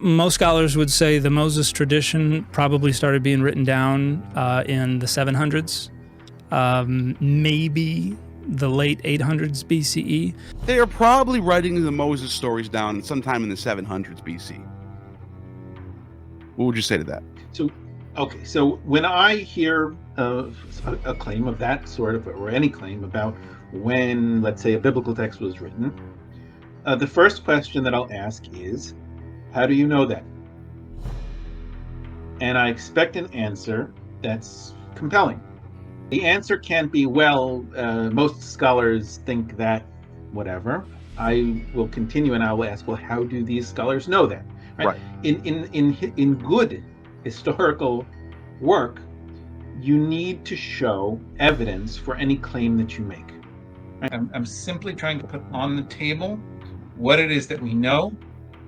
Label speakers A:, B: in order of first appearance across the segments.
A: Most scholars would say the Moses tradition probably started being written down in the 700s, maybe the late 800s BCE.
B: They are probably writing the Moses stories down sometime in the 700s BC. What would you say to that?
C: So when I hear a claim of that sort of, or any claim about when, let's say, a biblical text was written, the first question that I'll ask is, how do you know that? And I expect an answer that's compelling. The answer can't be, well, most scholars think that, whatever. I will continue and I will ask, well, how do these scholars know that? Right. In good historical work, you need to show evidence for any claim that you make. Right? I'm simply trying to put on the table what it is that we know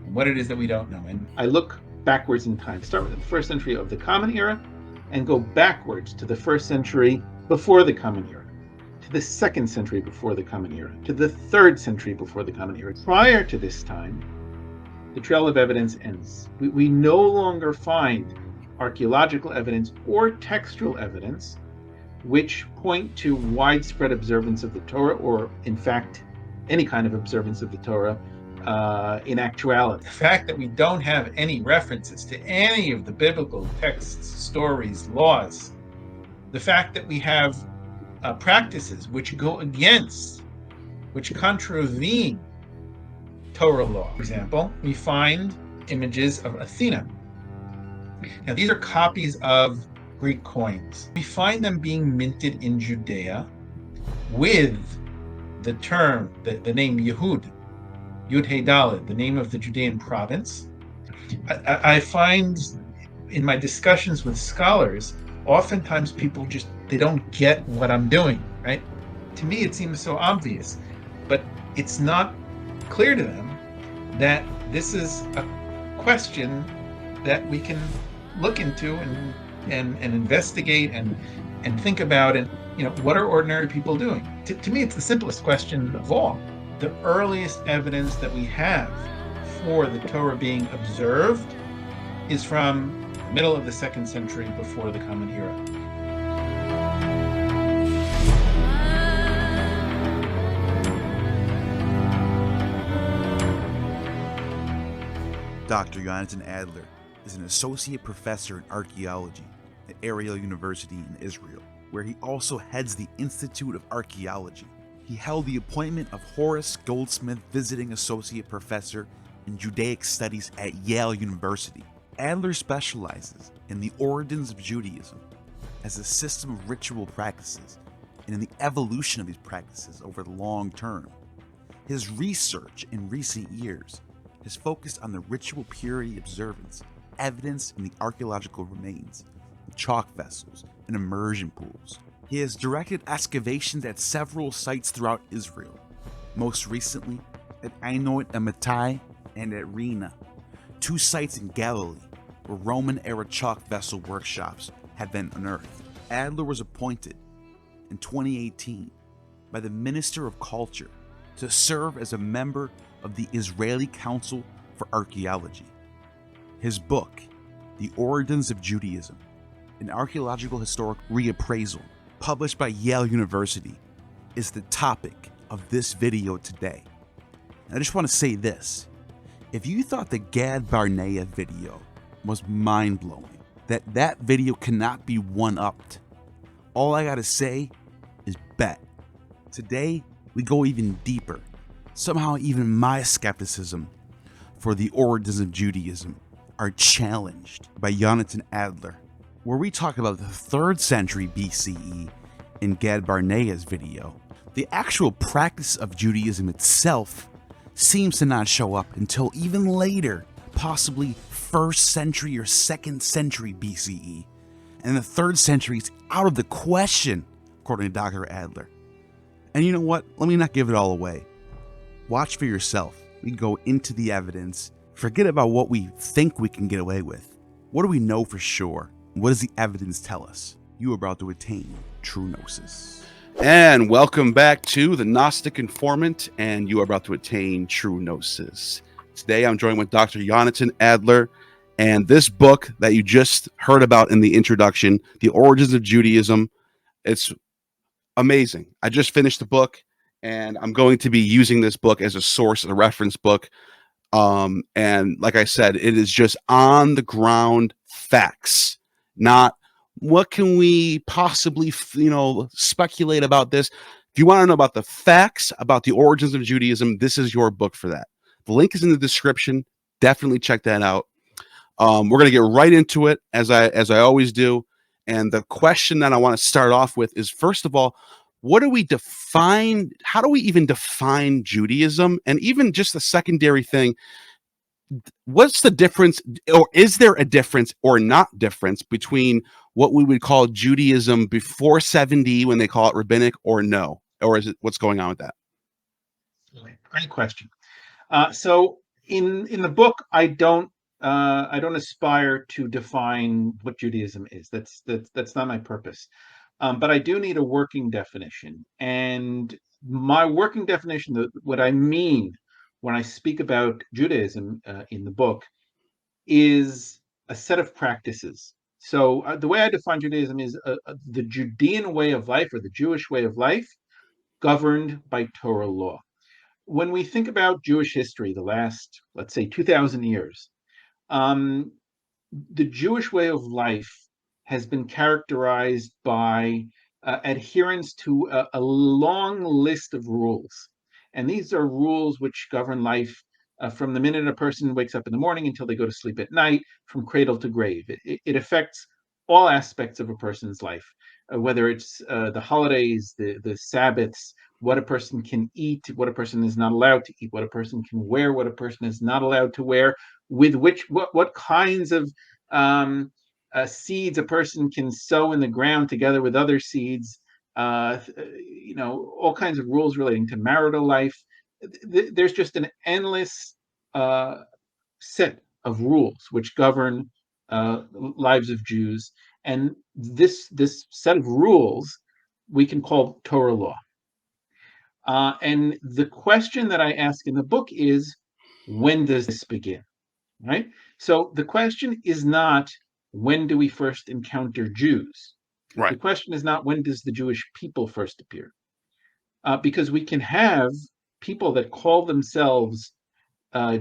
C: and what it is that we don't know. And I look backwards in time, start with the first century of the Common Era and go backwards to the first century before the Common Era, to the second century before the Common Era, to the third century before the Common Era. Prior to this time, the trail of evidence ends. We no longer find archaeological evidence or textual evidence which point to widespread observance of the Torah, or in fact, any kind of observance of the Torah in actuality. The fact that we don't have any references to any of the biblical texts, stories, laws, the fact that we have practices which go against, which contravene Torah law. For example, we find images of Athena. Now, these are copies of Greek coins. We find them being minted in Judea with the term, the name Yehud, Yud Hey Daled, the name of the Judean province. I find in my discussions with scholars, oftentimes people they don't get what I'm doing, right? To me, it seems so obvious, but it's not clear to them that this is a question that we can look into and investigate and think about, and what are ordinary people doing? To me, it's the simplest question of all. The earliest evidence that we have for the Torah being observed is from the middle of the second century before the Common Era.
B: Dr. Yonatan Adler is an associate professor in archaeology at Ariel University in Israel, where he also heads the Institute of Archaeology. He held the appointment of Horace Goldsmith Visiting Associate Professor in Judaic Studies at Yale University. Adler specializes in the origins of Judaism as a system of ritual practices and in the evolution of these practices over the long term. His research in recent years has focused on the ritual purity observance evidenced in the archaeological remains, chalk vessels, and immersion pools. He has directed excavations at several sites throughout Israel, most recently at Einot Amatai and at Rena, two sites in Galilee where Roman-era chalk vessel workshops had been unearthed. Adler was appointed in 2018 by the Minister of Culture to serve as a member of the Israeli Council for Archaeology. His book, The Origins of Judaism, an Archaeological-Historical Reappraisal, published by Yale University, is the topic of this video today. And I just want to say this. If you thought the Gad Barnea video was mind-blowing, that video cannot be one-upped, all I gotta say is bet. Today, we go even deeper. Somehow even my skepticism for the origins of Judaism are challenged by Yonatan Adler, where we talk about the 3rd century BCE in Gad Barnea's video. The actual practice of Judaism itself seems to not show up until even later, possibly 1st century or 2nd century BCE. And the 3rd century is out of the question, according to Dr. Adler. And you know what? Let me not give it all away. Watch for yourself. We go into the evidence. Forget about what we think we can get away with. What do we know for sure? What does the evidence tell us? You are about to attain true gnosis. And welcome back to the Gnostic Informant, and you are about to attain true gnosis.
D: Today I'm joined with Dr. Yonatan Adler, and this book that you just heard about in the introduction, The Origins of Judaism, it's amazing. I just finished the book, and I'm going to be using this book as a source, a reference book. And like I said, it is just on the ground facts, not what can we possibly, speculate about this. If you want to know about the facts about the origins of Judaism, this is your book for that. The link is in the description. Definitely check that out. We're going to get right into it as I always do. And the question that I want to start off with is, first of all, what do we define? How do we even define Judaism? And even just the secondary thing, what's the difference, or is there a difference or not difference between what we would call Judaism before 70 when they call it rabbinic, or no? Or is it, what's going on with that?
C: Great question. So in the book, I don't aspire to define what Judaism is. That's not my purpose. But I do need a working definition. And my working definition, what I mean when I speak about Judaism in the book, is a set of practices. So the way I define Judaism is the Judean way of life, or the Jewish way of life, governed by Torah law. When we think about Jewish history, the last, let's say, 2,000 years, the Jewish way of life has been characterized by adherence to a long list of rules. And these are rules which govern life from the minute a person wakes up in the morning until they go to sleep at night, from cradle to grave. It affects all aspects of a person's life, whether it's the holidays, the Sabbaths, what a person can eat, what a person is not allowed to eat, what a person can wear, what a person is not allowed to wear, with which what kinds of seeds a person can sow in the ground together with other seeds, all kinds of rules relating to marital life. There's just an endless set of rules which govern lives of Jews, and this set of rules we can call Torah law. And the question that I ask in the book is, when does this begin? Right? So the question is not, when do we first encounter Jews?
D: Right.
C: The question is not, when does the Jewish people first appear? Because we can have people that call themselves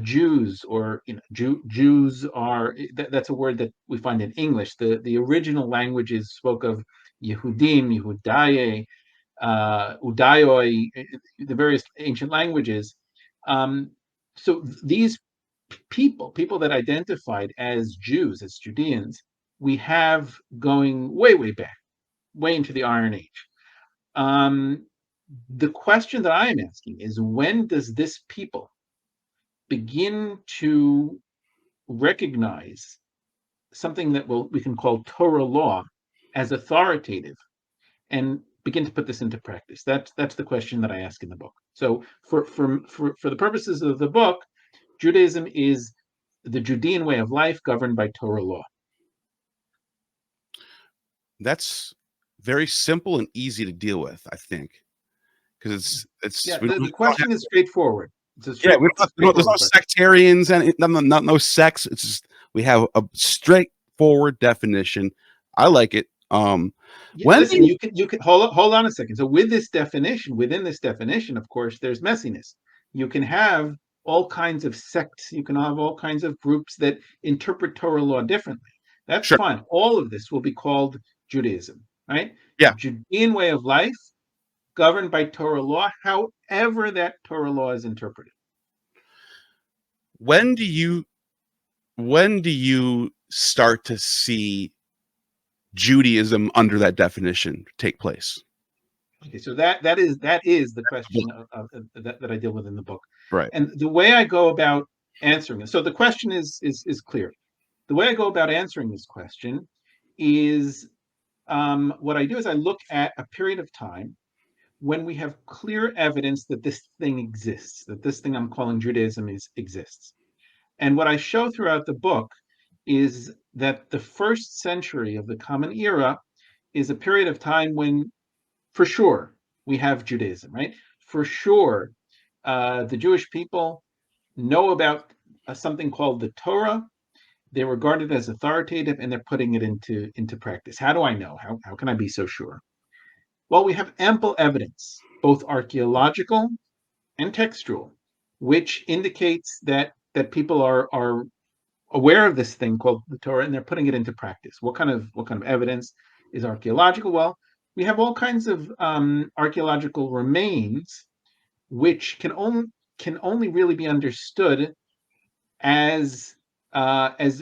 C: Jews, or Jews are, that's a word that we find in English. The original languages spoke of Yehudim, Yehudaye, Udayoi, the various ancient languages. So these people that identified as Jews, as Judeans, we have going way, way back, way into the Iron Age. The question that I am asking is, when does this people begin to recognize something that we can call Torah law as authoritative, and begin to put this into practice? That's the question that I ask in the book. So for the purposes of the book, Judaism is the Judean way of life governed by Torah law.
D: That's very simple and easy to deal with, I think, because it's
C: the question is straightforward.
D: There's no sectarians and no sects. It's just, we have a straightforward definition. I like it.
C: Listen, you can hold on a second. So within this definition, of course, there's messiness. You can have all kinds of sects. You can have all kinds of groups that interpret Torah law differently. That's
D: sure.
C: Fine. All of this will be called Judaism, right?
D: Yeah.
C: Judean way of life governed by Torah law, however that Torah law is interpreted.
D: When do you start to see Judaism under that definition take place?
C: Okay, so that is the question that I deal with in the book.
D: Right.
C: And the way I go about answering it, so the question is clear. The way I go about answering this question is, what I do is I look at a period of time when we have clear evidence that this thing exists, that this thing I'm calling Judaism exists. And what I show throughout the book is that the first century of the Common Era is a period of time when, for sure, we have Judaism, right? For sure, the Jewish people know about something called the Torah. They regard it as authoritative, and they're putting it into practice. How do I know? How can I be so sure? Well, we have ample evidence, both archaeological and textual, which indicates that people are aware of this thing called the Torah, and they're putting it into practice. What kind of evidence is archaeological? Well, we have all kinds of archaeological remains, which can only really be understood as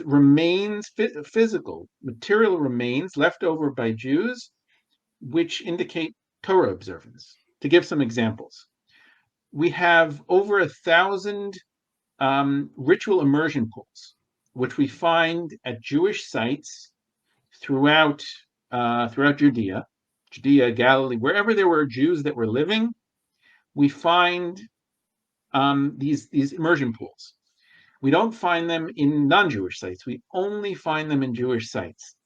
C: remains, physical material remains left over by Jews, which indicate Torah observance. To give some examples, we have over 1,000 ritual immersion pools, which we find at Jewish sites throughout Judea, Galilee, wherever there were Jews that were living. We find these immersion pools. We don't find them in non-Jewish sites. We only find them in Jewish sites.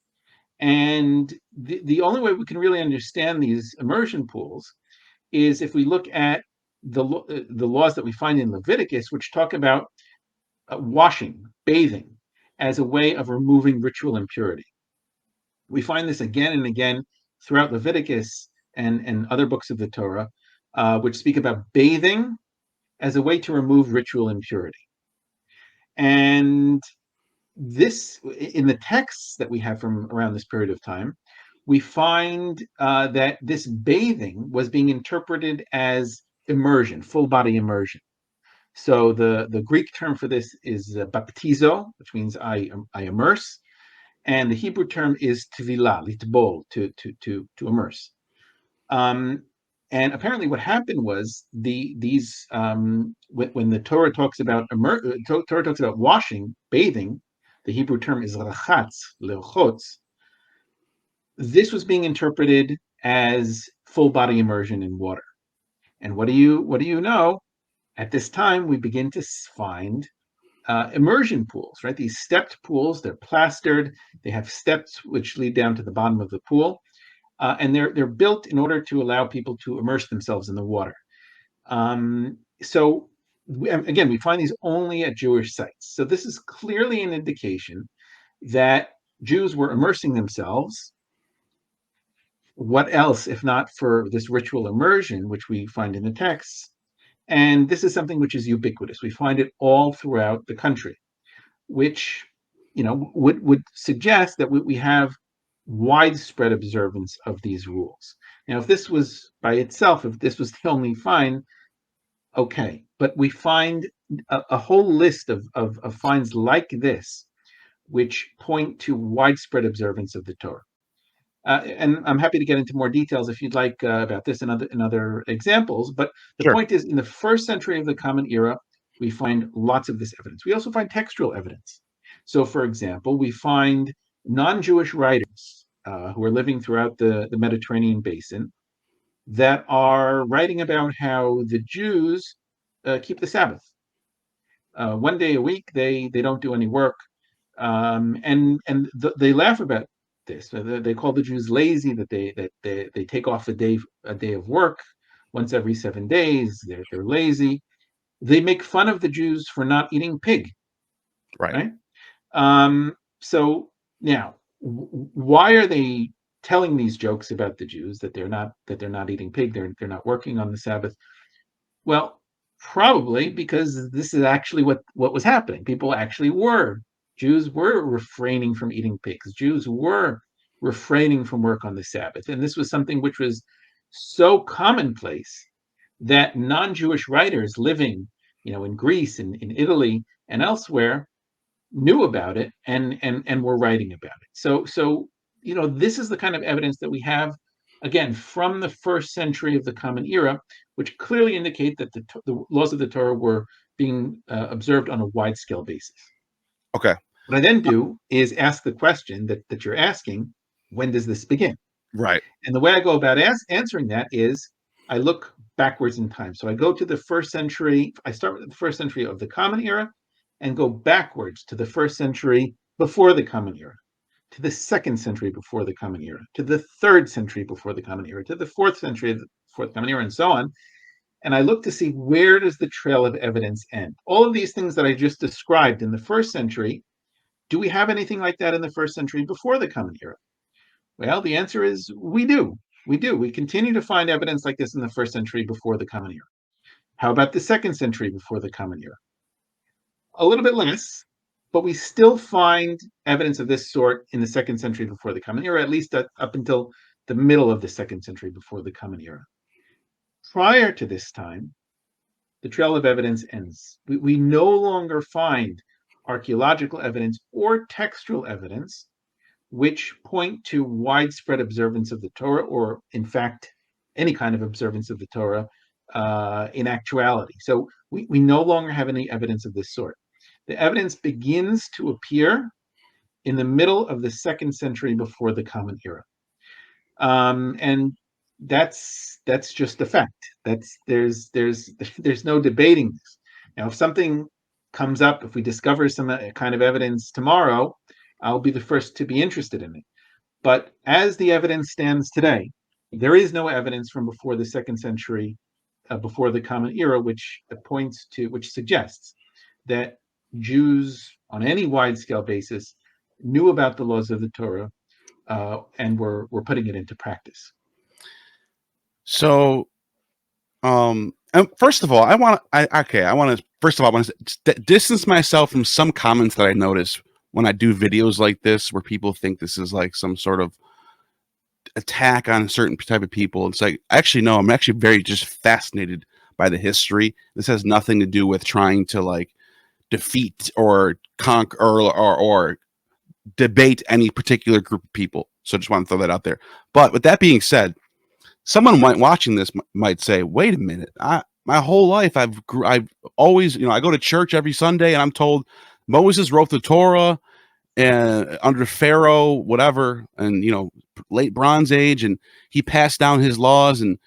C: And the only way we can really understand these immersion pools is if we look at the laws that we find in Leviticus, which talk about washing, bathing, as a way of removing ritual impurity. We find this again and again throughout Leviticus and other books of the Torah, which speak about bathing as a way to remove ritual impurity. And this, in the texts that we have from around this period of time, we find that this bathing was being interpreted as immersion, full body immersion. So the Greek term for this is baptizo, which means I immerse, and the Hebrew term is tevilah, litbol, to immerse. And apparently, what happened was when the Torah talks about Torah talks about washing, bathing, the Hebrew term is rachatz, leochotz. This was being interpreted as full body immersion in water. And what do you know? At this time, we begin to find immersion pools, right? These stepped pools, they're plastered, they have steps which lead down to the bottom of the pool, and they're built in order to allow people to immerse themselves in the water. So again, we find these only at Jewish sites. So this is clearly an indication that Jews were immersing themselves. What else, if not for this ritual immersion, which we find in the texts? And this is something which is ubiquitous. We find it all throughout the country, which would suggest that we have widespread observance of these rules. Now, if this was by itself, if this was the only find, okay. But we find a whole list of finds like this, which point to widespread observance of the Torah. And I'm happy to get into more details if you'd like about this and other examples. But the point is, in the first century of the Common Era, we find lots of this evidence. We also find textual evidence. So, for example, we find non-Jewish writers who are living throughout the Mediterranean basin that are writing about how the Jews keep the Sabbath. One day a week, they don't do any work, and they laugh about this. They call the Jews lazy, that they take off a day of work once every 7 days. They're lazy. They make fun of the Jews for not eating pig. Right? So now, why are they telling these jokes about the Jews that they're not eating pig, they're not working on the Sabbath? Well, probably because this is actually what was happening. Jews were refraining from eating pigs. Jews were refraining from work on the Sabbath. And this was something which was so commonplace that non-Jewish writers living, in Greece and in Italy and elsewhere knew about it and were writing about it. So this is the kind of evidence that we have, again, from the first century of the Common Era, which clearly indicate that the laws of the Torah were being observed on a wide-scale basis.
D: Okay.
C: What I then do is ask the question that you're asking: when does this begin?
D: Right.
C: And the way I go about answering that is I look backwards in time. So I go to the first century. I start with the first century of the Common Era and go backwards to the first century before the Common Era, to the second century before the Common Era, to the third century before the Common Era, to the fourth century before the Common Era, and so on. and I look to see where does the trail of evidence end. All of these things that I just described in the first century, do we have anything like that in the first century before the Common Era? Well, the answer is we do. We do. We continue to find evidence like this in the first century before the Common Era. How about the second century before the Common Era? A little bit less, but we still find evidence of this sort in the second century before the Common Era, at least up until the middle of the second century before the Common Era. Prior to this time, the trail of evidence ends. We no longer find archaeological evidence or textual evidence which point to widespread observance of the Torah, or in fact, any kind of observance of the Torah in actuality. So we no longer have any evidence of this sort. The evidence begins to appear in the middle of the second century before the Common Era. And that's just a fact. There's no debating this. Now, if something comes up, if we discover some kind of evidence tomorrow, I'll be the first to be interested in it. But as the evidence stands today, there is no evidence from before the second century, before the Common Era, which suggests that Jews on any wide-scale basis knew about the laws of the Torah and were putting it into practice.
D: So, and first of all, I want to distance myself from some comments that I notice when I do videos like this, where people think this is like some sort of attack on a certain type of people. It's like, actually, no, I'm actually very just fascinated by the history. This has nothing to do with trying to like defeat or conquer or debate any particular group of people. So I just want to throw that out there. But with that being said, someone watching this might say, wait a minute, my whole life I've always, I go to church every Sunday and I'm told Moses wrote the Torah and under Pharaoh, whatever, and late Bronze Age, and he passed down his laws, and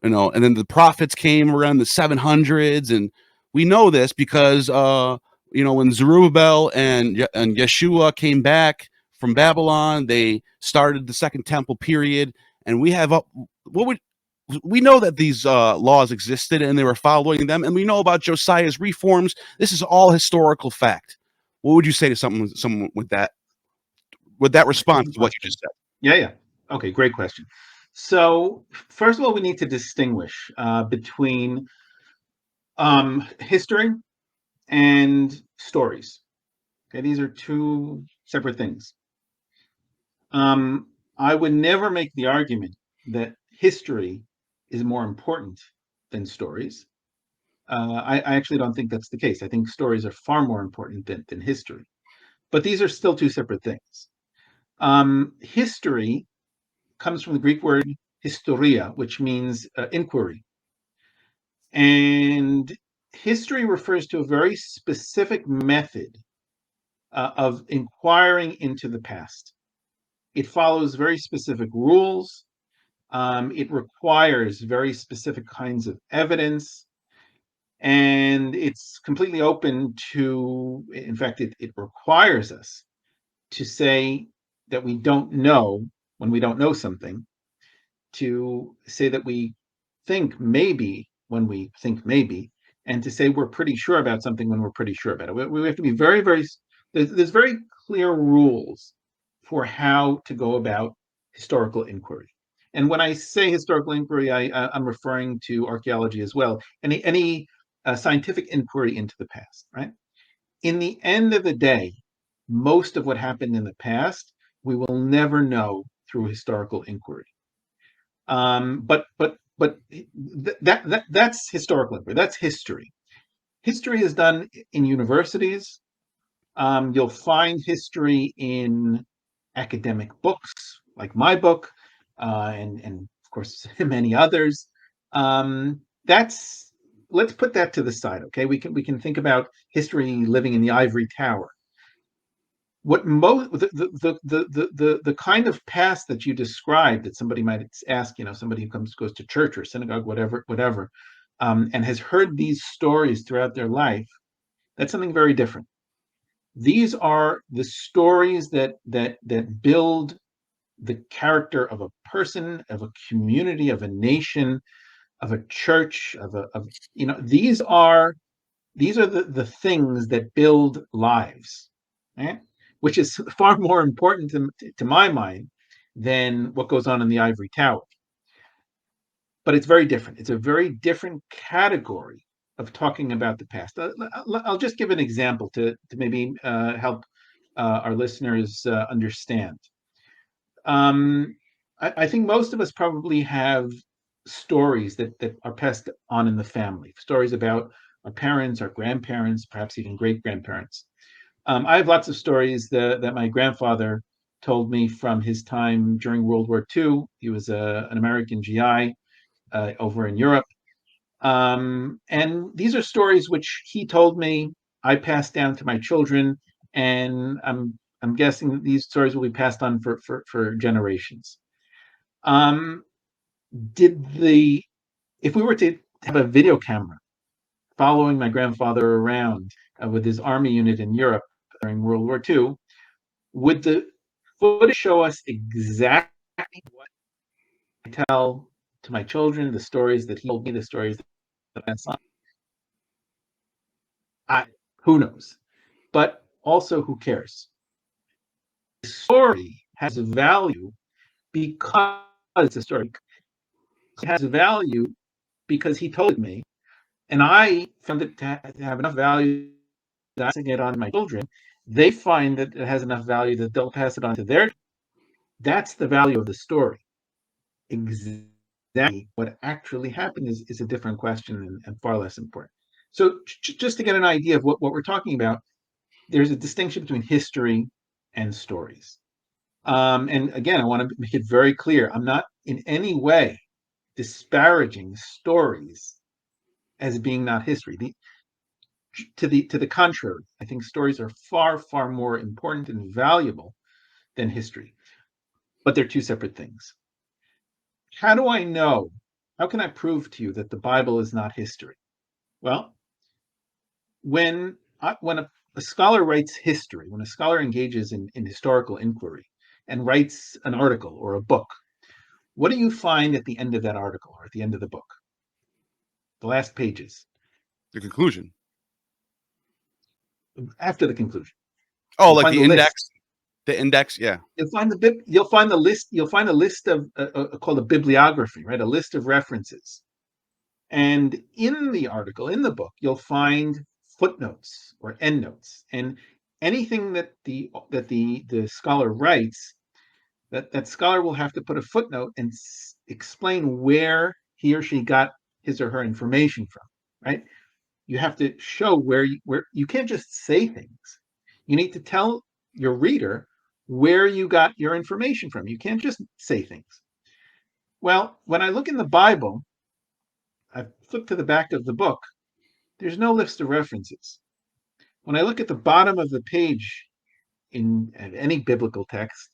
D: and then the prophets came around the 700s, and we know this because when Zerubbabel and Yeshua came back from Babylon, they started the Second Temple period, and we have we know that these laws existed and they were following them, and we know about Josiah's reforms. This is all historical fact. What would you say to someone with that response to what you just said?
C: Yeah. Okay, great question. So first of all, we need to distinguish between history and stories. Okay, these are two separate things. I would never make the argument that history is more important than stories. I actually don't think that's the case. I think stories are far more important than history. But these are still two separate things. History comes from the Greek word historia, which means inquiry. And history refers to a very specific method of inquiring into the past. It follows very specific rules. It requires very specific kinds of evidence. And it's completely open to, in fact, it requires us to say that we don't know when we don't know something, to say that we think maybe when we think maybe, and to say we're pretty sure about something when we're pretty sure about it. We have to be very, very, there's very clear rules for how to go about historical inquiry. And when I say historical inquiry, I'm referring to archaeology as well. Any scientific inquiry into the past, right? In the end of the day, most of what happened in the past, we will never know through historical inquiry. But that's historical inquiry. That's history. History is done in universities. You'll find history in academic books, like my book, and of course many others. Let's put that to the side, okay? We can think about history living in the ivory tower. What the kind of past that you described, that somebody might ask, somebody who goes to church or synagogue, whatever, and has heard these stories throughout their life, that's something very different. These are the stories that build the character of a person, of a community, of a nation, a church, these are the things that build lives, right? Which is far more important to my mind than what goes on in the ivory tower. But it's very different. It's a very different category of talking about the past. I'll just give an example to maybe help our listeners understand. I think most of us probably have stories that are passed on in the family, stories about our parents, our grandparents, perhaps even great-grandparents. I have lots of stories that my grandfather told me from his time during World War II. He was an American GI over in Europe. And these are stories which he told me, I passed down to my children, and I'm guessing that these stories will be passed on for generations. If we were to have a video camera following my grandfather around with his army unit in Europe during World War II, would the footage show us exactly what I tell to my children, the stories that he told me, the stories that I saw? Who knows? But also, who cares? The story has a value because it's a story. It has a value because he told me, and I found it to have enough value that passing it on to my children. They find that it has enough value that they'll pass it on to their. That's the value of the story. Exactly what actually happened is a different question and far less important. So just to get an idea of what we're talking about, there's a distinction between history and stories. And again, I want to make it very clear, I'm not in any way disparaging stories as being not history. To the contrary, I think stories are far, far more important and valuable than history, but they're two separate things. How do I know? How can I prove to you that the Bible is not history? Well, when a scholar writes history, when a scholar engages in historical inquiry and writes an article or a book, what do you find at the end of that article or at the end of the book? The last pages.
D: The conclusion.
C: After the conclusion.
D: Oh,
C: You'll
D: like
C: find
D: the index. List. The index, yeah.
C: You'll find the list. You'll find a list of called a bibliography, right? A list of references. And in the article, in the book, you'll find footnotes or endnotes, and anything that the scholar writes, that scholar will have to put a footnote and explain where he or she got his or her information from, right? You have to show where you can't just say things. You need to tell your reader where you got your information from. You can't just say things. Well, when I look in the Bible, I flip to the back of the book, there's no list of references. When I look at the bottom of the page in any biblical text,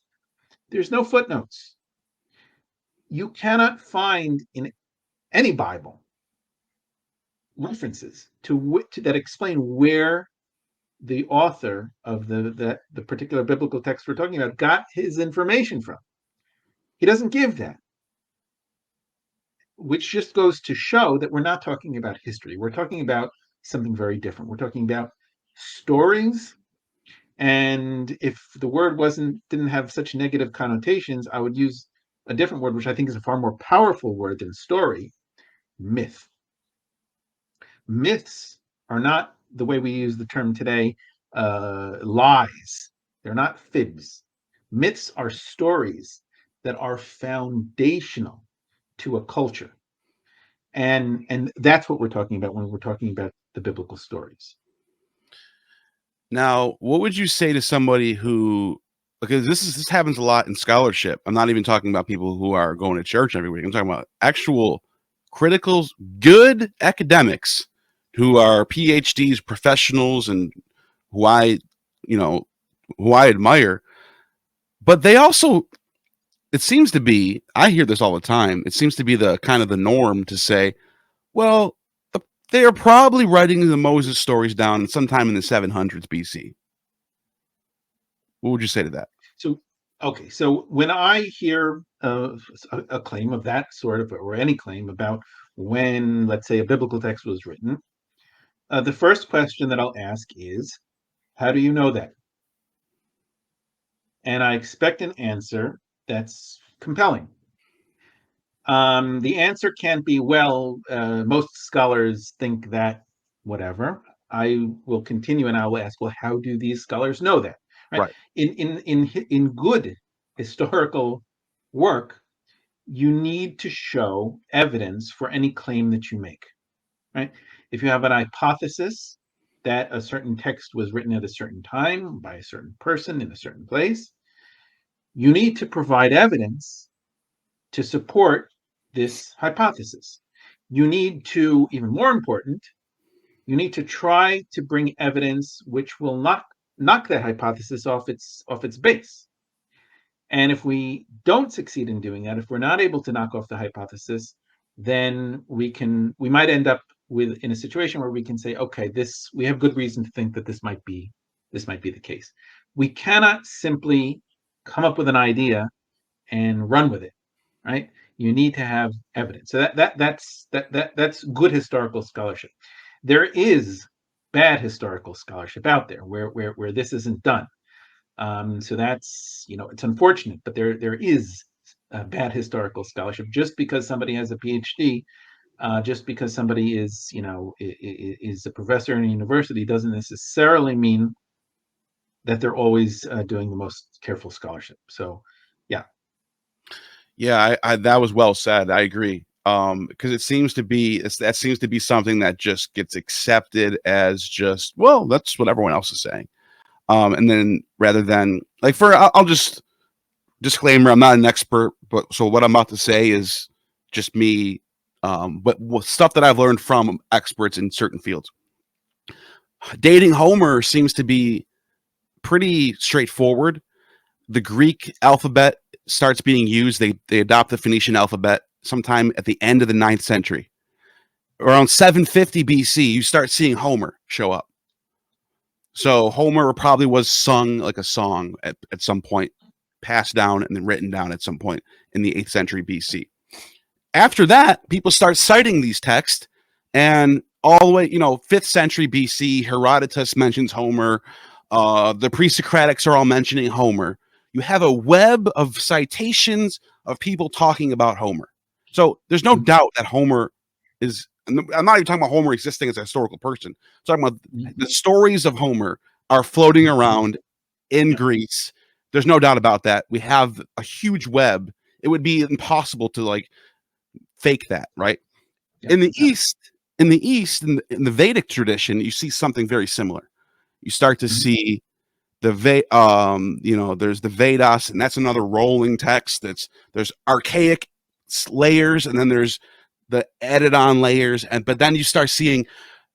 C: there's no footnotes. You cannot find in any Bible references that explain where the author of the particular biblical text we're talking about got his information from. He doesn't give that, which just goes to show that we're not talking about history. We're talking about something very different. We're talking about stories. And if the word didn't have such negative connotations, I would use a different word, which I think is a far more powerful word than story: myth. Myths are not the way we use the term today, lies. They're not fibs. Myths are stories that are foundational to a culture. And that's what we're talking about when we're talking about the biblical stories.
D: Now, what would you say to somebody who, because this happens a lot in scholarship. I'm not even talking about people who are going to church every week. I'm talking about actual critical, good academics who are PhDs, professionals, and who I admire. But they also, it seems to be, I hear this all the time, it seems to be the kind of the norm to say, well, they are probably writing the Moses stories down sometime in the 700s BC. What would you say to that?
C: So Okay, so when I hear a claim of that sort of, or any claim about when, let's say, a biblical text was written, the first question that I'll ask is, how do you know that? And I expect an answer that's compelling. The answer can't be, well, most scholars think that, whatever. I will continue and I will ask, well, how do these scholars know that? Right?
D: Right.
C: In good historical work, you need to show evidence for any claim that you make. Right? If you have an hypothesis that a certain text was written at a certain time by a certain person in a certain place, you need to provide evidence to support this hypothesis. You need to, even more important, you need to try to bring evidence which will not knock that hypothesis off its base. And if we don't succeed in doing that, if we're not able to knock off the hypothesis, then we might end up in a situation where we can say, okay, we have good reason to think that this might be the case. We cannot simply come up with an idea and run with it, right? You need to have evidence. So that's good historical scholarship. There is bad historical scholarship out there where this isn't done. So that's, it's unfortunate, but there is bad historical scholarship. Just because somebody has a PhD, just because somebody is a professor in a university, doesn't necessarily mean that they're always doing the most careful scholarship. So, yeah.
D: Yeah, that was well said. I agree. Because that seems to be something that just gets accepted as just, well, that's what everyone else is saying. And then rather than like I'll just disclaimer, I'm not an expert, but so what I'm about to say is just me, but stuff that I've learned from experts in certain fields. Dating Homer seems to be pretty straightforward. The Greek alphabet starts being used. They adopt the Phoenician alphabet sometime at the end of the 9th century. Around 750 BC, you start seeing Homer show up. So Homer probably was sung like a song at some point, passed down and then written down at some point in the 8th century BC. After that, people start citing these texts, and all the way, 5th century BC, Herodotus mentions Homer. The pre-Socratics are all mentioning Homer. You have a web of citations of people talking about Homer. So there's no doubt that Homer is, I'm not even talking about Homer existing as a historical person. I'm talking about the stories of Homer are floating around in Greece. There's no doubt about that. We have a huge web. It would be impossible to fake that, right?
C: Yeah.
D: In the East, in the Vedic tradition, you see something very similar. You start to see there's the Vedas, and that's another rolling text. There's archaic layers, and then there's the added on layers, but then you start seeing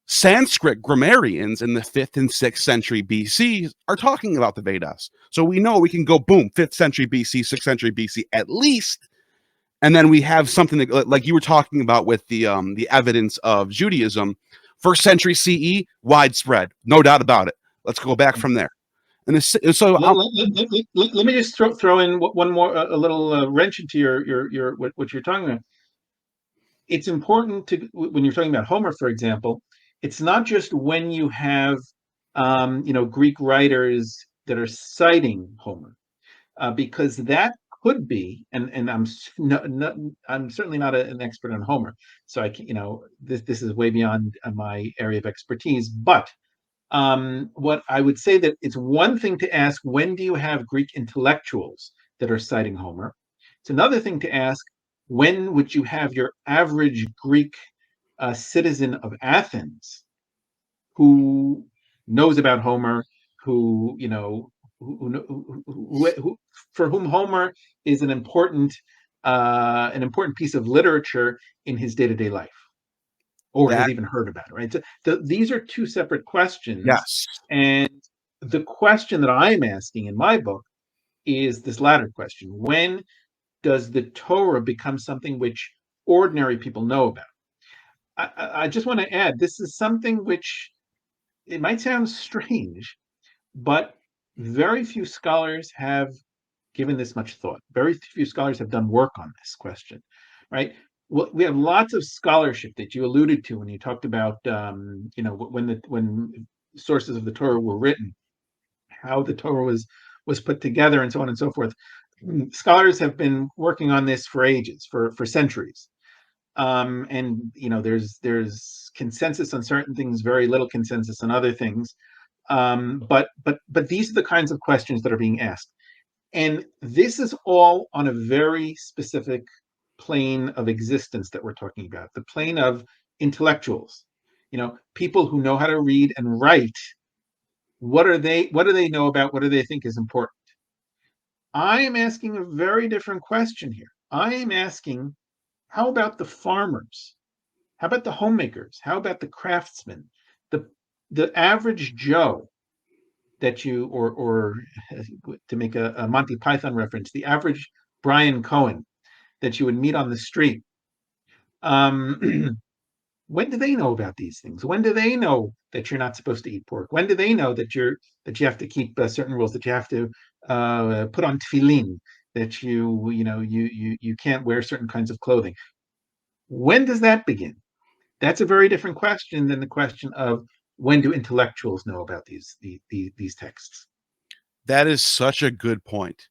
D: Sanskrit grammarians in the 5th and 6th century BC are talking about the Vedas. So we know we can go boom, 5th century BC, 6th century BC at least. And then we have something that, like you were talking about with the evidence of Judaism, 1st century CE, widespread, no doubt about it. Let's go back from there. And so
C: let me just throw in one more a little wrench into your what you're talking about. It's important to, when you're talking about Homer, for example, it's not just when you have Greek writers that are citing Homer, because that could be, and I'm certainly not an expert on Homer, so I can, this is way beyond my area of expertise. But what I would say, that it's one thing to ask, when do you have Greek intellectuals that are citing Homer? It's another thing to ask, when would you have your average Greek citizen of Athens who knows about Homer, who for whom Homer is an important piece of literature in his day-to-day life, or has even heard about it, right? So these are two separate questions.
D: Yes.
C: And the question that I'm asking in my book is this latter question: when does the Torah become something which ordinary people know about? I just want to add, this is something which, it might sound strange, but very few scholars have given this much thought. Very few scholars have done work on this question, right? Well, we have lots of scholarship that you alluded to when you talked about, when sources of the Torah were written, how the Torah was put together, and so on and so forth. Scholars have been working on this for ages, for centuries. And there's consensus on certain things, very little consensus on other things. But these are the kinds of questions that are being asked, and this is all on a very specific plane of existence that we're talking about, the plane of intellectuals, people who know how to read and write. What do they know about? What do they think is important? I am asking a very different question here. I am asking, how about the farmers? How about the homemakers? How about the craftsmen? The average Joe that you, or to make a Monty Python reference, the average Brian Cohen that you would meet on the street. When do they know about these things? When do they know that you're not supposed to eat pork? When do they know that you have to keep certain rules, that you have to put on tefillin, that you can't wear certain kinds of clothing? When does that begin? That's a very different question than the question of when do intellectuals know about these texts?
D: That is such a good point,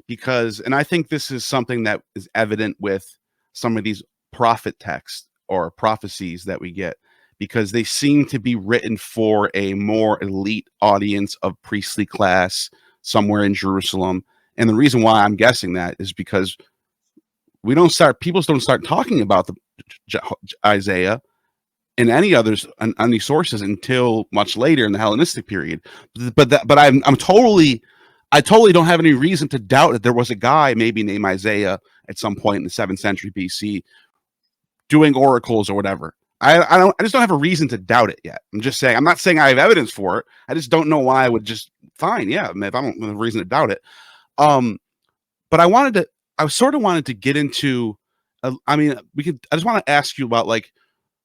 D: because, and I think this is something that is evident with some of these prophet texts or prophecies that we get, because they seem to be written for a more elite audience of priestly class somewhere in Jerusalem. And the reason why I'm guessing that is because people don't start talking about the Isaiah in any others on any sources until much later in the Hellenistic period. But I totally don't have any reason to doubt that there was a guy maybe named Isaiah at some point in the 7th century BC doing oracles or whatever. I just don't have a reason to doubt it yet. I'm not saying I have evidence for it. I just don't know why I would just fine. Yeah, if I don't have a reason to doubt it. But I sort of wanted to get into, I just want to ask you about, like,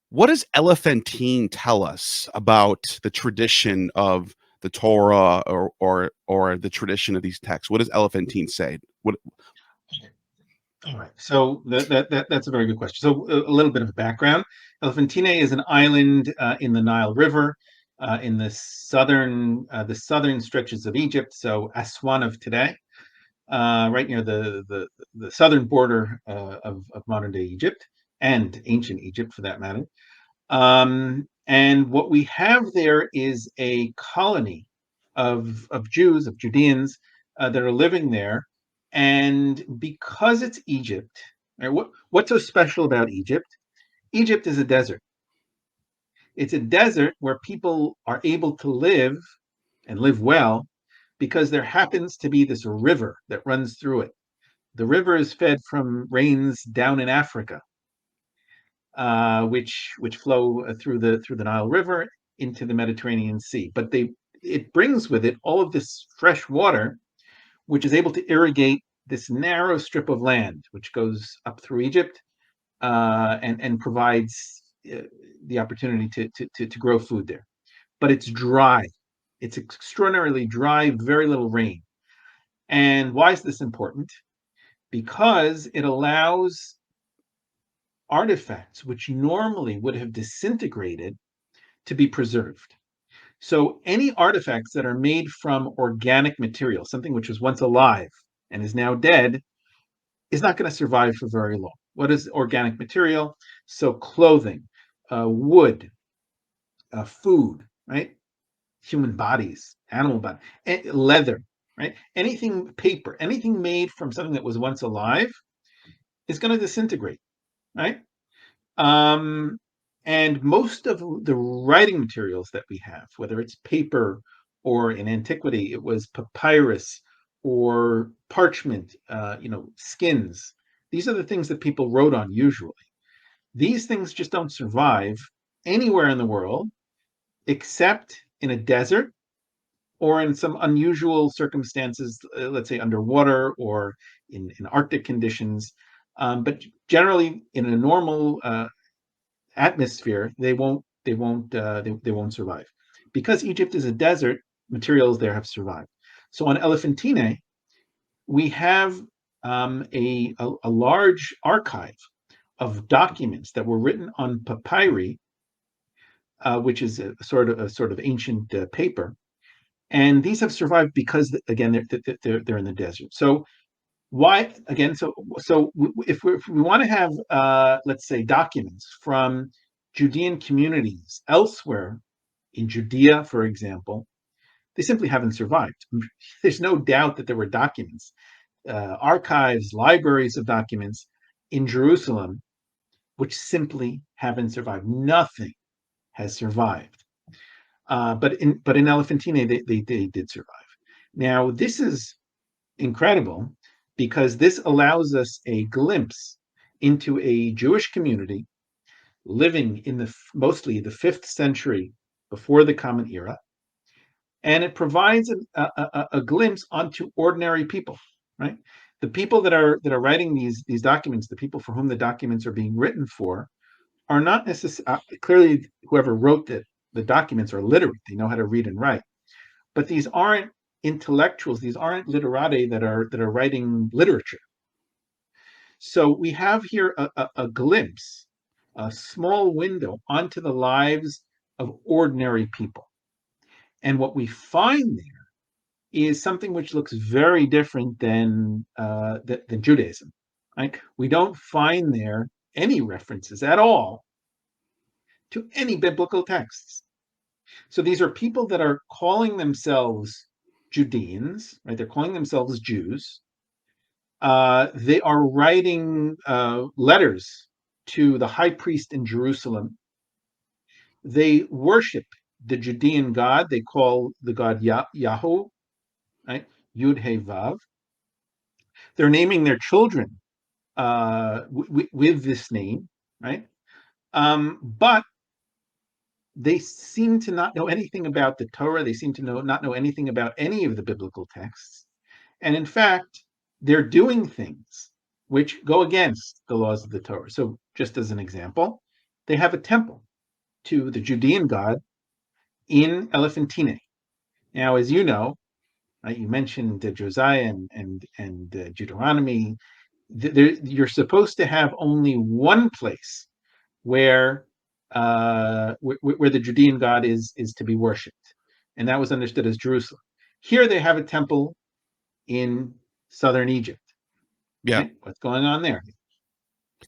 D: what does Elephantine tell us about the tradition of the Torah or the tradition of these texts? What does Elephantine say?
C: All right, so that's a very good question. So a little bit of background. Elephantine is an island in the Nile River, in the southern stretches of Egypt. So Aswan of today, right near the southern border of modern day Egypt and ancient Egypt, for that matter. And what we have there is a colony of Jews, of Judeans that are living there. And because it's Egypt, right, what's so special about Egypt? Egypt is a desert. It's a desert where people are able to live and live well because there happens to be this river that runs through it. The river is fed from rains down in Africa, which flow through the Nile River into the Mediterranean Sea. But it brings with it all of this fresh water, which is able to irrigate this narrow strip of land, which goes up through Egypt and provides the opportunity to grow food there. But it's dry. It's extraordinarily dry, very little rain. And why is this important? Because it allows artifacts which normally would have disintegrated to be preserved. So any artifacts that are made from organic material, something which was once alive and is now dead, is not going to survive for very long. What is organic material? So clothing, wood, food, right? Human bodies, animal bodies, leather, right? Anything, paper, anything made from something that was once alive is going to disintegrate, right? And most of the writing materials that we have, whether it's paper or in antiquity, it was papyrus or parchment, skins. These are the things that people wrote on usually. These things just don't survive anywhere in the world except in a desert or in some unusual circumstances, let's say underwater or in Arctic conditions. But generally, in a normal atmosphere, they won't survive. Because Egypt is a desert, materials there have survived. So on Elephantine, we have a large archive of documents that were written on papyri, which is a sort of ancient paper, and these have survived because, again, they're in the desert. So why, again? So if we want to have, let's say, documents from Judean communities elsewhere in Judea, for example, they simply haven't survived. There's no doubt that there were documents, archives, libraries of documents in Jerusalem, which simply haven't survived. Nothing has survived. But in Elephantine, they did survive. Now, this is incredible because this allows us a glimpse into a Jewish community living in mostly the 5th century before the Common Era, and it provides a glimpse onto ordinary people, right? The people that are writing these documents, the people for whom the documents are being written for, are not necessarily clearly whoever wrote the documents are literate; they know how to read and write. But these aren't intellectuals; these aren't literati that are writing literature. So we have here a glimpse, a small window onto the lives of ordinary people. And what we find there is something which looks very different than Judaism. Right? We don't find there any references at all to any biblical texts. So these are people that are calling themselves Judeans, right? They're calling themselves Jews. They are writing letters to the high priest in Jerusalem. They worship the Judean god. They call the god Yahu, right? Yud He Vav. They're naming their children with this name, right? But they seem to not know anything about the Torah. They seem to not know anything about any of the biblical texts. And in fact, they're doing things which go against the laws of the Torah. So just as an example, they have a temple to the Judean god in Elephantine. Now, as you know, right, you mentioned Josiah and Deuteronomy. You're supposed to have only one place where the Judean god is to be worshipped, and that was understood as Jerusalem. Here they have a temple in southern Egypt.
D: Yeah.
C: Right? What's going on there?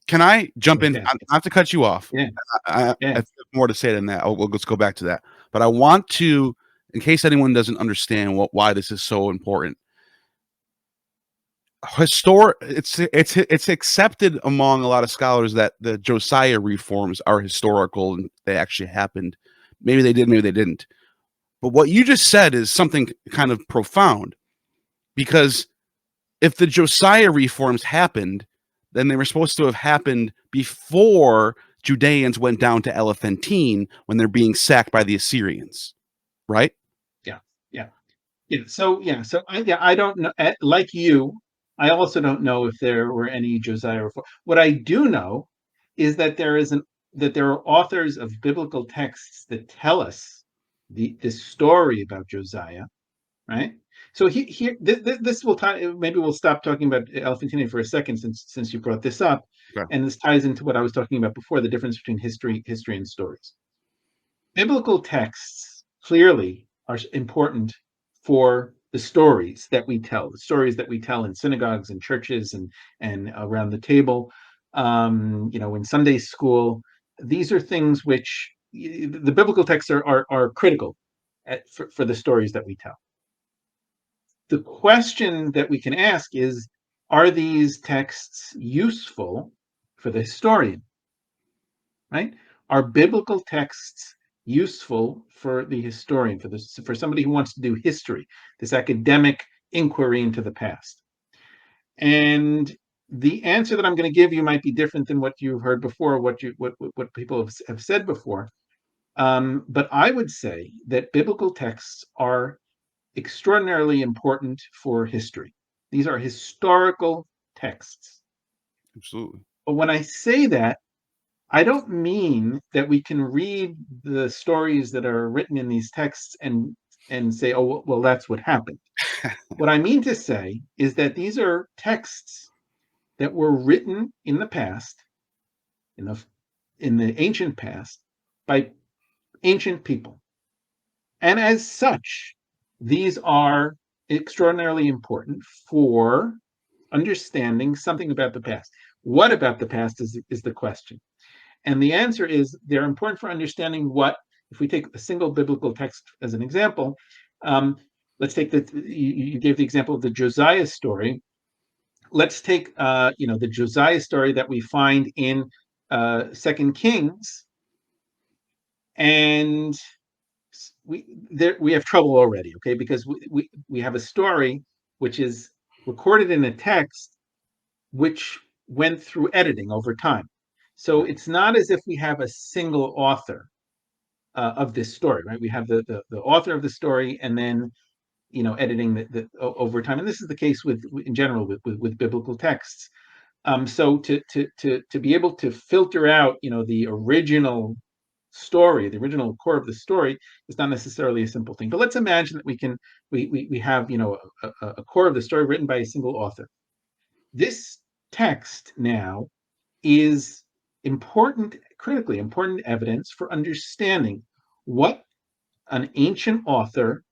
D: Can I jump in?
C: Okay.
D: I have to cut you off.
C: Yeah.
D: I have more to say than that. Let's go back to that. But I want to, in case anyone doesn't understand why this is so important. It's accepted among a lot of scholars that the Josiah reforms are historical and they actually happened. Maybe they did, maybe they didn't. But what you just said is something kind of profound, because if the Josiah reforms happened, then they were supposed to have happened before Judeans went down to Elephantine when they're being sacked by the Assyrians, right?
C: So I don't know. Like you, I also don't know if there were any Josiah reforms. What I do know is that there are authors of biblical texts that tell us the story about Josiah, right? So this will maybe we'll stop talking about Elephantine for a second, since you brought this up,
D: Okay.
C: and this ties into what I was talking about before, the difference between history and stories. Biblical texts clearly are important for the stories that we tell, in synagogues and churches and around the table, in Sunday school. These are things which the biblical texts are critical for the stories that we tell. The question that we can ask is, are these texts useful for the historian, right? Are biblical texts useful for the historian, for somebody who wants to do history, this academic inquiry into the past? And the answer that I'm going to give you might be different than what you've heard before, what people have said before. But I would say that biblical texts are extraordinarily important for history. These are historical texts.
D: Absolutely.
C: But when I say that, I don't mean that we can read the stories that are written in these texts and and say, oh, well, that's what happened. What I mean to say is that these are texts that were written in the past, in the ancient past, by ancient people. And as such, these are extraordinarily important for understanding something about the past. What about the past is the question. And the answer is they're important for understanding what, if we take a single biblical text as an example, let's take you gave the example of the Josiah story. Let's take the Josiah story that we find in Second Kings, and we have trouble already, okay? Because we have a story which is recorded in a text which went through editing over time. So it's not as if we have a single author of this story, right? We have the author of the story, and then editing the over time. And this is the case in general with biblical texts. So to be able to filter out the original story, the original core of the story, is not necessarily a simple thing. But let's imagine that we have a core of the story written by a single author. This text now is important, critically important evidence for understanding what an ancient author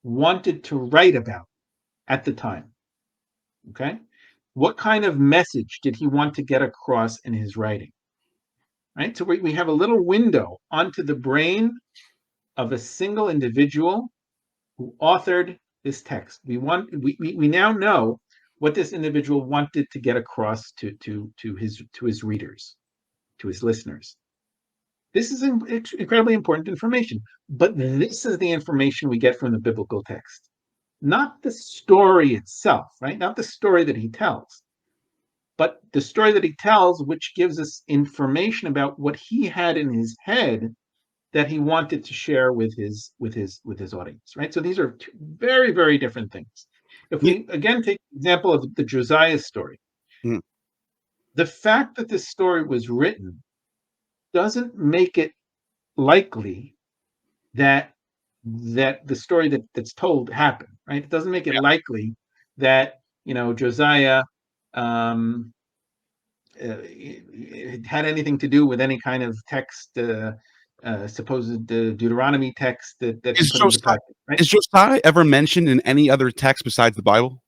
C: wanted to write about at the time. Okay? What kind of message did he want to get across in his writing? Right? So we have a little window onto the brain of a single individual who authored this text. We now know what this individual wanted to get across to his readers, to his listeners. This is incredibly important information, but this is the information we get from the biblical text, not the story itself, right? Not the story that he tells, but the story that he tells, which gives us information about what he had in his head that he wanted to share with his audience, right? So these are two very, very different things. If we again take the example of the Josiah story, the fact that this story was written doesn't make it likely that the story that's told happened, right? It doesn't make it likely that Josiah it had anything to do with any kind of text, supposed Deuteronomy text that he put into practice. Right?
D: Is Josiah ever mentioned in any other text besides the Bible?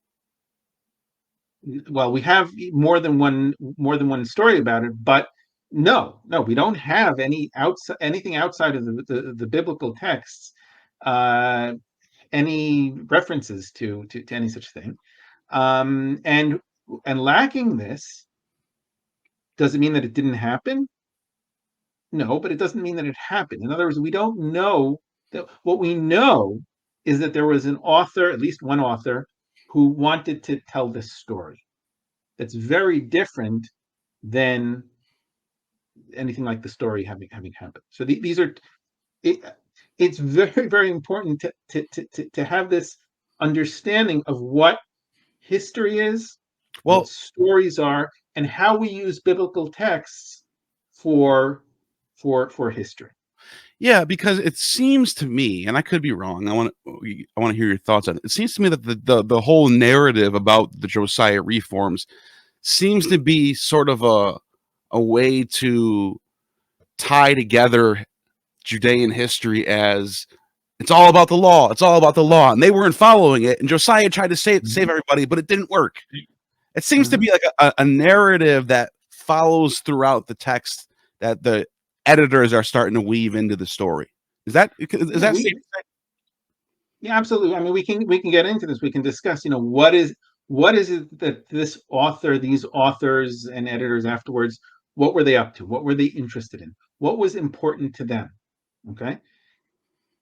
C: Well, we have more than one story about it, but no, we don't have anything outside of the biblical texts, any references to any such thing, and lacking this. Does it mean that it didn't happen? No, but it doesn't mean that it happened. In other words, we don't know that. What we know is that there was an author, at least one author, who wanted to tell this story. That's very different than anything like the story having happened. So these are. It's very, very important to have this understanding of what history is,
D: Well,
C: what stories are, and how we use biblical texts for history.
D: yeah, because it seems to me, and I could be wrong. I want to hear your thoughts on it. It seems to me that the whole narrative about the Josiah reforms seems to be sort of a way to tie together Judean history as it's all about the law. It's all about the law, and they weren't following it. And Josiah tried to save everybody, but it didn't work. It seems to be like a narrative that follows throughout the text that the editors are starting to weave into the story. Is that
C: Yeah, absolutely. I mean, we can get into this. We can discuss, what is it that this author, these authors and editors afterwards, what were they up to? What were they interested in? What was important to them? Okay.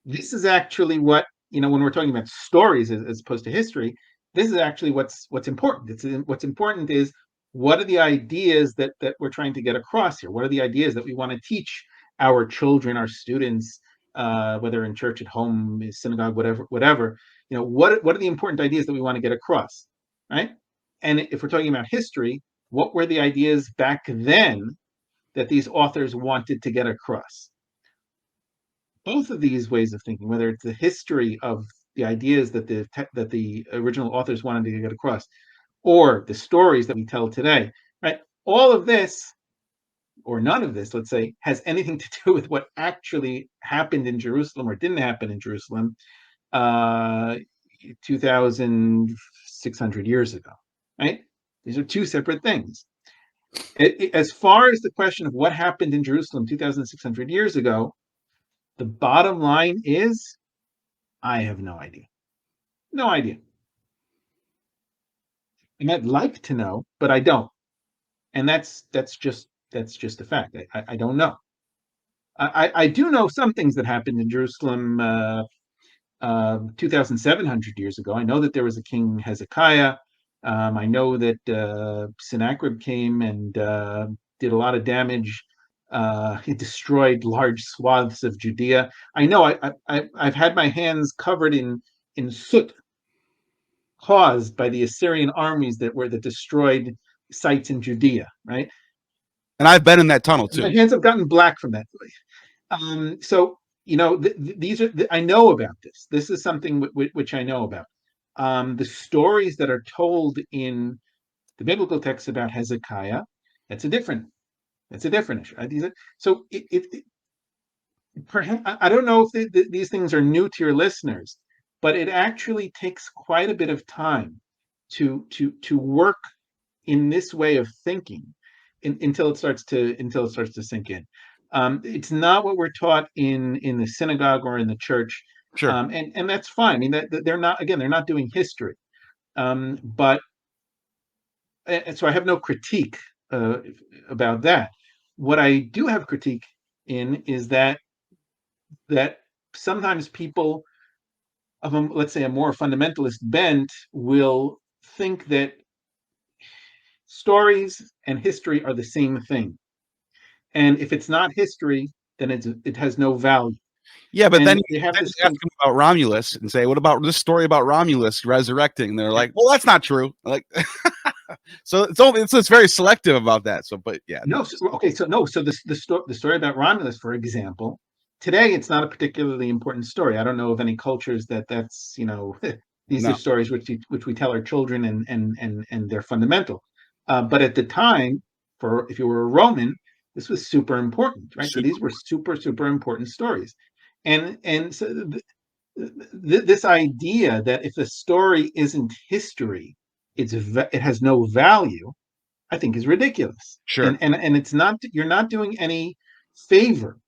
C: This is actually what, when we're talking about stories as opposed to history, this is actually what's important. What's important is, what are the ideas that we're trying to get across here? What are the ideas that we want to teach our children, our students, whether in church, at home, synagogue, whatever? What are the important ideas that we want to get across, right? And if we're talking about history, what were the ideas back then that these authors wanted to get across? both of these ways of thinking, whether it's the history of the ideas that the original authors wanted to get across, or the stories that we tell today, right? All of this, or none of this, let's say, has anything to do with what actually happened in Jerusalem or didn't happen in Jerusalem 2,600 years ago, right? These are two separate things. As far as the question of what happened in Jerusalem 2,600 years ago, the bottom line is, I have no idea. No idea. And I'd like to know, but I don't. And that's just a fact. I don't know. I do know some things that happened in Jerusalem 2,700 years ago. I know that there was a king Hezekiah. I know that Sennacherib came and did a lot of damage. He destroyed large swaths of Judea. I know I've had my hands covered in soot caused by the Assyrian armies that destroyed sites in Judea, right?
D: And I've been in that tunnel too.
C: My hands have gotten black from that. So these are I know about this. This is something which I know about. The stories that are told in the biblical texts about Hezekiah, that's a different issue. So perhaps, I don't know if these things are new to your listeners, but it actually takes quite a bit of time to work in this way of thinking until it starts to sink in. It's not what we're taught in the synagogue or in the church,
D: Sure.
C: and that's fine. I mean, that they're not doing history, but so I have no critique about that. What I do have critique in is that sometimes people of let's say a more fundamentalist bent will think that stories and history are the same thing, and if it's not history, then it has no value.
D: Yeah, but
C: And
D: then
C: you have
D: you
C: this
D: ask them about Romulus and say, "What about this story about Romulus resurrecting?" And they're like, "Well, that's not true." Like, so it's very selective about that. So, but yeah,
C: no. So the story about Romulus, for example, today it's not a particularly important story. I don't know of any cultures that's these
D: No.
C: are stories which we tell our children, and they're fundamental. But at the time, if you were a Roman, this was super important, right? So these were super important stories, and so this idea that if the story isn't history, it has no value, I think is ridiculous.
D: Sure.
C: And it's not, you're not doing any favor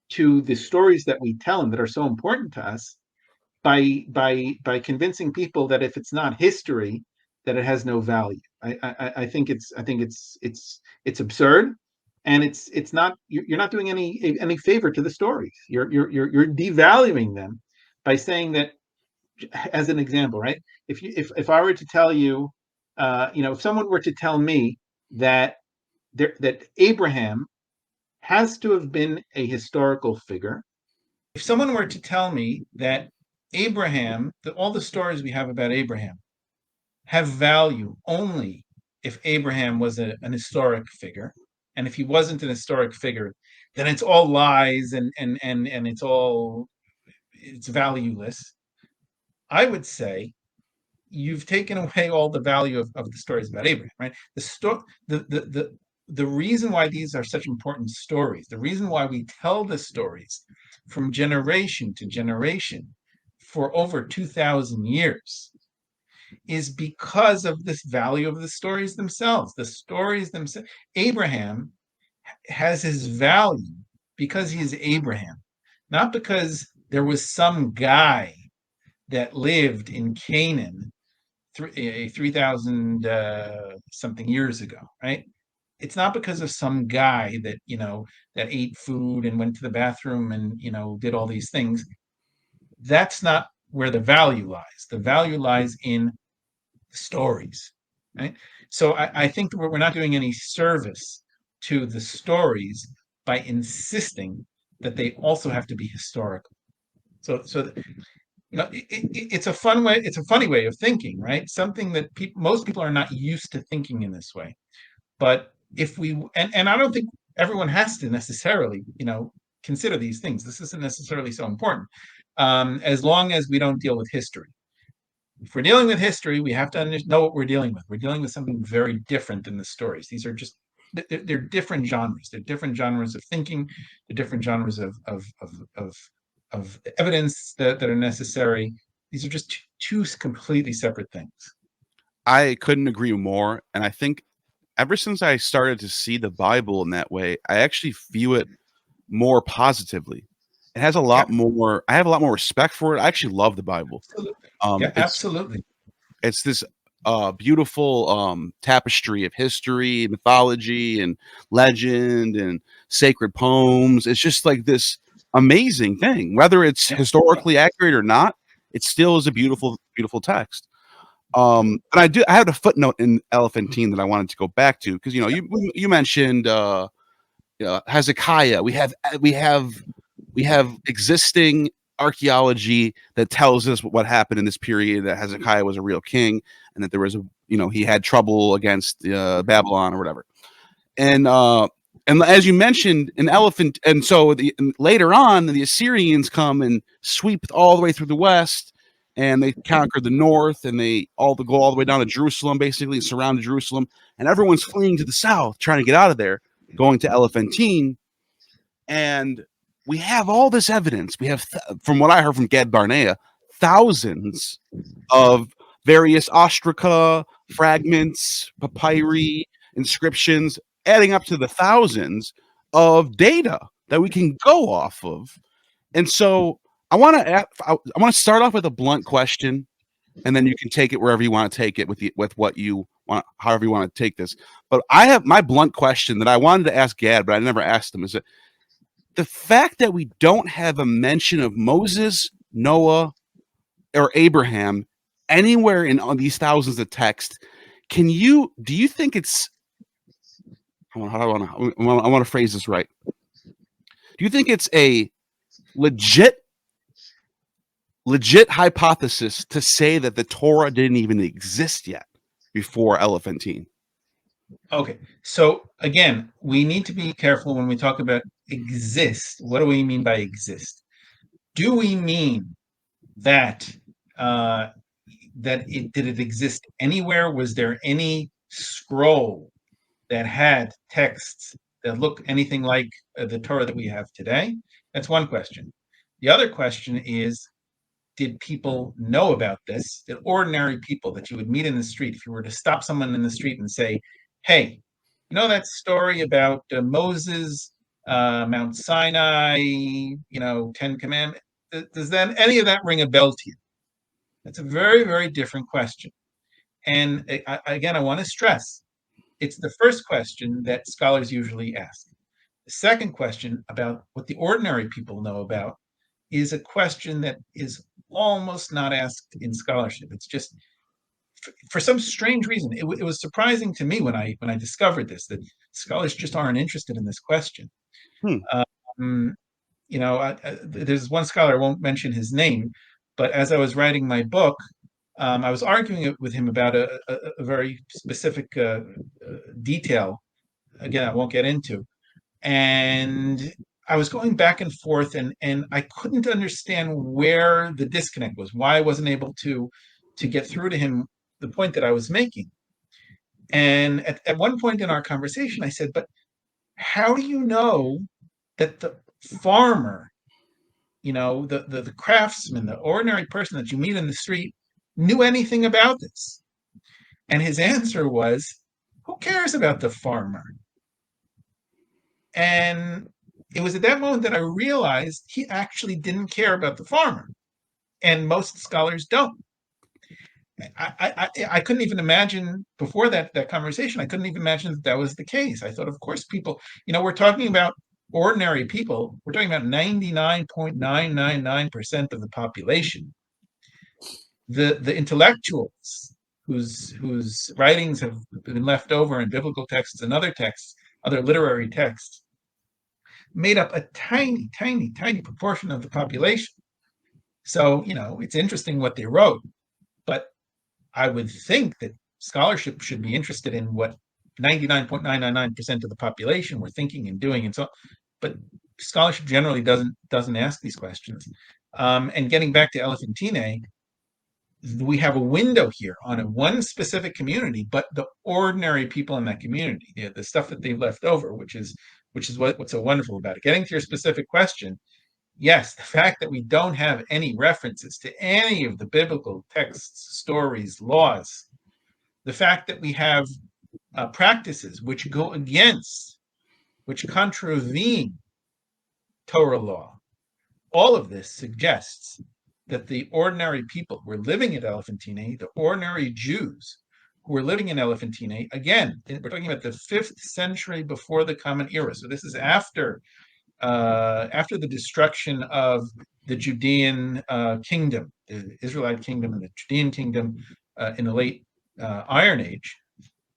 C: to the stories that we tell and that are so important to us by convincing people that if it's not history, that it has no value. I think it's absurd, and it's not, you're not doing any favor to the stories. You're devaluing them by saying that, as an example, right? If I were to tell you, if someone were to tell me that that Abraham has to have been a historical figure, if someone were to tell me that all the stories we have about Abraham have value only if Abraham was an historic figure, and if he wasn't an historic figure, then it's all lies and it's valueless, I would say you've taken away all the value of the stories about Abraham, right? The reason why these are such important stories, the reason why we tell the stories from generation to generation for over 2,000 years is because of this value of the stories themselves. The stories themselves. Abraham has his value because he is Abraham, not because there was some guy that lived in Canaan 3,000 something years ago, right? It's not because of some guy that that ate food and went to the bathroom and did all these things. That's not where the value lies. The value lies in stories, right? So I think we're not doing any service to the stories by insisting that they also have to be historical. So it's a fun way. It's a funny way of thinking, right? Something that most people are not used to thinking in this way. But if we and I don't think everyone has to necessarily, consider these things. This isn't necessarily so important, as long as we don't deal with history. If we're dealing with history, we have to know what we're dealing with. We're dealing with something very different than the stories. These are just, they're different genres. They're different genres of thinking. They're different genres of evidence that are necessary. These are just two completely separate things.
D: I couldn't agree more. And I think ever since I started to see the Bible in that way, I actually view it more positively. It has a lot more, I have a lot more respect for it. I actually love the Bible.
C: Absolutely. Absolutely.
D: It's this beautiful tapestry of history, mythology, and legend, and sacred poems. It's just like this amazing thing. Whether it's historically accurate or not, it still is a beautiful, beautiful text. And I had a footnote in Elephantine that I wanted to go back to, because you mentioned Hezekiah. We have existing archaeology that tells us what happened in this period, that Hezekiah was a real king, and that there was he had trouble against Babylon or whatever. And as you mentioned, an elephant, and so later on, the Assyrians come and sweep all the way through the west, and they conquer the north, and they go all the way down to Jerusalem, basically, and surround Jerusalem, and everyone's fleeing to the south, trying to get out of there, going to Elephantine. And we have all this evidence. We have, from what I heard from Gad Barnea, thousands of various ostraca, fragments, papyri, inscriptions, adding up to the thousands of data that we can go off of. And so I want to start off with a blunt question, and then you can take it wherever you want to take it with what you want, however you want to take this. But I have my blunt question that I wanted to ask Gad, but I never asked him. Is that the fact that we don't have a mention of Moses, Noah, or Abraham anywhere in on these thousands of texts? Do you think it's, I want to phrase this right. Do you think it's a legit hypothesis to say that the Torah didn't even exist yet before Elephantine?
C: Okay, so again, we need to be careful when we talk about exist. What do we mean by exist? Do we mean that did it exist anywhere? Was there any scroll that had texts that look anything like the Torah that we have today? That's one question. The other question is, did people know about this? Did ordinary people that you would meet in the street, if you were to stop someone in the street and say, hey, you know that story about Moses, Mount Sinai, 10 Commandments? Does any of that ring a bell to you? That's a very, very different question. And again, I want to stress, it's the first question that scholars usually ask. The second question about what the ordinary people know about is a question that is almost not asked in scholarship. It's just, for some strange reason, it was surprising to me when I discovered this, that scholars just aren't interested in this question. There's one scholar, I won't mention his name, but as I was writing my book, I was arguing with him about a very specific detail. Again, I won't get into. And I was going back and forth, and I couldn't understand where the disconnect was, why I wasn't able to get through to him the point that I was making. And at one point in our conversation, I said, but how do you know that the farmer, the craftsman, the ordinary person that you meet in the street knew anything about this? And his answer was, who cares about the farmer? And it was at that moment that I realized he actually didn't care about the farmer. And most scholars don't. I couldn't even imagine, before that conversation, I couldn't even imagine that was the case. I thought, of course, people, we're talking about ordinary people. We're talking about 99.999% of the population. The intellectuals whose writings have been left over in biblical texts and other texts, other literary texts, made up a tiny, tiny, tiny proportion of the population. So, it's interesting what they wrote, but I would think that scholarship should be interested in what 99.999% of the population were thinking and doing, and so on. But scholarship generally doesn't ask these questions. And getting back to Elephantine, we have a window here on one specific community, but the ordinary people in that community, the stuff that they've left over, which is what's so wonderful about it. Getting to your specific question, yes, the fact that we don't have any references to any of the biblical texts, stories, laws, the fact that we have practices which go against, which contravene Torah law, all of this suggests that the ordinary people who were living at Elephantine, the ordinary Jews who were living in Elephantine, again, we're talking about the 5th century before the Common Era. So this is after the destruction of the Judean kingdom, the Israelite kingdom and the Judean kingdom in the late Iron Age.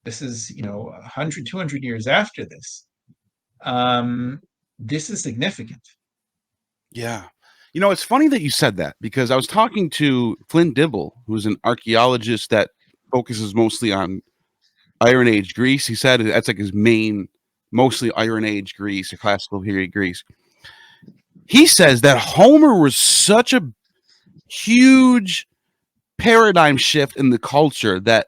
C: This is, 100, 200 years after this. This is significant.
D: Yeah. It's funny that you said that, because I was talking to Flynn Dibble, who's an archaeologist that focuses mostly on Iron Age Greece. He said that's like his main, mostly Iron Age Greece or classical period Greece. He says that Homer was such a huge paradigm shift in the culture that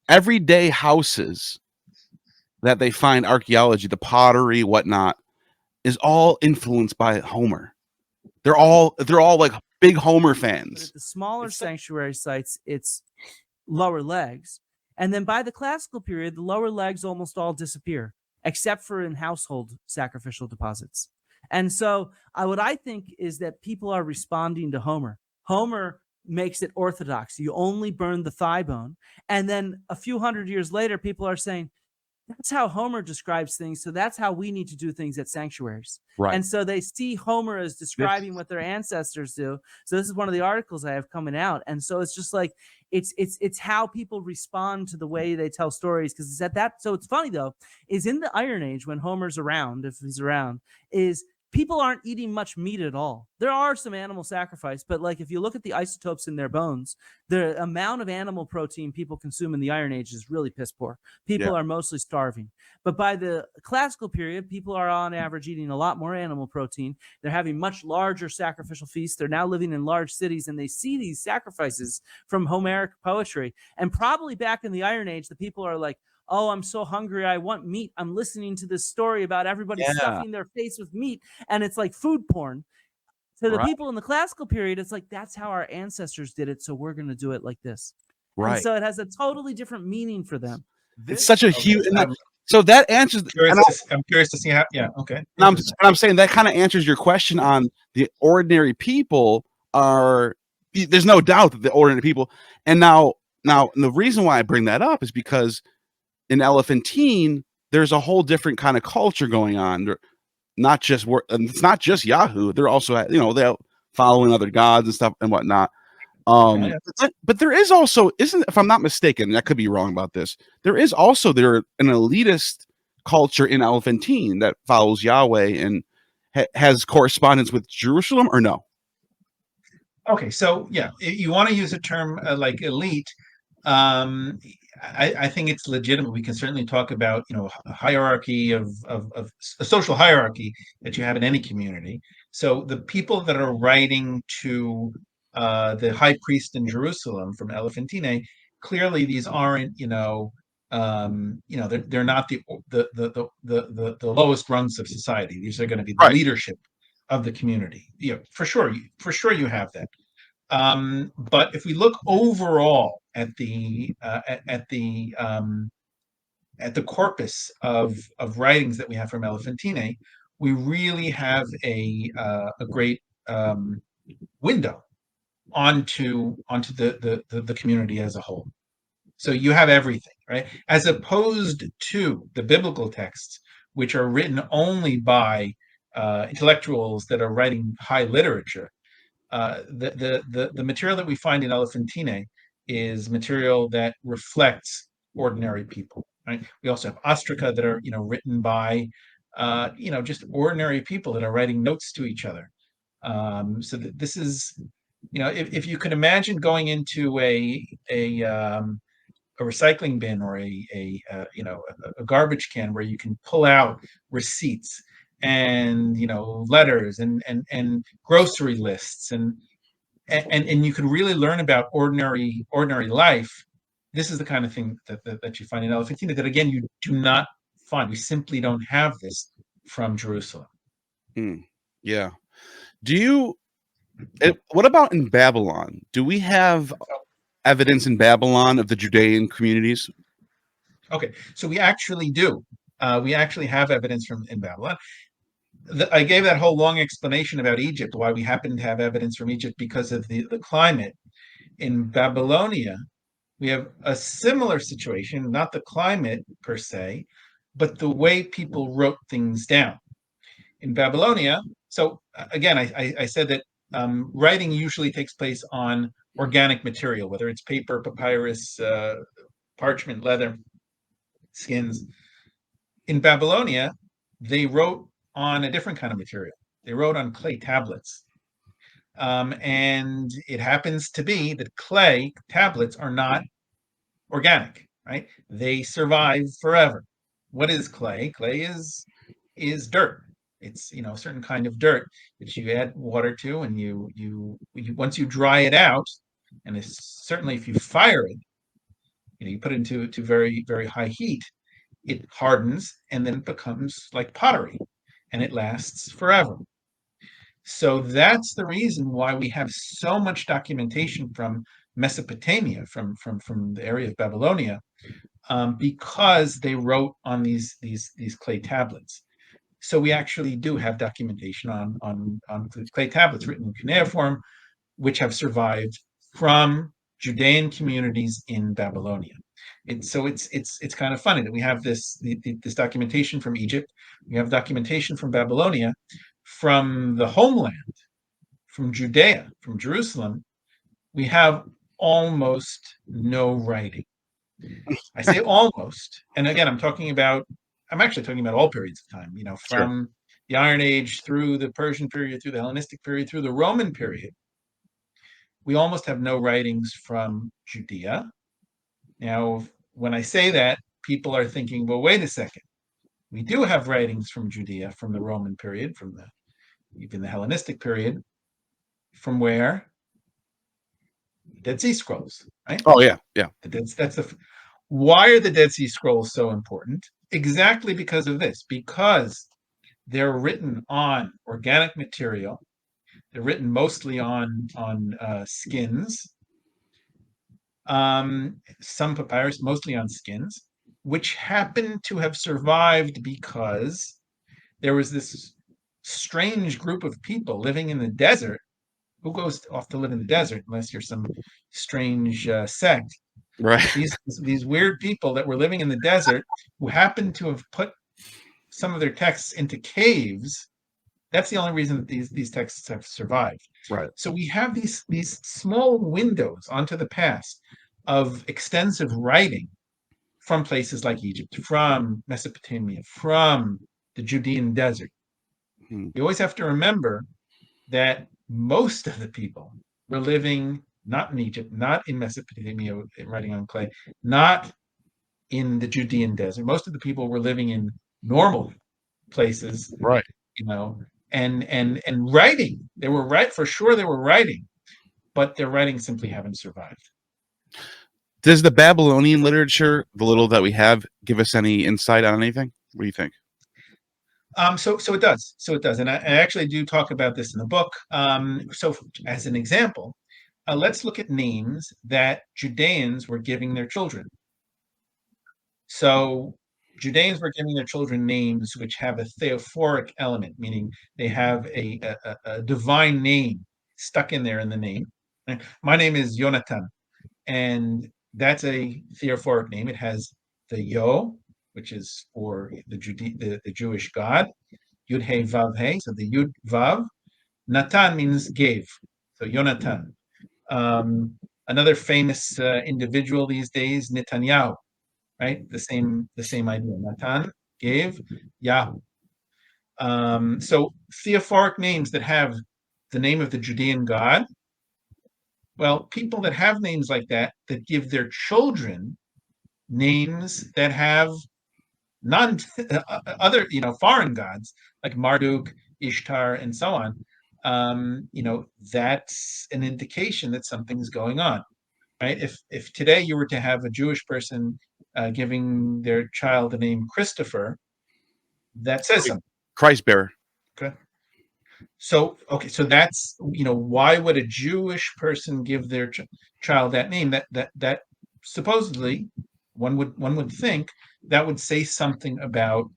D: everyday houses that they find archaeology, the pottery, whatnot, is all influenced by Homer. They're all like big Homer fans.
E: But at the smaller sanctuary sites, it's lower legs. And then by the classical period, the lower legs almost all disappear, except for in household sacrificial deposits. And so what I think is that people are responding to Homer. Homer makes it orthodox. You only burn the thigh bone. And then a few hundred years later, people are saying, that's how Homer describes things. So that's how we need to do things at sanctuaries.
D: Right.
E: And so they see Homer as describing what their ancestors do. So this is one of the articles I have coming out. And so it's just like, it's how people respond to the way they tell stories. Because it's at that. So it's funny though, is in the Iron Age when Homer's around, if he's around, is people aren't eating much meat at all. There are some animal sacrifice, but like if you look at the isotopes in their bones, the amount of animal protein people consume in the Iron Age is really piss poor. People are mostly starving. But by the classical period, people are on average eating a lot more animal protein. They're having much larger sacrificial feasts. They're now living in large cities, and they see these sacrifices from Homeric poetry. And probably back in the Iron Age, the people are like, oh, I'm so hungry, I want meat. I'm listening to this story about everybody stuffing their face with meat, and it's like food porn. To the people in the classical period, it's like, that's how our ancestors did it, so we're going to do it like this. Right. And so it has a totally different meaning for them.
D: It's such a huge... So that answers...
C: I'm curious to see how... Yeah, okay.
D: I'm saying that kind of answers your question on the ordinary people are... There's no doubt that the ordinary people... And now the reason why I bring that up is because in Elephantine, there's a whole different kind of culture going on. They're not just it's not just Yahoo. They're also, they're following other gods and stuff and whatnot. But there is also, if I'm not mistaken, I could be wrong about this, there is also an elitist culture in Elephantine that follows Yahweh and has correspondence with Jerusalem, or no?
C: Okay, so yeah, you want to use a term like elite. I think it's legitimate. We can certainly talk about, a hierarchy of a social hierarchy that you have in any community. So the people that are writing to the high priest in Jerusalem from Elephantine, clearly these aren't, they're not the lowest rungs of society. These are going to be the leadership of the community. For sure you have that. But if we look overall at the corpus of writings that we have from Elephantine, we really have a great window onto the community as a whole. So you have everything, right? As opposed to the biblical texts, which are written only by intellectuals that are writing high literature. The material that we find in Elephantine is material that reflects ordinary people, right? We also have ostraca that are, written by, just ordinary people that are writing notes to each other. So this is, if you can imagine going into a recycling bin or a garbage can where you can pull out receipts and letters and grocery lists and you could really learn about ordinary life. This is the kind of thing that you find in Elephantine that again you do not find. We simply don't have this from Jerusalem.
D: Yeah. What about in Babylon? Do we have evidence in Babylon of the Judean communities?
C: Okay, so we actually do. We actually have evidence in Babylon. I gave that whole long explanation about Egypt, why we happen to have evidence from Egypt because of the climate. In Babylonia, we have a similar situation, not the climate per se, but the way people wrote things down. In Babylonia, so again, I said that writing usually takes place on organic material, whether it's paper, papyrus, parchment, leather, skins. In Babylonia, they wrote on a different kind of material. They wrote on clay tablets. And it happens to be that clay tablets are not organic, right? They survive forever. What is clay? Clay is dirt. It's a certain kind of dirt that you add water to, and you once you dry it out, and certainly if you fire it, you put it into very very high heat, it hardens and then it becomes like pottery, and it lasts forever. So that's the reason why we have so much documentation from Mesopotamia, from the area of Babylonia, because they wrote on these clay tablets. So we actually do have documentation on clay tablets written in cuneiform, which have survived from Judean communities in Babylonia. It's kind of funny that we have this documentation from Egypt, we have documentation from Babylonia, from the homeland, from Judea, from Jerusalem. We have almost no writing. I say almost, and again, I'm actually talking about all periods of time, from the Iron Age through the Persian period, through the Hellenistic period, through the Roman period. We almost have no writings from Judea. Now, when I say that, people are thinking, well, wait a second. We do have writings from Judea, from the Roman period, from even the Hellenistic period. From where? Dead Sea Scrolls, right?
D: Oh yeah.
C: Why are the Dead Sea Scrolls so important? Exactly because of this. Because they're written on organic material. They're written mostly on skins. Some papyrus, mostly on skins, which happen to have survived because there was this strange group of people living in the desert. Who goes off to live in the desert unless you're some strange sect?
D: Right.
C: These weird people that were living in the desert who happened to have put some of their texts into caves. That's the only reason that these texts have survived.
D: Right.
C: So we have these small windows onto the past of extensive writing from places like Egypt, from Mesopotamia, from the Judean Desert. You always have to remember that most of the people were living not in Egypt, not in Mesopotamia, writing on clay, not in the Judean Desert. Most of the people were living in normal places,
D: Right.
C: and writing. They were for sure. They were writing, but their writings simply haven't survived.
D: Does the Babylonian literature, the little that we have, give us any insight on anything? What do you think?
C: So it does. And I actually do talk about this in the book. So as an example, let's look at names that Judeans were giving their children. So Judeans were giving their children names which have a theophoric element, meaning they have a divine name stuck in there in the name. My name is Yonatan, and that's a theophoric name. It has the Yo, which is for the Jewish God, Yud He Vav He, so the Yud Vav. Natan means gave, so Yonatan. Another famous individual these days, Netanyahu, right? The same idea. Natan, gave, Yahu. So theophoric names that have the name of the Judean God. Well, people that have names like that give their children names that have non other, foreign gods like Marduk, Ishtar, and so on, that's an indication that something's going on, right? If today you were to have a Jewish person giving their child the name Christopher, that says something.
D: Christ bearer.
C: Okay. So that's, why would a Jewish person give their child that name? That supposedly one would think that would say something about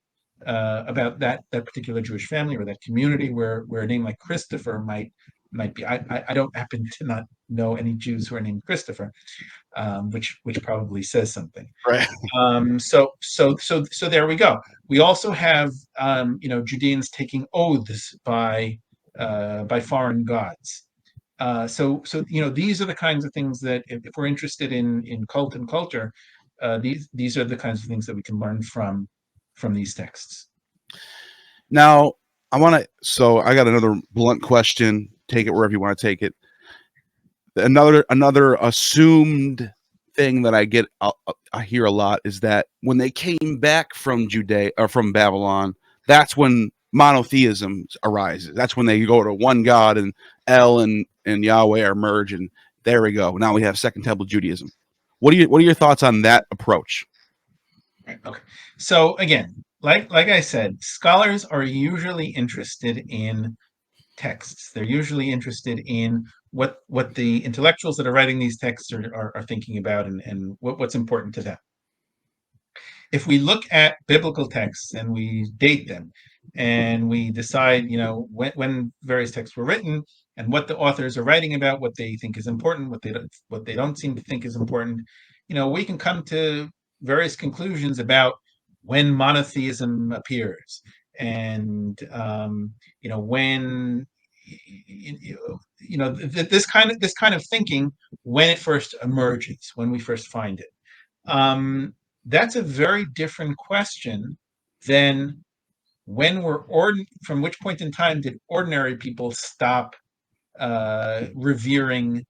C: that particular Jewish family or that community where a name like Christopher might be. I don't happen to not know any Jews who are named Christopher, which probably says something.
D: Right.
C: So there we go. We also have Judeans taking oaths by foreign gods. So these are the kinds of things that if we're interested in cult and culture, these are the kinds of things that we can learn from these texts.
D: Now, I got another blunt question. Take it wherever you want to take it. Another assumed thing that I hear a lot is that when they came back from Judea or from Babylon, that's when monotheism arises. That's when they go to one God and El and Yahweh are merged, and there we go. Now we have Second Temple Judaism. What are your thoughts on that approach?
C: Right, okay. So again, like I said, scholars are usually interested in texts. They're usually interested in what the intellectuals that are writing these texts are thinking about and what's important to them. If we look at biblical texts and we date them and we decide, when various texts were written and what the authors are writing about, what they think is important, what they don't seem to think is important, we can come to various conclusions about when monotheism appears and when this kind of thinking, when it first emerges, when we first find it. That's a very different question than when from which point in time did ordinary people stop revering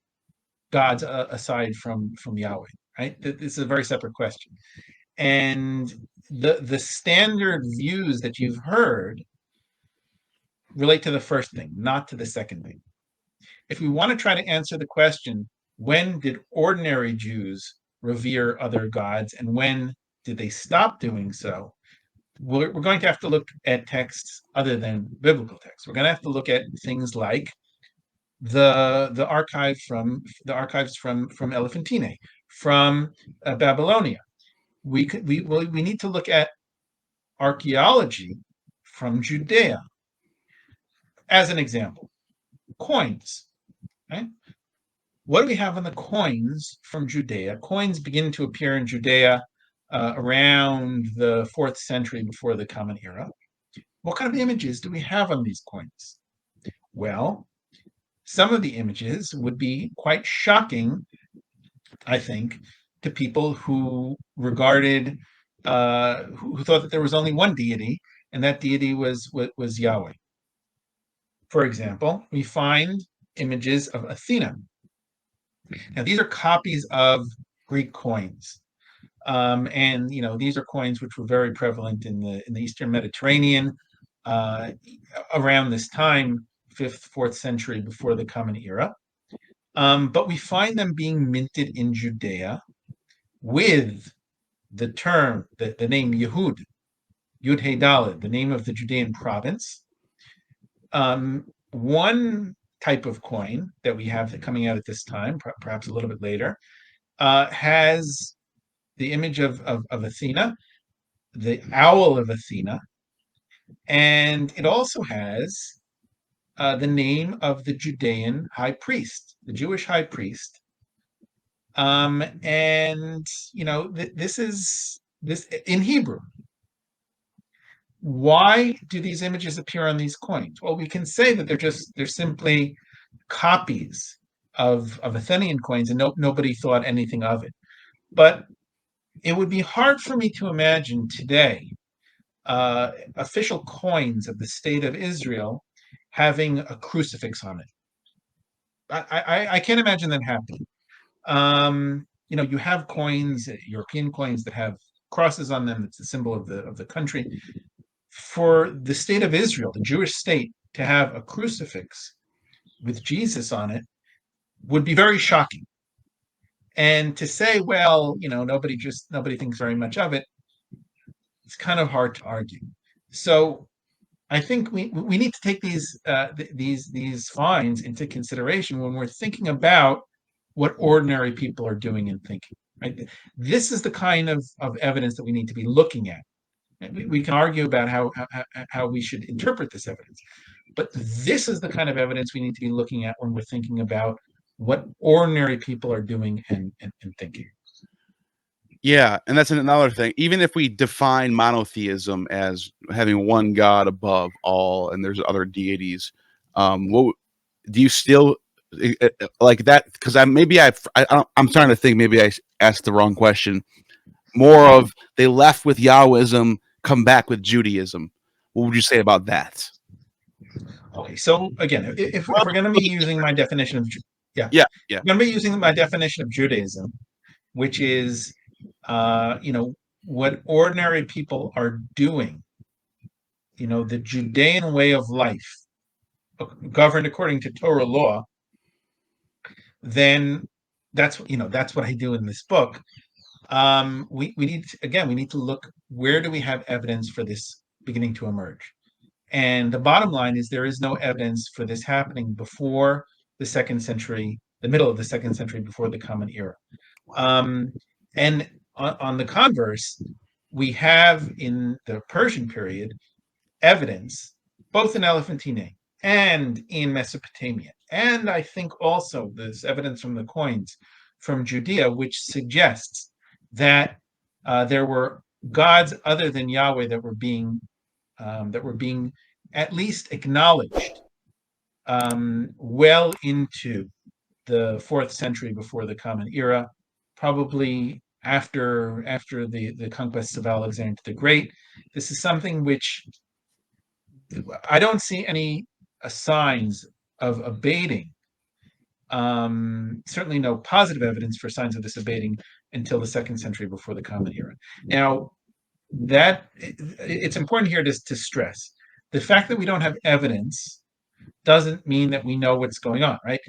C: gods aside from Yahweh, right? This is a very separate question. And the standard views that you've heard relate to the first thing, not to the second thing. If we want to try to answer the question, when did ordinary Jews revere other gods and when did they stop doing so? We're going to have to look at texts other than biblical texts. We're going to have to look at things like the archives from Elephantine, from Babylonia. We need to look at archaeology from Judea. As an example, coins. Right? What do we have on the coins from Judea? Coins begin to appear in Judea around the 4th century before the Common Era. What kind of images do we have on these coins? Well, some of the images would be quite shocking, I think, to people who regarded, who thought that there was only one deity, and that deity was Yahweh. For example, we find images of Athena. Now, these are copies of Greek coins. And these are coins which were very prevalent in the Eastern Mediterranean around this time, 5th, 4th century before the Common Era. But we find them being minted in Judea with the term, the name Yehud, Yud Hey Daled, the name of the Judean province. One type of coin that we have coming out at this time, perhaps a little bit later, has the image of Athena, the owl of Athena, and it also has the name of the Judean high priest, the Jewish high priest. And this is in Hebrew. Why do these images appear on these coins? Well, we can say that they're simply copies of Athenian coins, and nobody thought anything of it. But it would be hard for me to imagine today official coins of the state of Israel having a crucifix on it. I can't imagine that happening. You have coins, European coins that have crosses on them. It's the symbol of the country. For the state of Israel, the Jewish state, to have a crucifix with Jesus on it would be very shocking. And to say, well, nobody thinks very much of it, it's kind of hard to argue. So I think we need to take these finds into consideration when we're thinking about what ordinary people are doing and thinking. Right? This is the kind of evidence that we need to be looking at. We can argue about how we should interpret this evidence, but this is the kind of evidence we need to be looking at when we're thinking about what ordinary people are doing and thinking.
D: Yeah, and that's another thing. Even if we define monotheism as having one God above all, and there's other deities, what do you still like that? Because I'm trying to think. Maybe I asked the wrong question. More of they left with Yahwism, come back with Judaism. What would you say about that?
C: Okay, so again, if we're going to be using my definition of
D: yeah,
C: I'm going to be using my definition of Judaism, which is what ordinary people are doing, the Judean way of life, governed according to Torah law, then that's what I do in this book. We need to look, where do we have evidence for this beginning to emerge? And the bottom line is there is no evidence for this happening before the middle of the second century before the Common Era. And on the converse, we have in the Persian period evidence, both in Elephantine and in Mesopotamia. And I think also there's evidence from the coins from Judea, which suggests that there were gods other than Yahweh that were being at least acknowledged well into the 4th century before the Common Era, probably after the conquests of Alexander the Great. This is something which I don't see any signs of abating. Certainly no positive evidence for signs of this abating until the 2nd century before the Common Era. Now, that it's important here to stress the fact that we don't have evidence doesn't mean that we know what's going on, right?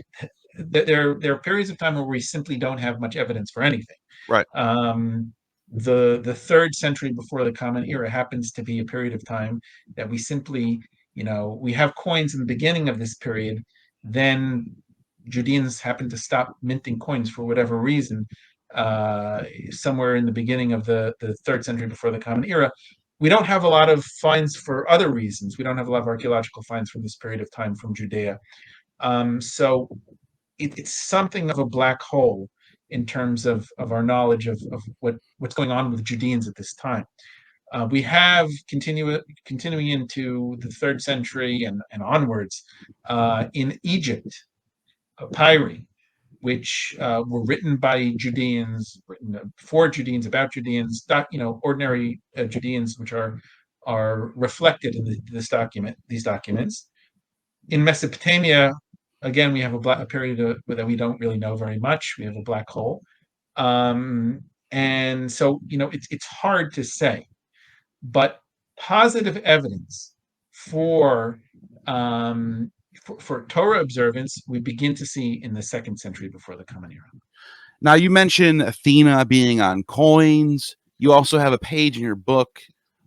C: There are periods of time where we simply don't have much evidence for anything.
D: Right.
C: The 3rd century before the Common Era happens to be a period of time that we simply, we have coins in the beginning of this period. Then Judeans happen to stop minting coins for whatever reason, somewhere in the beginning of the 3rd century before the Common Era. We don't have a lot of finds for other reasons. We don't have a lot of archaeological finds from this period of time from Judea. So it's something of a black hole in terms of our knowledge of what's going on with Judeans at this time. We have continuing into the 3rd century and onwards in Egypt, papyri, which were written by Judeans, written for Judeans, about Judeans, ordinary Judeans, which are reflected in these documents. In Mesopotamia, again, we have a period that we don't really know very much. We have a black hole, and so it's hard to say, but positive evidence for Torah observance we begin to see in the 2nd century before the Common Era.
D: Now, you mentioned Athena being on coins. You also have a page in your book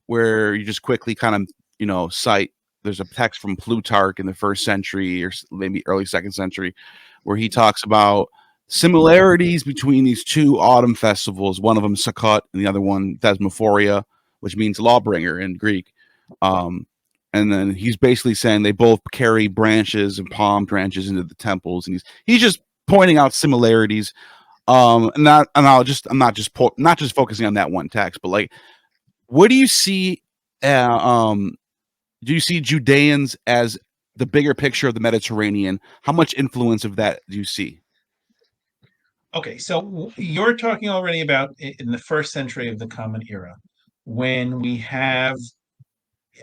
D: where you just quickly kind of cite. There's a text from Plutarch in the 1st century or maybe early 2nd century where he talks about similarities between these two autumn festivals. One of them Sukkot and the other one Thesmophoria, which means lawbringer in Greek. And then he's basically saying they both carry branches and palm branches into the temples, and he's just pointing out similarities. I'm not just focusing on that one text, but like, what do you see? Do you see Judeans as the bigger picture of the Mediterranean? How much influence of that do you see?
C: Okay, so you're talking already about in the 1st century of the Common Era, when we have,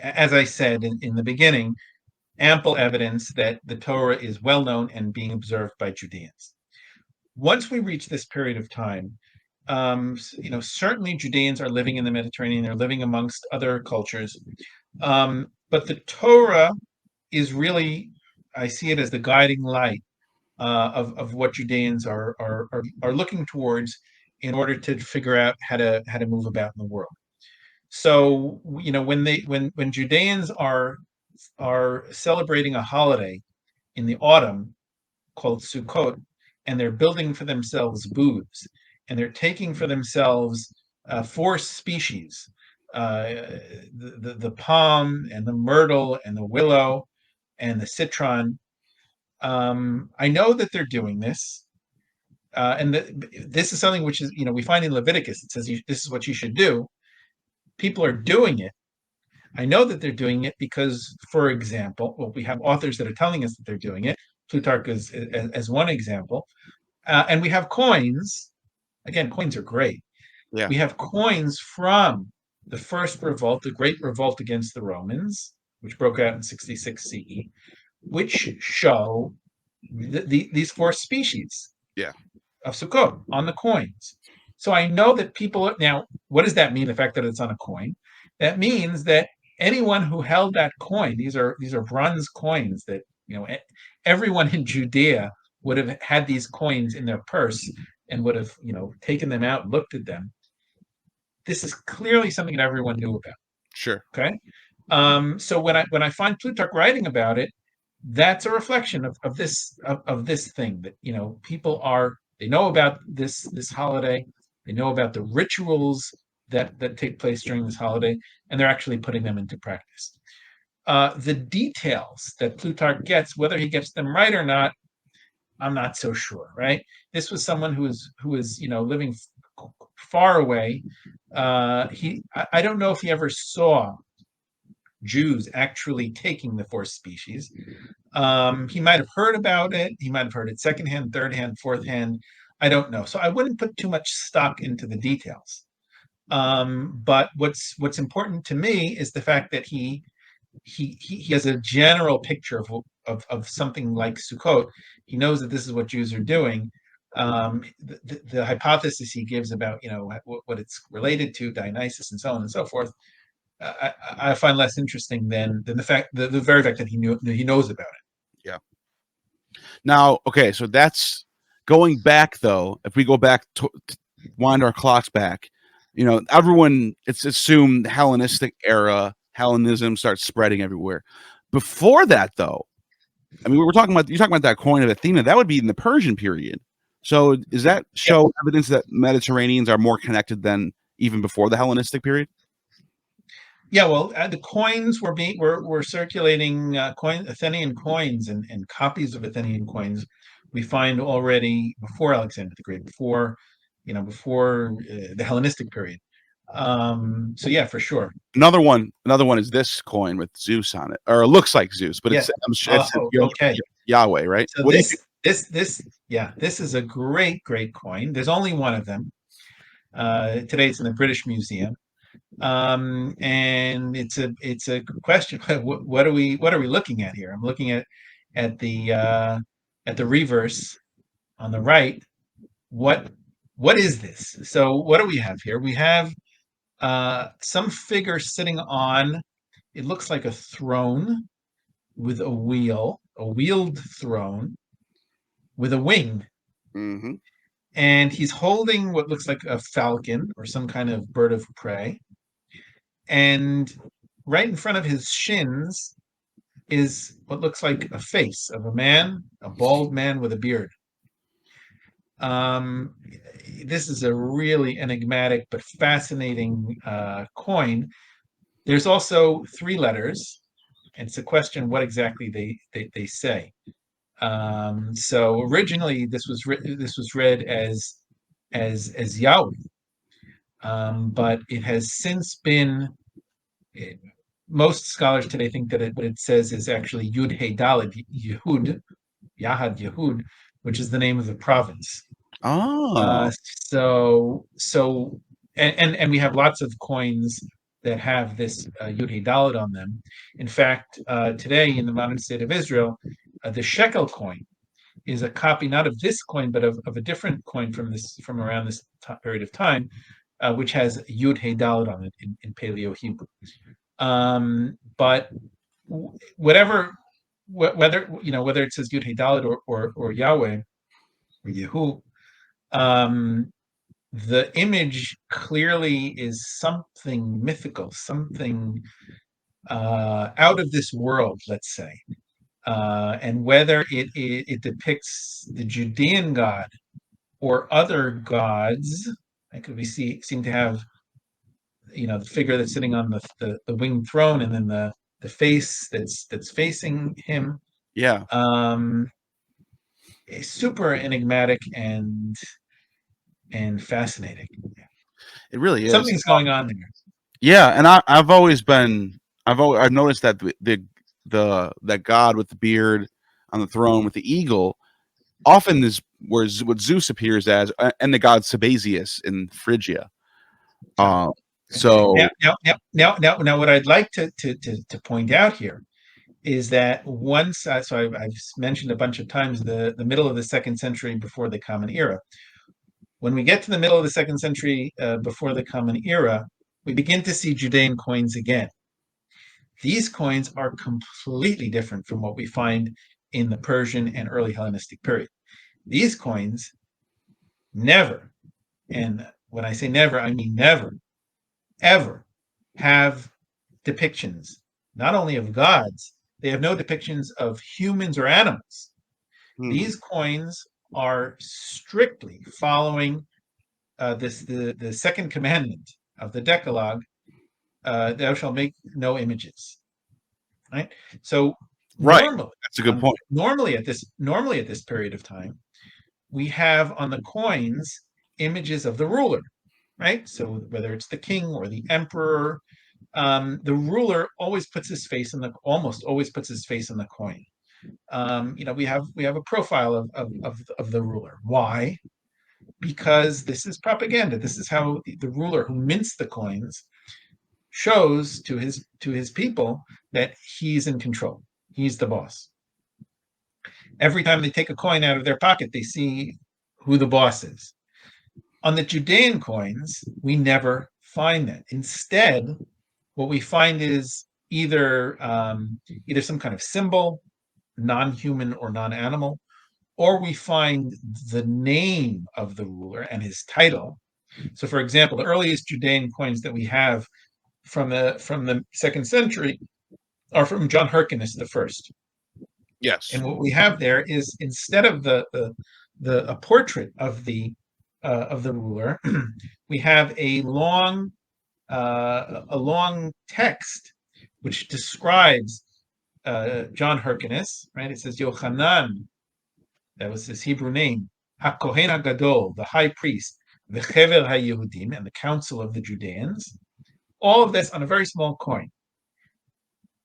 C: as I said in the beginning, ample evidence that the Torah is well known and being observed by Judeans. Once we reach this period of time, certainly Judeans are living in the Mediterranean. They're living amongst other cultures. But the Torah is really, I see it as the guiding light of what Judeans are looking towards in order to figure out how to move about in the world. So when Judeans are celebrating a holiday in the autumn called Sukkot, and they're building for themselves booths, and they're taking for themselves four species: the palm and the myrtle and the willow and the citron. I know that they're doing this, and this is something which is we find in Leviticus. It says this is what you should do. People are doing it. I know that they're doing it because, for example, we have authors that are telling us that they're doing it. Plutarch is as one example, and we have coins. Again, coins are great.
D: Yeah.
C: We have coins from the first revolt, the Great Revolt against the Romans, which broke out in 66 CE, which show these four species of Sukkot on the coins. So I know that people now. What does that mean? The fact that it's on a coin, that means that anyone who held that coin, these are bronze coins that everyone in Judea would have had these coins in their purse and would have taken them out and looked at them. This is clearly something that everyone knew about.
D: Sure.
C: Okay. So when I find Plutarch writing about it, that's a reflection of this thing that people they know about this holiday, they know about the rituals that take place during this holiday, and they're actually putting them into practice. The details that Plutarch gets, whether he gets them right or not, I'm not so sure. Right? This was someone who was living far away. I don't know if he ever saw Jews actually taking the four species. He might have heard about it. He might have heard it secondhand, third hand, fourth hand. I don't know. So I wouldn't put too much stock into the details. But what's important to me is the fact that he has a general picture of something like Sukkot. He knows that this is what Jews are doing. The hypothesis he gives about what it's related to, Dionysus and so on and so forth, I find less interesting than the very fact that he knows about it.
D: Yeah. Now, okay, so that's going back though. If we go back to wind our clocks back, everyone, it's assumed Hellenistic era, Hellenism starts spreading everywhere. Before that, though, I mean, you're talking about that coin of Athena. That would be in the Persian period. So does that show evidence that Mediterraneans are more connected than even before the Hellenistic period?
C: Yeah, well, the coins were circulating, Athenian coins and copies of Athenian coins. We find already before Alexander the Great, before the Hellenistic period. So yeah, for sure.
D: Another one is this coin with Zeus on it, or it looks like Zeus, but it's
C: okay.
D: Yahweh, right?
C: So this is a great coin. There's only one of them. Today it's in the British Museum. And it's a question. What are we looking at here? I'm looking at the reverse on the right. What is this? So what do we have here? We have some figure sitting on, it looks like a throne with a wheeled throne with a wing.
D: Mm-hmm.
C: And he's holding what looks like a falcon or some kind of bird of prey. And right in front of his shins is what looks like a face of a bald man with a beard. This is a really enigmatic but fascinating coin. There's also three letters. It's a question what exactly they say. So originally this was read as Yahweh, but it has since been. Most scholars today think that what it says is actually Yud Hey Daled Yehud, Yahad Yehud, which is the name of the province.
D: Oh,
C: And we have lots of coins that have this Yud Hey Daled on them. In fact, today in the modern state of Israel, the shekel coin is a copy not of this coin but of a different coin from around this period of time, which has Yud Hey Dalet on it in Paleo Hebrew. But whether it says Yud Hey Dalet or Yahweh or Yehu, the image clearly is something mythical, something out of this world, let's say. And whether it depicts the Judean god or other gods, like we seem to have, the figure that's sitting on the winged throne, and then the face that's facing him.
D: Yeah.
C: Super enigmatic and fascinating.
D: It really is.
C: Something's going on there.
D: Yeah, and I've noticed that that God with the beard on the throne with the eagle often is what Zeus appears as, and the god Sabazius in Phrygia. So
C: now, what I'd like to point out here is that once, so I've mentioned a bunch of times the middle of the 2nd century before the Common Era. When we get to the middle of the 2nd century before the Common Era, we begin to see Judean coins again. These coins are completely different from what we find in the Persian and early Hellenistic period. These coins never, and when I say never, I mean never, ever have depictions, not only of gods, they have no depictions of humans or animals. These coins are strictly following the second commandment of the Decalogue, thou shalt make no images. Right? So normally,
D: that's a good point.
C: Normally at this period of time, we have on the coins images of the ruler, right? So whether it's the king or the emperor, the ruler always puts his face almost always puts his face in the coin. We have a profile of the ruler. Why? Because this is propaganda. This is how the ruler who mints the coins shows to his people that he's in control. He's the boss. Every time they take a coin out of their pocket, they see who the boss is. On the Judean coins, we never find that. Instead, what we find is either some kind of symbol, non-human or non-animal, or we find the name of the ruler and his title. So, for example, the earliest Judean coins that we have from the 2nd century are from John Hyrcanus I.
D: Yes.
C: And what we have there is, instead of a portrait of the ruler, we have a long text which describes John Hyrcanus. Right? It says Yochanan, that was his Hebrew name, HaKohen HaGadol, the high priest, the Chever HaYehudim, and the council of the Judeans. All of this on a very small coin,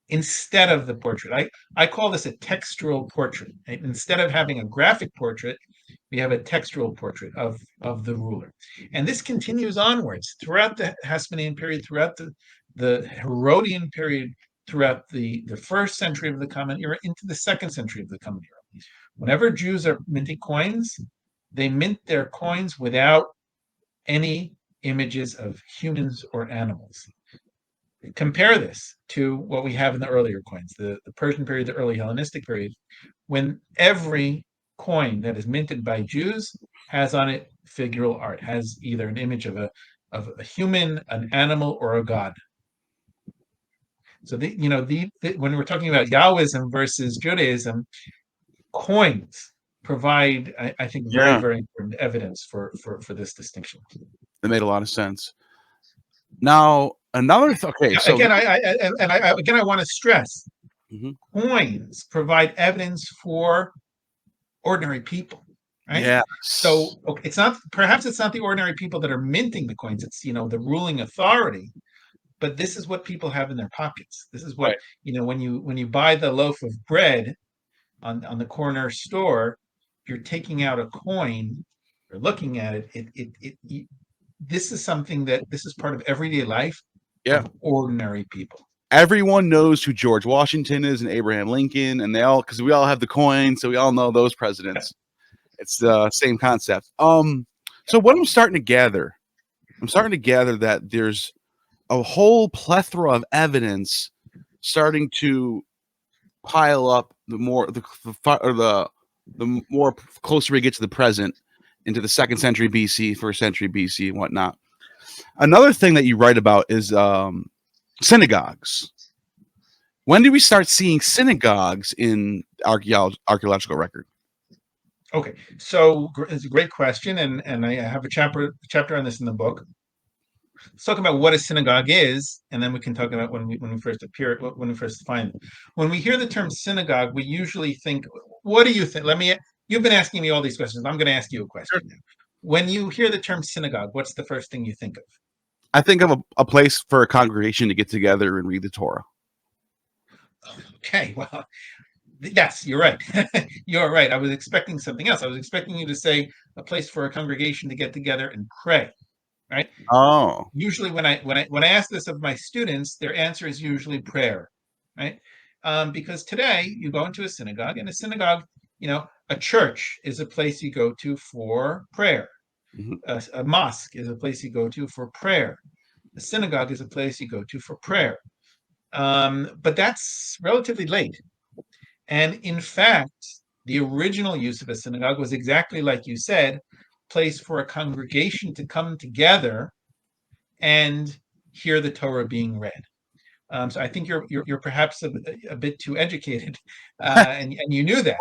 C: instead of the portrait. I call this a textual portrait. Right? Instead of having a graphic portrait, we have a textual portrait of the ruler. And this continues onwards throughout the Hasmonean period, throughout the Herodian period, throughout the 1st century of the Common Era, into the 2nd century of the Common Era. Whenever Jews are minting coins, they mint their coins without any images of humans or animals. Compare this to what we have in the earlier coins, the Persian period, the early Hellenistic period, when every coin that is minted by Jews has on it figural art, has either an image of a human, an animal, or a god. So when we're talking about Yahwism versus Judaism, coins provide, I think, very, very important evidence for this distinction.
D: That made a lot of sense. Now, another okay. So
C: again, I want to stress, coins provide evidence for ordinary people, right?
D: Yeah.
C: So perhaps it's not the ordinary people that are minting the coins. It's the ruling authority, but this is what people have in their pockets. This is what when you buy the loaf of bread on the corner store, you're taking out a coin, you're looking at it. This is something this is part of everyday life of ordinary people.
D: everyone knows who George Washington is and Abraham Lincoln, and because we all have the coin, so we all know those presidents. It's the same concept. So what I'm starting to gather that there's a whole plethora of evidence starting to pile up the more closer we get to the present, into the 2nd century BC, 1st century BC, and whatnot. Another thing that you write about is synagogues. When did we start seeing synagogues in archaeological record?
C: Okay, so it's a great question, and I have a chapter on this in the book. Let's talk about what a synagogue is, and then we can talk about when we first find it. When we hear the term synagogue, we usually think, what do you think? You've been asking me all these questions. I'm going to ask you a question now. When you hear the term synagogue, what's the first thing you think of?
D: I think of a place for a congregation to get together and read the Torah.
C: Okay, well, yes, you're right. You're right. I was expecting something else. I was expecting you to say a place for a congregation to get together and pray. Right.
D: Oh.
C: Usually, when I ask this of my students, their answer is usually prayer, right? Because today you go into a synagogue, and a synagogue, a church is a place you go to for prayer. Mm-hmm. A mosque is a place you go to for prayer. A synagogue is a place you go to for prayer. But that's relatively late. And in fact, the original use of a synagogue was exactly like you said, place for a congregation to come together and hear the Torah being read. So I think you're perhaps a bit too educated, and you knew that.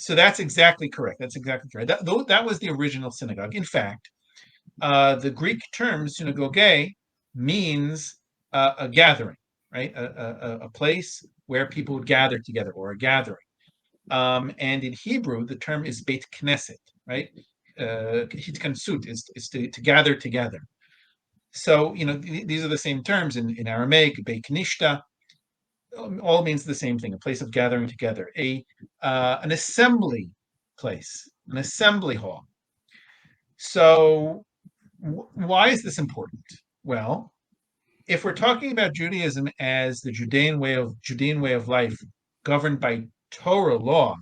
C: That's exactly correct. That's exactly correct. That was the original synagogue. In fact, the Greek term synagoge means a gathering, right? A place where people would gather together, or a gathering. And in Hebrew, the term is Beit Knesset, right? Hitkansut is to gather together. So, these are the same terms in Aramaic. Beit Knishta all means the same thing, a place of gathering together, an assembly place, an assembly hall. So why is this important? Well, if we're talking about Judaism as the Judean way of life governed by Torah law,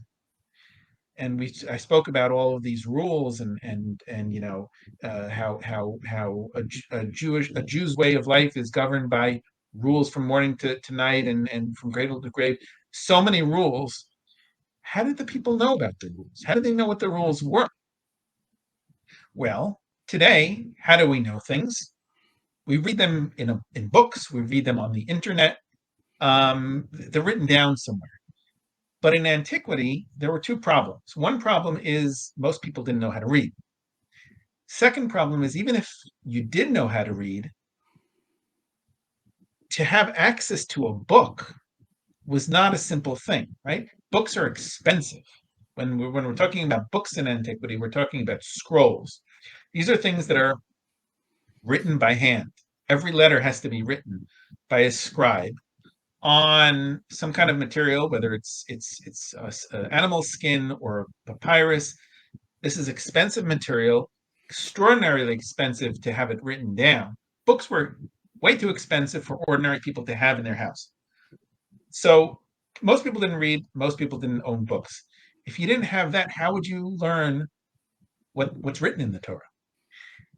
C: and I spoke about all of these rules and how a Jew's way of life is governed by rules from morning to night and from cradle to grave. So many rules. How did the people know about the rules? How did they know what the rules were? Well, today, how do we know things? We read them in books. We read them on the internet. They're written down somewhere. But in antiquity, there were two problems. One problem is most people didn't know how to read. Second problem is, even if you did know how to read, to have access to a book was not a simple thing, right? Books are expensive. When we're talking about books in antiquity, we're talking about scrolls. These are things that are written by hand. Every letter has to be written by a scribe on some kind of material, whether it's animal skin or papyrus. This is expensive material, extraordinarily expensive to have it written down. Books were way too expensive for ordinary people to have in their house. So most people didn't read, most people didn't own books. If you didn't have that, how would you learn what's written in the Torah?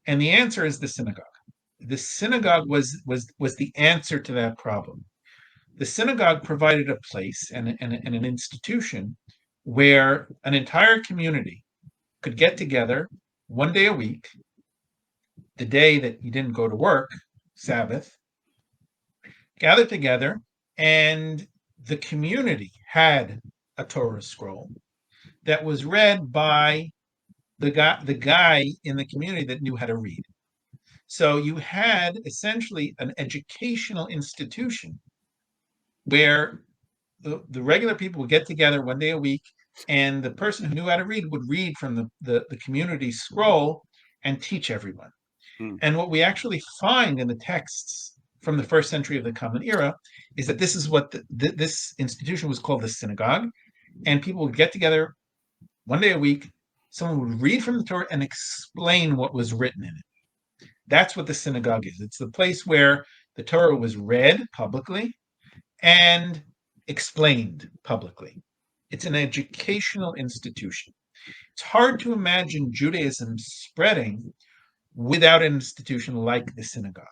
C: And the answer is the synagogue. The synagogue was the answer to that problem. The synagogue provided a place and an institution where an entire community could get together one day a week, the day that you didn't go to work, Sabbath, gather together, and the community had a Torah scroll that was read by the guy in the community that knew how to read. So you had essentially an educational institution where the regular people would get together one day a week, and the person who knew how to read would read from the community scroll and teach everyone. And what we actually find in the texts from the 1st century of the Common Era is that this is what this institution was called, the synagogue, and people would get together one day a week. Someone would read from the Torah and explain what was written in it. That's what the synagogue is. It's the place where The Torah was read publicly and explained publicly. It's an educational institution. It's hard to imagine Judaism spreading without an institution like the synagogue.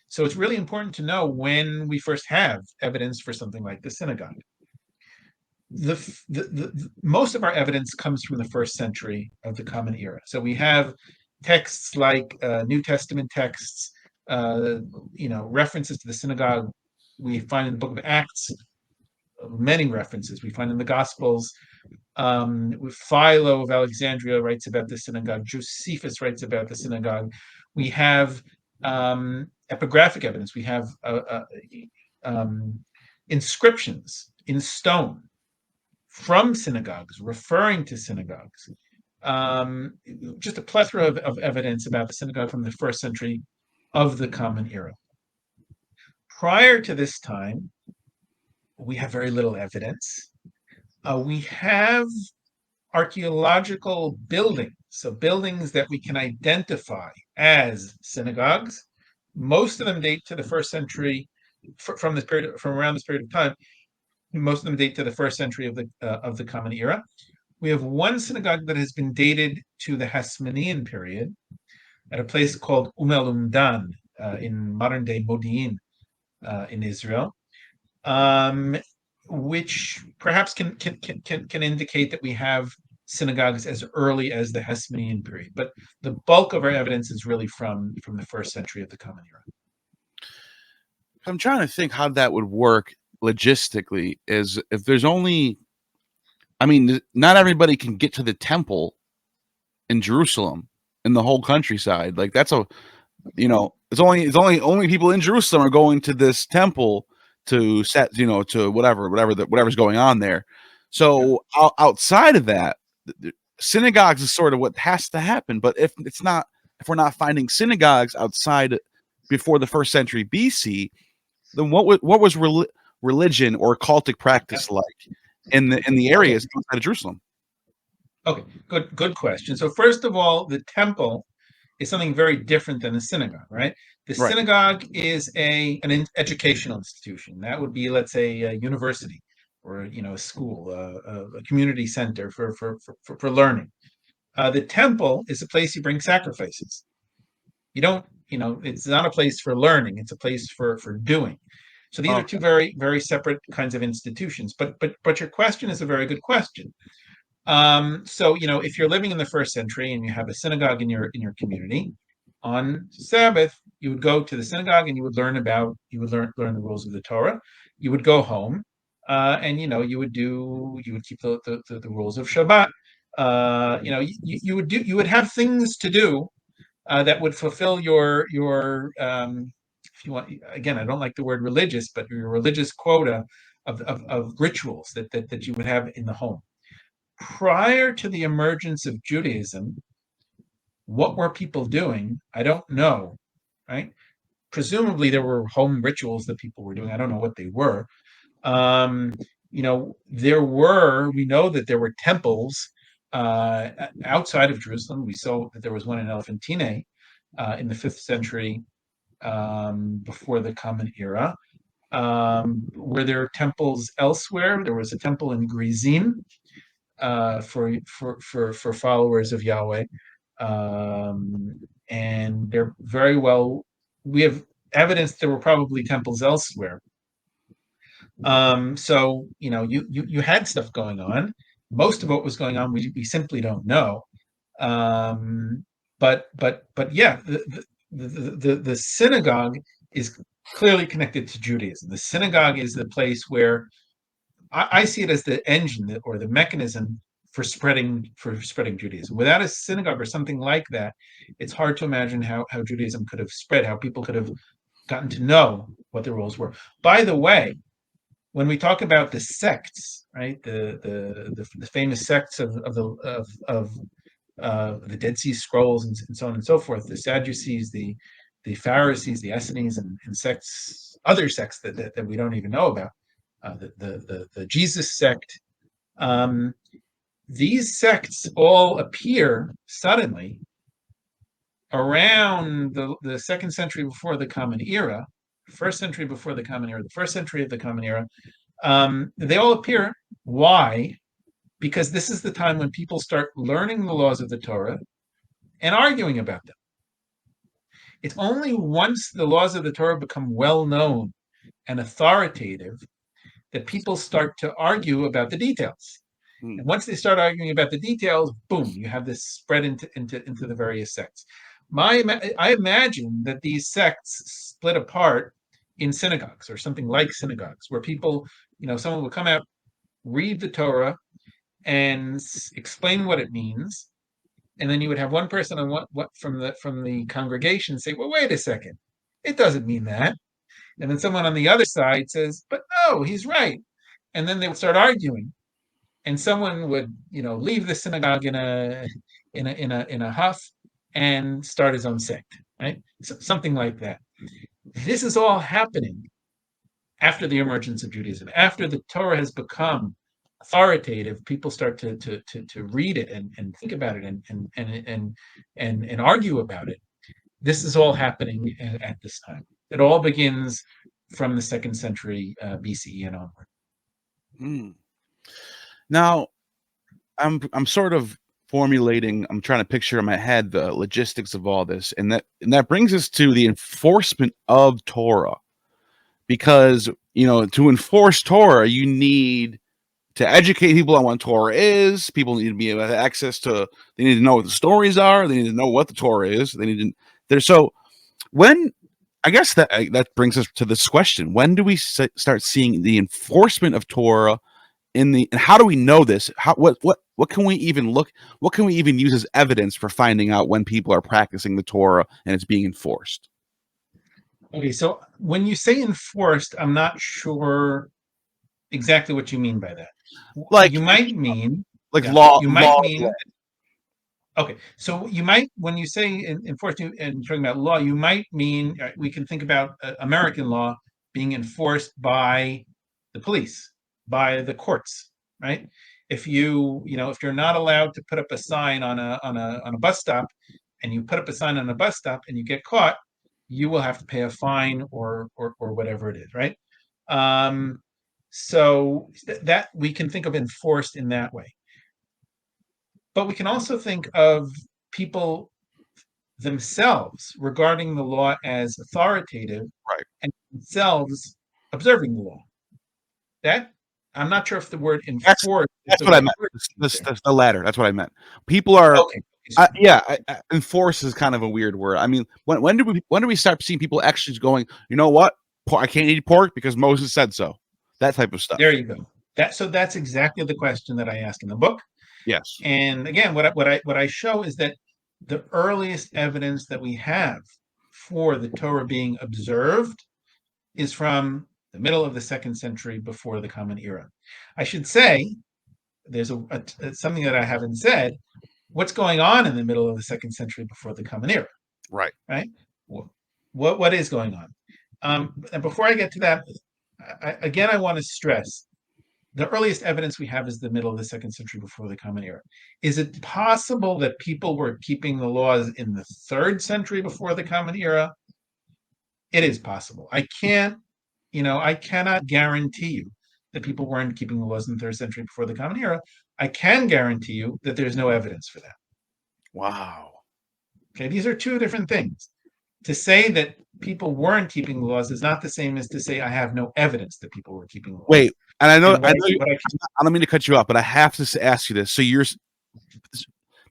C: So it's really important to know when we first have evidence for something like the synagogue. Most of our evidence comes from the first century of the Common Era. So we have texts like New Testament texts, references to the synagogue. We find in the book of Acts many references. We find in the Gospels. Philo of Alexandria writes about the synagogue. Josephus writes about the synagogue. We have epigraphic evidence. We have inscriptions in stone from synagogues, referring to synagogues. Just a plethora of evidence about the synagogue from the first century of the Common Era. Prior to this time, we have very little evidence. We have archaeological buildings, so buildings that we can identify as synagogues. Most of them date to the first century, from around this period of time. Most of them date to the first century of the Common Era. We have one synagogue that has been dated to the Hasmonean period at a place called Umdan in modern-day Modi'in in Israel, which perhaps can indicate that we have synagogues as early as the Hasmonean period. But the bulk of our evidence is really from the first century of the Common Era.
D: I'm trying to think how that would work logistically. Is if there's only, I mean, not everybody can get to the temple in Jerusalem in the whole countryside. Like that's it's only people in Jerusalem are going to this temple to set, to whatever's going on there. So outside of that, synagogues is sort of what has to happen. But if we're not finding synagogues outside before the first century BC, then what was religion or cultic practice like in the areas outside of Jerusalem?
C: Okay, good question. So first of all, the temple is something very different than the synagogue, right? The synagogue is an educational institution. That would be, let's say, a university or a school, a community center for learning. The temple is a place you bring sacrifices. You don't, it's not a place for learning. It's a place for doing. So these are two very, very separate kinds of institutions. But your question is a very good question. So if you're living in the first century and you have a synagogue in your community, on Sabbath you would go to the synagogue and you would learn the rules of the Torah. You would go home, and you would keep the rules of Shabbat. You would have things to do that would fulfill your if you want, again, I don't like the word religious, but your religious quota of rituals that you would have in the home. Prior to the emergence of Judaism, what were people doing? I don't know, right? Presumably there were home rituals that people were doing. I don't know what they were. We know that there were temples outside of Jerusalem. We saw that there was one in Elephantine in the 5th century before the Common Era. Were there temples elsewhere? There was a temple in Grizim for followers of Yahweh, and they're very well. We have evidence there were probably temples elsewhere. So you had stuff going on. Most of what was going on we simply don't know. But yeah, the synagogue is clearly connected to Judaism. The synagogue is the place where I see it as the engine or the mechanism for spreading Judaism. Without a synagogue or something like that, it's hard to imagine how Judaism could have spread, how people could have gotten to know what the rules were. By the way, when we talk about the sects, right, the famous sects of the Dead Sea Scrolls and so on and so forth, the Sadducees, the Pharisees, the Essenes, and sects, other sects that we don't even know about, the Jesus sect. These sects all appear suddenly around the 2nd century before the Common Era, first century before the Common Era, the first century of the Common Era. They all appear. Why? Because this is the time when people start learning the laws of the Torah and arguing about them. It's only once the laws of the Torah become well known and authoritative that people start to argue about the details. And once they start arguing about the details, boom, you have this spread into the various sects. I imagine that these sects split apart in synagogues or something like synagogues, where people, someone will come out, read the Torah, and explain what it means, and then you would have one person on what from the congregation say, well, wait a second, it doesn't mean that. And then someone on the other side says, but no, he's right. And then they would start arguing, and someone would leave the synagogue in a huff and start his own sect, right? So, something like that. This is all happening after the emergence of Judaism. After the Torah has become authoritative, people start to read it and think about it and argue about it. This is all happening at this time. It all begins from the 2nd century BCE and onward.
D: Now, I'm sort of formulating. I'm trying to picture in my head the logistics of all this, and that brings us to the enforcement of Torah, because to enforce Torah, you need to educate people on what Torah is. People need to be able to have access to. They need to know what the stories are. They need to know what the Torah is. They need to. So when, I guess that brings us to this question: when do we start seeing the enforcement of Torah and how do we know this? What can we even look? What can we even use as evidence for finding out when people are practicing the Torah and it's being enforced?
C: Okay, so when you say enforced, I'm not sure exactly what you mean by that.
D: Like
C: you might mean
D: law.
C: You might mean. Okay, so you might, when you say enforced and talking about law, you might mean we can think about American law being enforced by the police, by the courts, right? If you're not allowed to put up a sign on a bus stop, and you put up a sign on a bus stop and you get caught, you will have to pay a fine or whatever it is, right? So that we can think of enforced in that way. But we can also think of people themselves regarding the law as authoritative,
D: right,
C: and themselves observing the law. That, I'm not sure if the word enforced.
D: That's what I meant. That's the latter. That's what I meant. People are.
C: Okay.
D: Enforce is kind of a weird word. I mean, when do we start seeing people actually going, you know what? I can't eat pork because Moses said so. That type of stuff.
C: There you go. That's exactly the question that I ask in the book.
D: Yes.
C: And again, what I show is that the earliest evidence that we have for the Torah being observed is from the middle of the 2nd century before the Common Era. I should say, there's something that I haven't said. What's going on in the middle of the 2nd century before the Common Era?
D: Right.
C: Right. What is going on? And before I get to that, I want to stress the earliest evidence we have is the middle of the 2nd century before the Common Era. Is it possible that people were keeping the laws in the 3rd century before the Common Era? It is possible. I cannot guarantee you that people weren't keeping the laws in the 3rd century before the Common Era. I can guarantee you that there's no evidence for that.
D: Wow.
C: Okay, these are two different things. To say that people weren't keeping the laws is not the same as to say I have no evidence that people were keeping the laws.
D: Wait, and I don't mean to cut you off, but I have to ask you this. So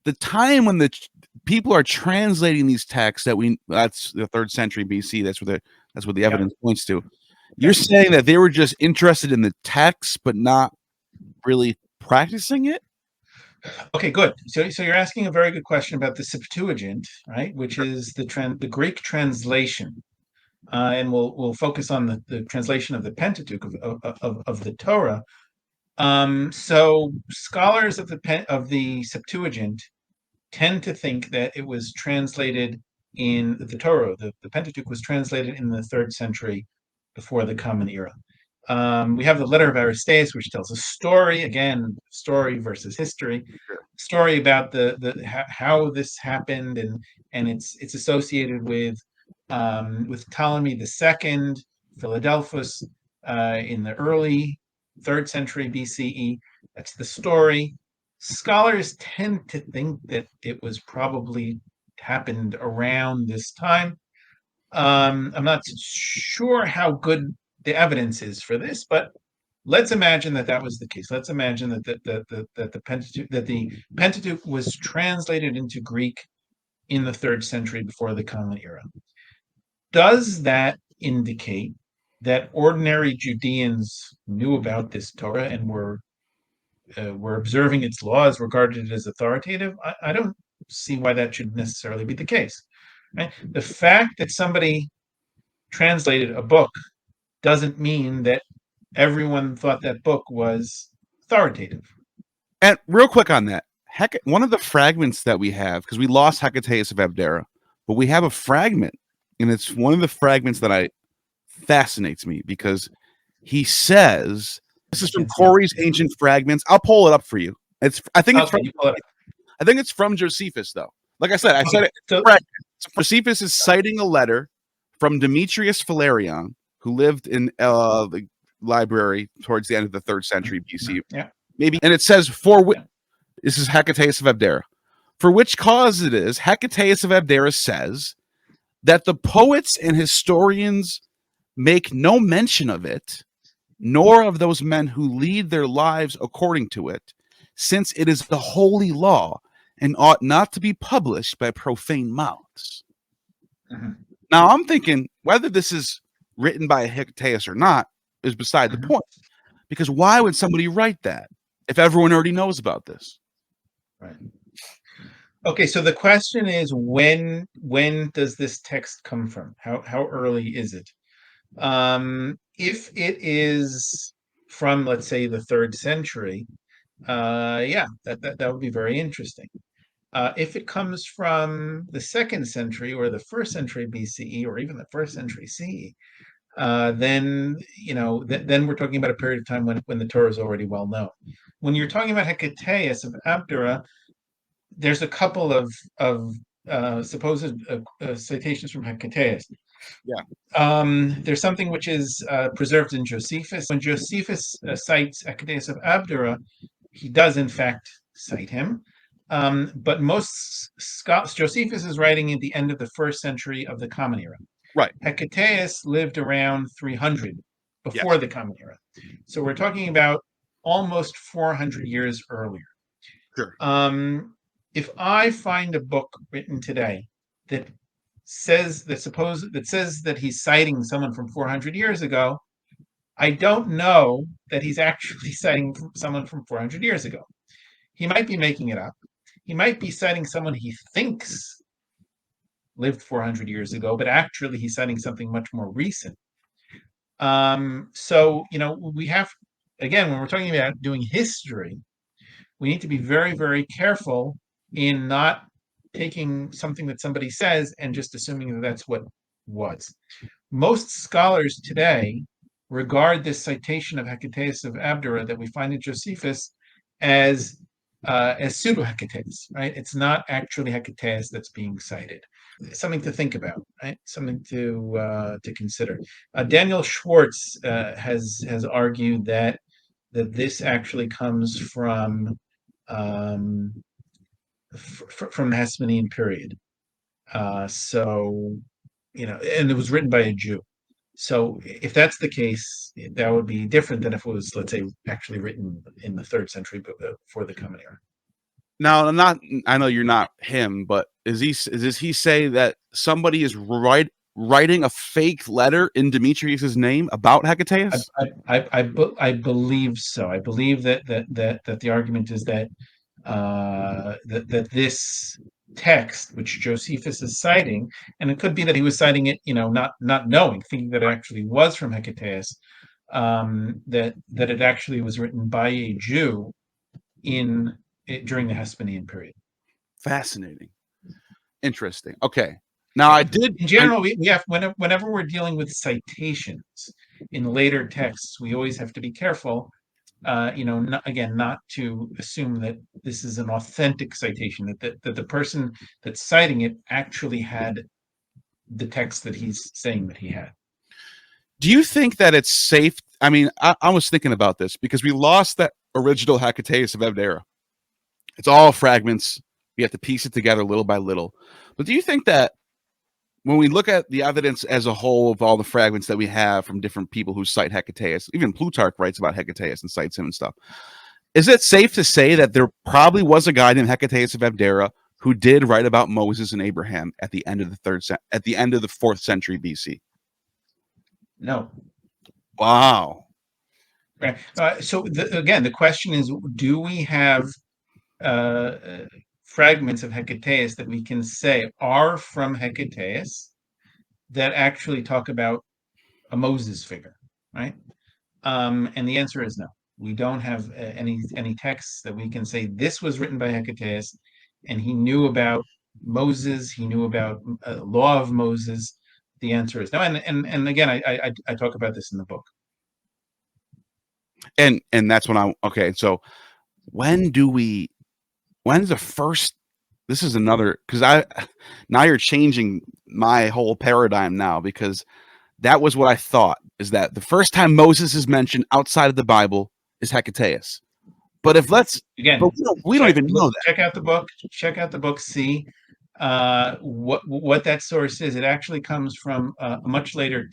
D: the time when the people are translating these texts that's the 3rd century BC. That's what the evidence points to. You're saying that they were just interested in the text, but not really practicing it?
C: Okay, good. So you're asking a very good question about the Septuagint, right? Which is the Greek translation, and we'll focus on the translation of the Pentateuch of the Torah. So scholars of the Septuagint tend to think that it was translated in the Torah. The Pentateuch was translated in the 3rd century before the Common Era. We have the letter of Aristeas, which tells a story, again, story versus history, story about how this happened, and it's associated with with Ptolemy II, Philadelphus in the early 3rd century BCE. That's the story. Scholars tend to think that it was probably happened around this time. I'm not sure how good the evidence is for this, but let's imagine that that was the case. Let's imagine that the Pentateuch was translated into Greek in the 3rd century before the Common Era. Does that indicate that ordinary Judeans knew about this Torah and were observing its laws, regarded it as authoritative? I don't see why that should necessarily be the case. Right? The fact that somebody translated a book doesn't mean that everyone thought that book was authoritative.
D: And real quick on that, one of the fragments that we have, because we lost Hecataeus of Abdera, but we have a fragment, and it's one of the fragments that fascinates me, because he says, this is from Corey's Ancient Fragments. I'll pull it up for you. I think it's from Josephus, though. Like I said, Josephus is citing a letter from Demetrius Philarion, who lived in the library towards the end of the 3rd century BC.
C: Yeah.
D: Maybe, and it says, this is Hecataeus of Abdera. For which cause it is, Hecataeus of Abdera says that the poets and historians make no mention of it, nor of those men who lead their lives according to it, since it is the holy law and ought not to be published by profane mouths.
C: Mm-hmm.
D: Now, I'm thinking whether this is written by Hecataeus or not is beside the point, because why would somebody write that if everyone already knows about this?
C: Right. Okay, so the question is, when does this text come from? How early is it? If it is from, let's say, the 3rd century, that would be very interesting. If it comes from the 2nd century or the 1st century BCE or even the 1st century CE, then then we're talking about a period of time when the Torah is already well known. When you're talking about Hecataeus of Abdera, there's a couple of supposed citations from Hecataeus.
D: Yeah.
C: There's something which is preserved in Josephus. When Josephus cites Hecataeus of Abdera, he does in fact cite him. But most Josephus is writing at the end of the 1st century of the Common Era.
D: Right.
C: Hecataeus lived around 300 before the Common Era. So we're talking about almost 400 years earlier.
D: Sure.
C: If I find a book written today that says that he's citing someone from 400 years ago, I don't know that he's actually citing someone from 400 years ago. He might be making it up. He might be citing someone he thinks lived 400 years ago, but actually he's citing something much more recent. So, we have, again, when we're talking about doing history, we need to be very, very careful in not taking something that somebody says and just assuming that that's what was. Most scholars today regard this citation of Hecataeus of Abdera that we find in Josephus as pseudo-Hecataeus, right? It's not actually Hecataeus that's being cited. Something to think about, right? Something to consider. Daniel Schwartz has argued that this actually comes from the Hasmonean period. And it was written by a Jew. So if that's the case, that would be different than if it was, let's say, actually written in the 3rd century before the Common Era.
D: Now, I know you're not him, but does he say that somebody is writing a fake letter in Demetrius's name about Hecataeus?
C: I believe so. I believe that the argument is that that this text, which Josephus is citing, and it could be that he was citing it, not knowing, thinking that it actually was from Hecataeus, that it actually was written by a Jew during the Hasmonean period.
D: Fascinating, interesting. Okay, now
C: in general, we have whenever we're dealing with citations in later texts, we always have to be careful. Not to assume that this is an authentic citation, that the person that's citing it actually had the text that he's saying that he had.
D: Do you think that it's safe? I mean, I was thinking about this because we lost that original Hecataeus of Abdera. It's all fragments. We have to piece it together little by little. But do you think that when we look at the evidence as a whole of all the fragments that we have from different people who cite Hecataeus, even Plutarch writes about Hecataeus and cites him and stuff, is it safe to say that there probably was a guy named Hecataeus of Abdera who did write about Moses and Abraham at the end of the 4th century BC?
C: No.
D: Wow.
C: Right. So again, the question is, do we have fragments of Hecataeus that we can say are from Hecataeus that actually talk about a Moses figure, right? And the answer is no. We don't have any texts that we can say this was written by Hecataeus, and he knew about Moses, he knew about law of Moses. The answer is no. And again, I talk about this in the book.
D: And that's when okay. So when's the first? This is another, because now you're changing my whole paradigm now, because that was what I thought, is that the first time Moses is mentioned outside of the Bible is Hecataeus. But if
C: again,
D: but we don't even know that.
C: Check out the book. See what that source is. It actually comes from a much later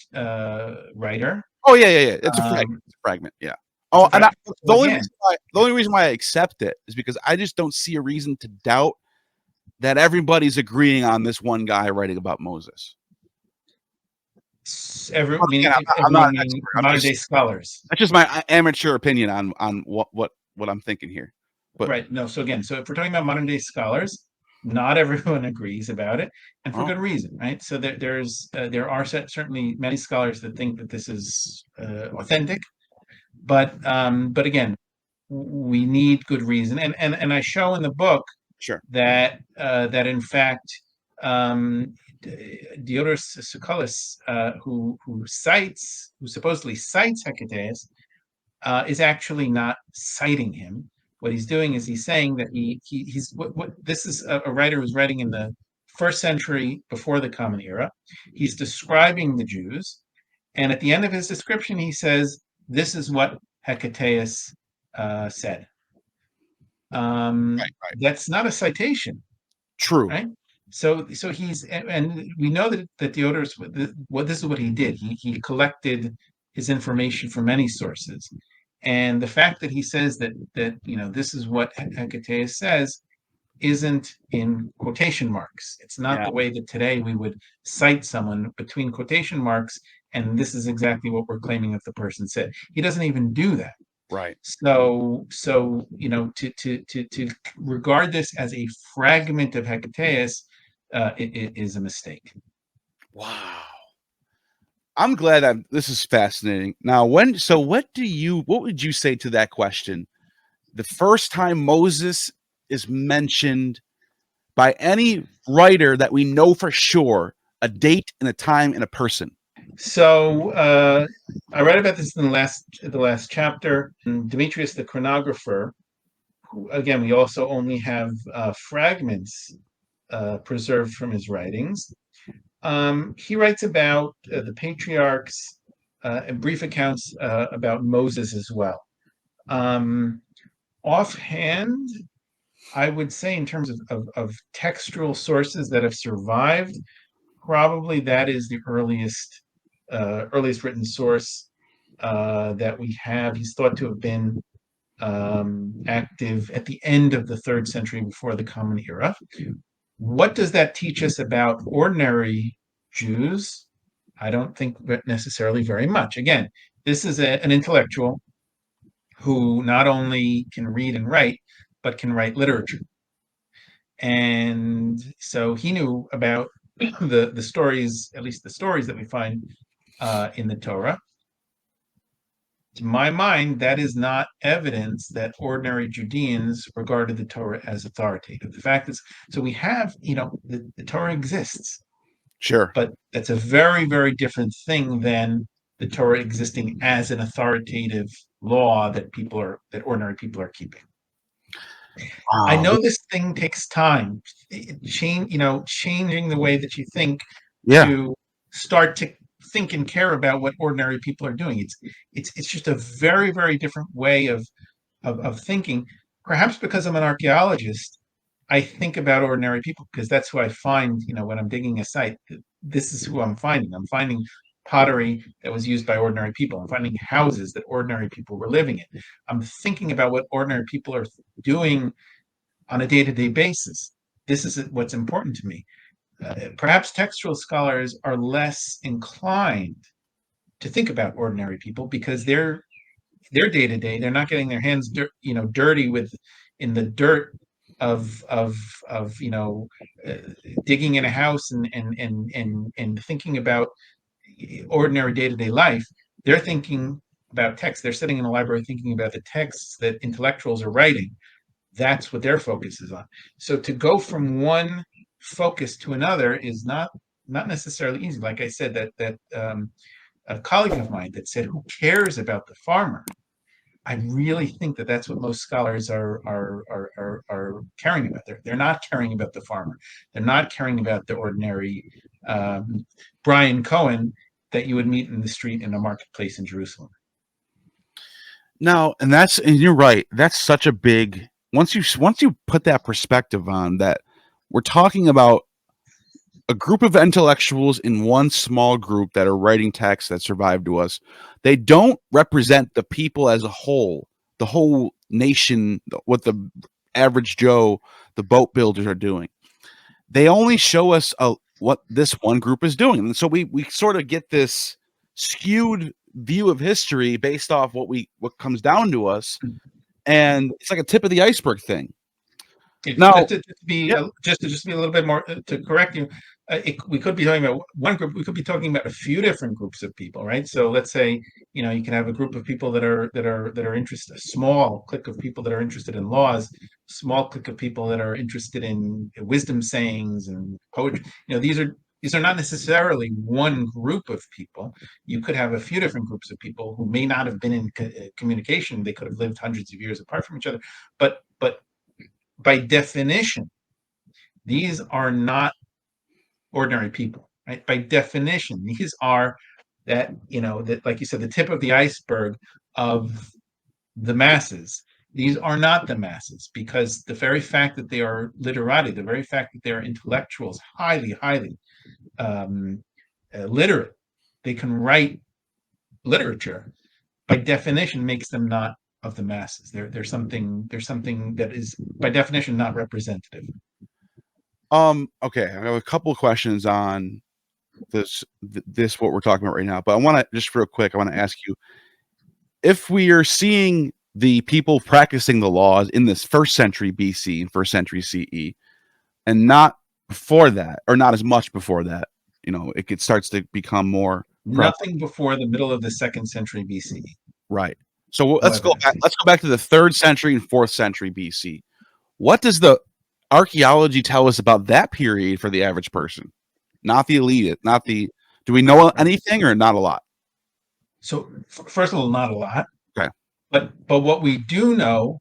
C: writer.
D: Oh yeah. It's a fragment. Yeah. Oh, and the only reason why I accept it is because I just don't see a reason to doubt that everybody's agreeing on this one guy writing about Moses.
C: I'm not an expert. Modern day scholars.
D: That's just my amateur opinion on what I'm thinking here. But,
C: right. No. So again, if we're talking about modern day scholars, not everyone agrees about it, and for good reason, right? So there are certainly many scholars that think that this is authentic, but again, we need good reason, and I show in the book that in fact Diodorus Siculus, who supposedly cites Hecataeus, is actually not citing him. What he's doing is he's saying that he's what this is a writer who's writing in the 1st century before the Common Era. He's describing the Jews, and at the end of his description, he says, "This is what Hecataeus said." That's not a citation.
D: True.
C: Right. So he's, and we know that Diodorus, this is what he did. He collected his information from many sources, and the fact that he says that this is what Hecataeus says isn't in quotation marks. It's not the way that today we would cite someone between quotation marks, and this is exactly what we're claiming that the person said. He doesn't even do that.
D: Right.
C: So to regard this as a fragment of Hecataeus, it is a mistake.
D: Wow. I'm glad this is fascinating. Now, what would you say to that question? The first time Moses is mentioned by any writer that we know for sure, a date and a time and a person.
C: So I read about this in the last chapter. Demetrius the chronographer, who, again, we also only have fragments preserved from his writings. He writes about the patriarchs and brief accounts about Moses as well. Offhand, I would say, in terms of textual sources that have survived, probably that is the earliest written source that we have. He's thought to have been active at the end of the 3rd century before the Common Era. What does that teach us about ordinary Jews? I don't think necessarily very much. Again, this is an intellectual who not only can read and write, but can write literature. And so he knew about the stories, at least the stories that we find in the Torah. To my mind, that is not evidence that ordinary Judeans regarded the Torah as authoritative. The fact is, so we have, the Torah exists.
D: Sure.
C: But that's a very, very different thing than the Torah existing as an authoritative law that ordinary people are keeping. Wow. I know this thing takes time. Changing the way that you think
D: Yeah.
C: to start to think and care about what ordinary people are doing. It's just a very, very different way of thinking. Perhaps because I'm an archaeologist, I think about ordinary people because that's who I find, when I'm digging a site. This is who I'm finding. I'm finding pottery that was used by ordinary people. I'm finding houses that ordinary people were living in. I'm thinking about what ordinary people are doing on a day-to-day basis. This is what's important to me. Perhaps textual scholars are less inclined to think about ordinary people because their day-to-day, they're not getting their hands dirty in the dirt of digging in a house and thinking about ordinary day-to-day life. They're thinking about text. They're sitting in a library thinking about the texts that intellectuals are writing. That's what their focus is on. So to go from one focus to another is not necessarily easy. Like I said, that a colleague of mine that said, "Who cares about the farmer?" I really think that that's what most scholars are caring about. They're not caring about the farmer. They're not caring about the ordinary Brian Cohen that you would meet in the street in a marketplace in Jerusalem.
D: Now, and you're right. That's such a big, once you put that perspective on that, we're talking about a group of intellectuals in one small group that are writing texts that survive to us. They don't represent the people as a whole, the whole nation, what the average Joe, the boat builders are doing. They only show us what this one group is doing. And so we sort of get this skewed view of history based off what comes down to us. And it's like a tip of the iceberg thing.
C: Now, just to be a little bit more to correct you, we could be talking about one group. We could be talking about a few different groups of people, right? So let's say you can have a group of people that are interested, a small clique of people that are interested in laws, small clique of people that are interested in wisdom sayings and poetry. These are not necessarily one group of people. You could have a few different groups of people who may not have been in communication. They could have lived hundreds of years apart from each other, but by definition, these are not ordinary people, right? By definition, these are that like you said, the tip of the iceberg of the masses. These are not the masses because the very fact that they are literati, the very fact that they are intellectuals, highly literate, they can write literature, by definition makes them not of the masses. There's something that is by definition not representative.
D: Okay, I have a couple of questions on this what we're talking about right now, but I want to just real quick, I want to ask you if we are seeing the people practicing the laws in this 1st century BC and 1st century CE, and not before that, or not as much before that, it starts to become more
C: nothing before the middle of the 2nd century BC.
D: Right. So let's go back to the 3rd century and 4th century BC. What does the archaeology tell us about that period for the average person? Not the elite, do we know anything or not a lot?
C: So first of all, not a lot.
D: Okay.
C: But what we do know,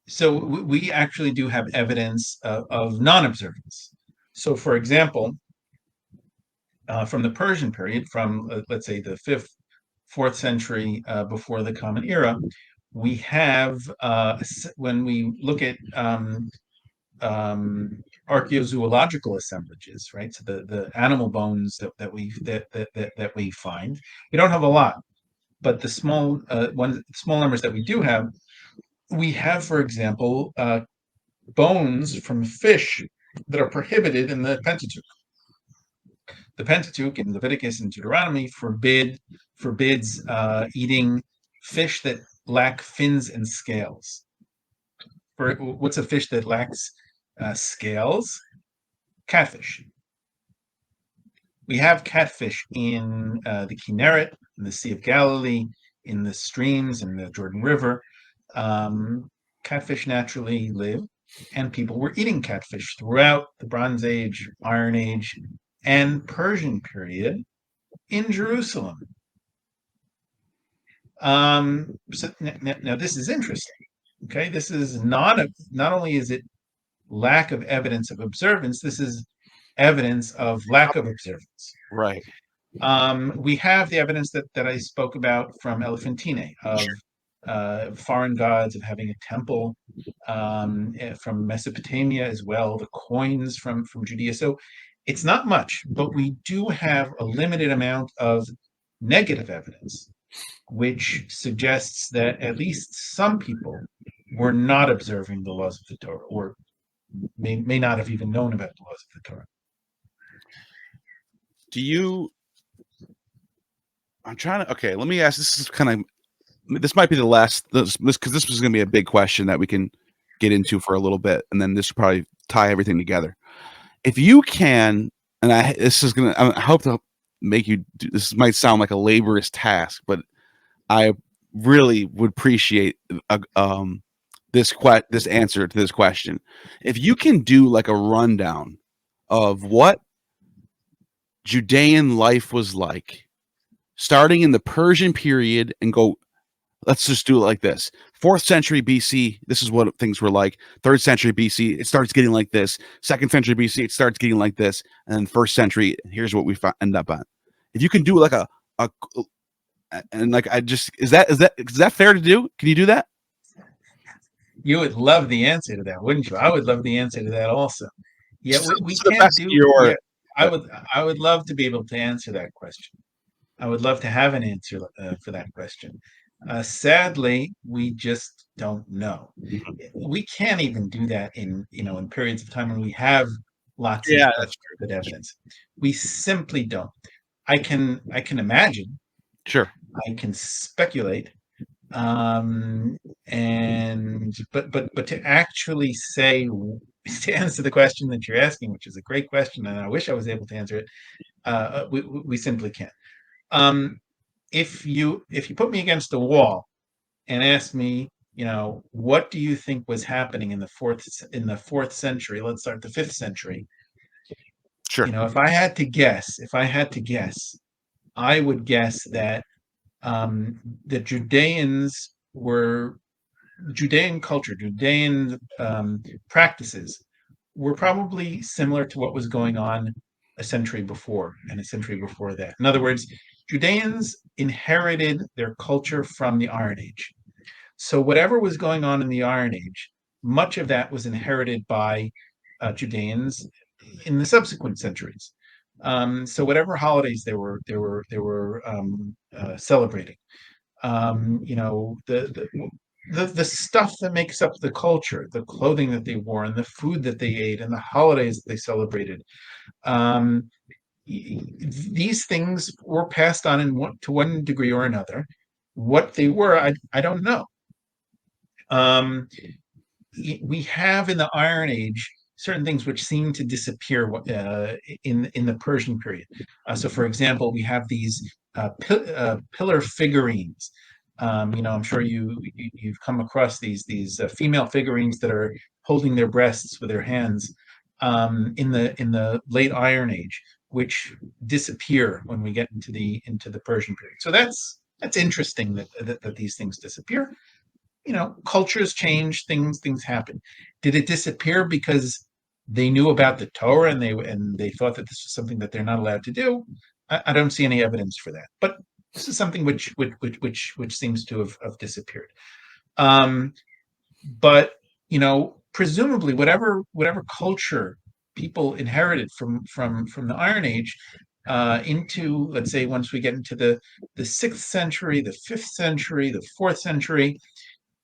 C: so we actually do have evidence of non-observance. So for example, from the Persian period, from let's say the 5th, 4th century before the Common Era, we have when we look at archaeozoological assemblages, right? So the animal bones that we find, we don't have a lot, but the small numbers that we do have, we have, for example, bones from fish that are prohibited in the Pentateuch. The Pentateuch in Leviticus and Deuteronomy forbids eating fish that lack fins and scales. What's a fish that lacks scales? Catfish. We have catfish in the Kinneret, in the Sea of Galilee, in the streams, in the Jordan River. Catfish naturally live, and people were eating catfish throughout the Bronze Age, Iron Age, and Persian period in Jerusalem. So now this is interesting. Okay, this is not only is it lack of evidence of observance, this is evidence of lack of observance.
D: Right.
C: We have the evidence that I spoke about from Elephantine of foreign gods, of having a temple, from Mesopotamia as well, the coins from Judea. So it's not much, but we do have a limited amount of negative evidence, which suggests that at least some people were not observing the laws of the Torah, or may not have even known about the laws of the Torah.
D: I'm trying to, okay, let me ask, this might be the last, because this was going to be a big question that we can get into for a little bit, and then this will probably tie everything together. If you can, and I hope to make you do, this might sound like a laborious task, but I really would appreciate this answer to this question. If you can do like a rundown of what Judean life was like, starting in the Persian period, and go, let's just do it like this. 4th century BC, this is what things were like. 3rd century BC, it starts getting like this. 2nd century BC, it starts getting like this. And then 1st century, here's what we end up on. If you can do like is that fair to do? Can you do that?
C: You would love the answer to that, wouldn't you? I would love the answer to that also. Yeah, we can't do. Yeah, I would love to be able to answer that question. I would love to have an answer for that question. Sadly, we just don't know. We can't even do that in periods of time when we have lots of good evidence. We simply don't. I can imagine.
D: Sure.
C: I can speculate. But to actually say, to answer the question that you're asking, which is a great question, and I wish I was able to answer it, we simply can't. If you put me against a wall and ask me, what do you think was happening in the fourth century? Let's start the 5th century.
D: Sure.
C: If I had to guess, I would guess that the Judean culture, Judean practices were probably similar to what was going on a century before and a century before that. In other words, Judeans inherited their culture from the Iron Age. So whatever was going on in the Iron Age, much of that was inherited by Judeans in the subsequent centuries. So whatever holidays they were celebrating, the stuff that makes up the culture, the clothing that they wore, and the food that they ate, and the holidays that they celebrated. These things were passed on to one degree or another. What they were, I don't know. We have in the Iron Age certain things which seem to disappear in the Persian period. So, for example, we have these pillar figurines. I'm sure you've come across these female figurines that are holding their breasts with their hands in the late Iron Age, which disappear when we get into the Persian period. So that's interesting that these things disappear. Cultures change, things happen. Did it disappear because they knew about the Torah and they thought that this was something that they're not allowed to do? I don't see any evidence for that. But this is something which seems to have disappeared. But presumably whatever culture people inherited from the Iron Age into, let's say, once we get into the 6th century, the 5th century, the 4th century,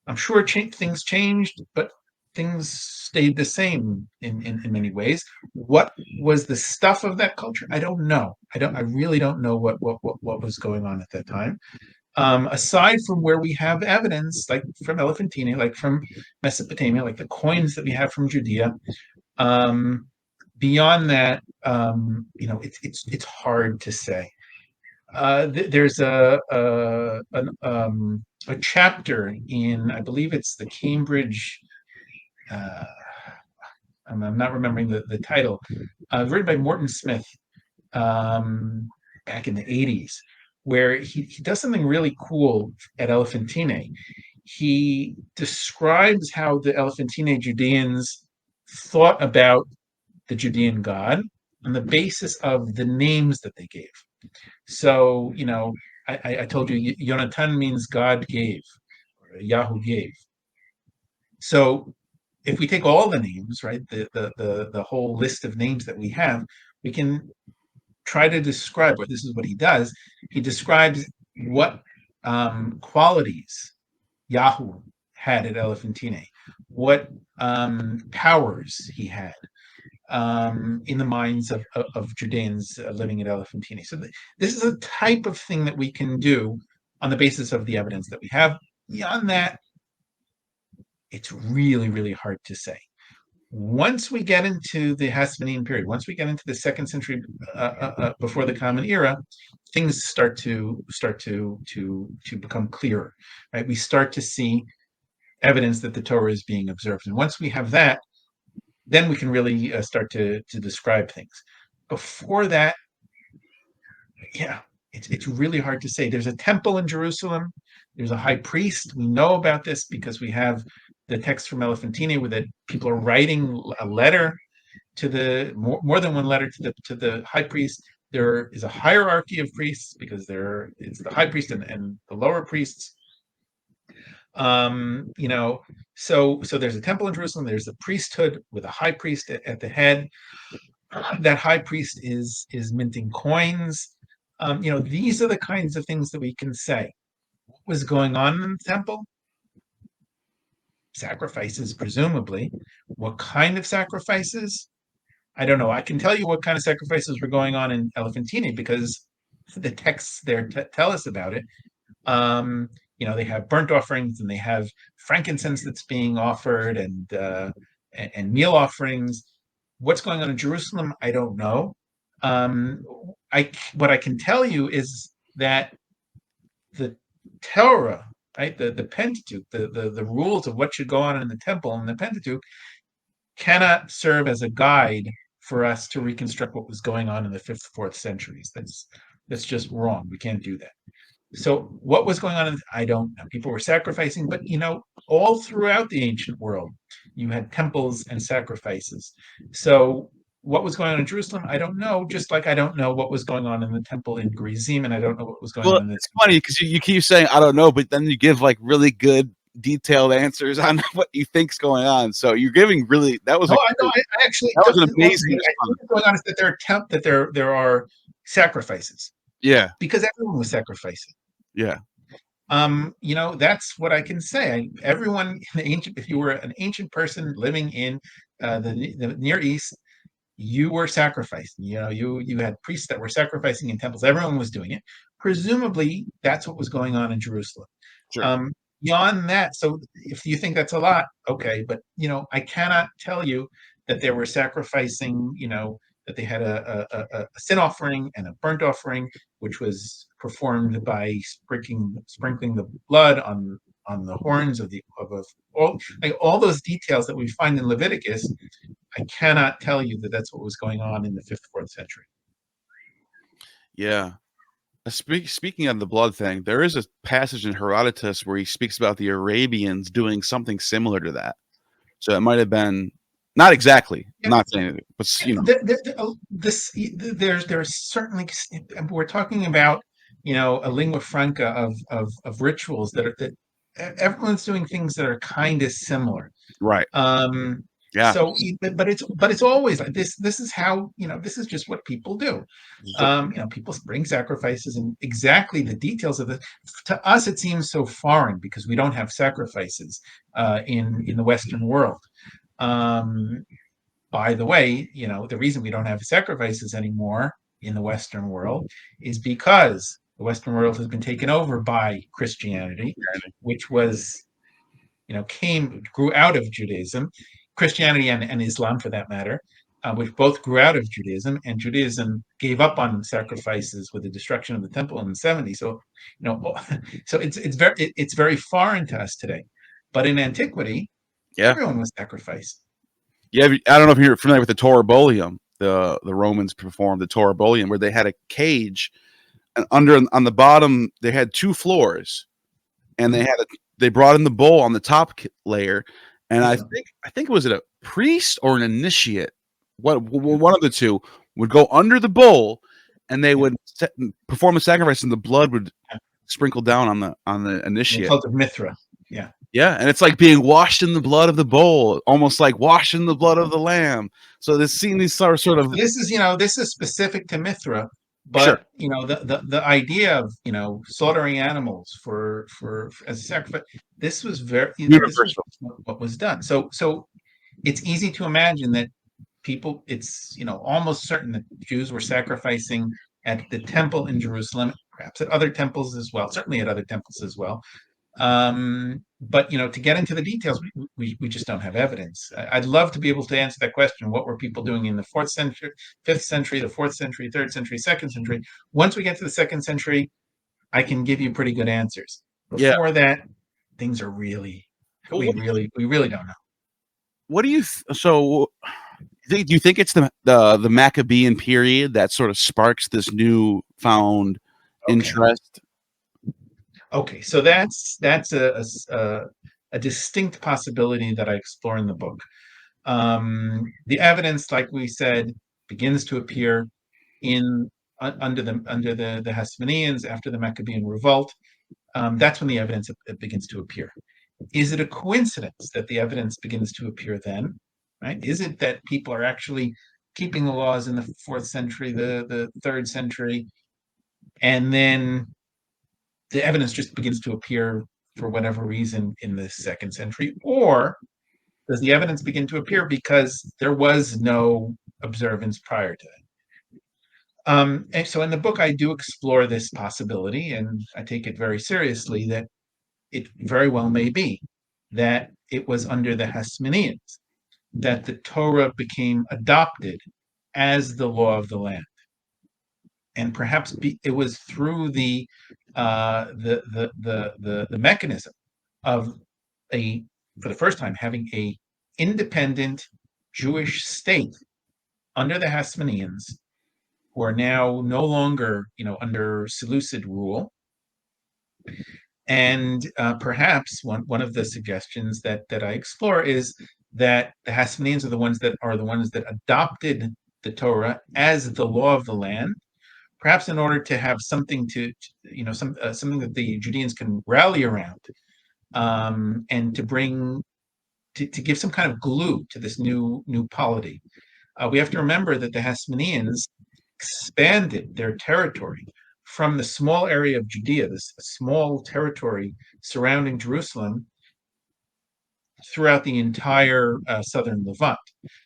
C: I'm sure things changed, but things stayed the same in many ways. What was the stuff of that culture? I don't know. I really don't know what was going on at that time. Aside from where we have evidence, like from Elephantine, like from Mesopotamia, like the coins that we have from Judea. Beyond that, it's hard to say. There's a chapter in, I believe it's the Cambridge. I'm not remembering the title. Written by Morton Smith back in the 80s, where he does something really cool at Elephantine. He describes how the Elephantine Judeans thought about the Judean God, on the basis of the names that they gave. So, I told you Yonatan means God gave, or Yahoo gave. So if we take all the names, right, the whole list of names that we have, we can try to describe, or this is what he does. He describes what qualities Yahoo had at Elephantine, what powers he had in the minds of Judeans living at Elephantine. So this is a type of thing that we can do on the basis of the evidence that we have. Beyond that, it's really, really hard to say. Once we get into the Hasmonean period, once we get into the 2nd century before the Common Era, things start to become clearer, right? We start to see evidence that the Torah is being observed, and once we have that, then we can really start to describe things. Before that, it's really hard to say. There's a temple in Jerusalem. There's a high priest. We know about this because we have the text from Elephantine where people are writing a letter to the more than one letter to the high priest. There is a hierarchy of priests because it's the high priest and the lower priests. So there's a temple in Jerusalem. There's a priesthood with a high priest at the head. That high priest is minting coins. These are the kinds of things that we can say. What was going on in the temple? Sacrifices, presumably. What kind of sacrifices? I don't know. I can tell you what kind of sacrifices were going on in Elephantine because the texts there tell us about it. They have burnt offerings and they have frankincense that's being offered and meal offerings. What's going on in Jerusalem? I don't know. What I can tell you is that the Torah, right, the Pentateuch, the rules of what should go on in the temple and the Pentateuch cannot serve as a guide for us to reconstruct what was going on in the 5th, 4th centuries. That's just wrong. We can't do that. So what was going on? I don't know. People were sacrificing, but all throughout the ancient world, you had temples and sacrifices. So what was going on in Jerusalem? I don't know. Just like I don't know what was going on in the temple in Gerizim, and I don't know what was going on in this.
D: It's funny because you keep saying I don't know, but then you give like really good, detailed answers on what you think's going on. So you're giving really that was.
C: I actually
D: that was an amazing.
C: What's going on is that there are sacrifices.
D: Yeah,
C: because everyone was sacrificing.
D: Yeah.
C: That's what I can say. Everyone in the ancient, if you were an ancient person living in the Near East, you were sacrificing. You had priests that were sacrificing in temples. Everyone was doing it. Presumably, that's what was going on in Jerusalem.
D: Sure.
C: Beyond that, so if you think that's a lot, okay, but I cannot tell you that they were sacrificing. That they had a sin offering and a burnt offering, which was performed by sprinkling the blood on the horns of all those details that we find in Leviticus. I cannot tell you that that's what was going on in the 5th, 4th century.
D: Yeah. Speaking of the blood thing, there is a passage in Herodotus where he speaks about the Arabians doing something similar to that. So it might have been. Not exactly. Yeah. Not saying it, but
C: there's certainly we're talking about a lingua franca of rituals that everyone's doing things that are kind of similar,
D: right? Yeah.
C: So, but it's always like this. This is how this is just what people do. People bring sacrifices, and exactly the details of it. To us, it seems so foreign because we don't have sacrifices in the Western world. By the way, the reason we don't have sacrifices anymore in the Western world is because the Western world has been taken over by Christianity, which was, grew out of Judaism, Christianity and Islam for that matter, which both grew out of Judaism, and Judaism gave up on sacrifices with the destruction of the temple in the 70s. So, so it's very foreign to us today, but in antiquity, everyone was sacrificed.
D: Yeah, I don't know if you're familiar with the Torah Bolium. The Romans performed the Torah Bolium where they had a cage, and on the bottom they had 2 floors, and they brought in the bowl on the top layer, and I think it was a priest or an initiate, one of the two would go under the bowl, and they would perform a sacrifice, and the blood would sprinkle down on the
C: They
D: initiate.
C: called it Mithra. Yeah.
D: Yeah, and it's like being washed in the blood of the bowl, almost like washing the blood of the lamb. So this scene, these sort of
C: This is, this is specific to Mithra, but
D: Sure.
C: the idea of slaughtering animals for as a sacrifice. This was very this was
D: universal.
C: what was done. So it's easy to imagine that people. It's almost certain that Jews were sacrificing at the temple in Jerusalem, perhaps at other temples as well. Certainly at other temples as well. But to get into the details, we just don't have evidence. I'd love to be able to answer that question. What were people doing in the 4th century, 5th century, the 4th century, 3rd century, 2nd century? Once we get to the 2nd century, I can give you pretty good answers. Before that, things are really, we really don't know.
D: What do you do you think it's the Maccabean period that sort of sparks this newfound interest?
C: Okay, so that's a distinct possibility that I explore in the book. The evidence, like we said, begins to appear under the Hasmoneans after the Maccabean revolt. That's when the evidence begins to appear. Is it a coincidence that the evidence begins to appear then? Right? Is it that people are actually keeping the laws in the 4th century, the 3rd century, and then the evidence just begins to appear for whatever reason in the 2nd century? Or does the evidence begin to appear because there was no observance prior to that? And so in the book, I do explore this possibility, and I take it very seriously that it very well may be that it was under the Hasmoneans that the Torah became adopted as the law of the land. And perhaps it was through the mechanism of for the first time, having a independent Jewish state under the Hasmoneans, who are now no longer, under Seleucid rule. And perhaps one of the suggestions that I explore is that the Hasmoneans are the ones that adopted the Torah as the law of the land, perhaps in order to have something something that the Judeans can rally around, and to give some kind of glue to this new polity. We have to remember that the Hasmoneans expanded their territory from the small area of Judea, this small territory surrounding Jerusalem, throughout the entire southern Levant.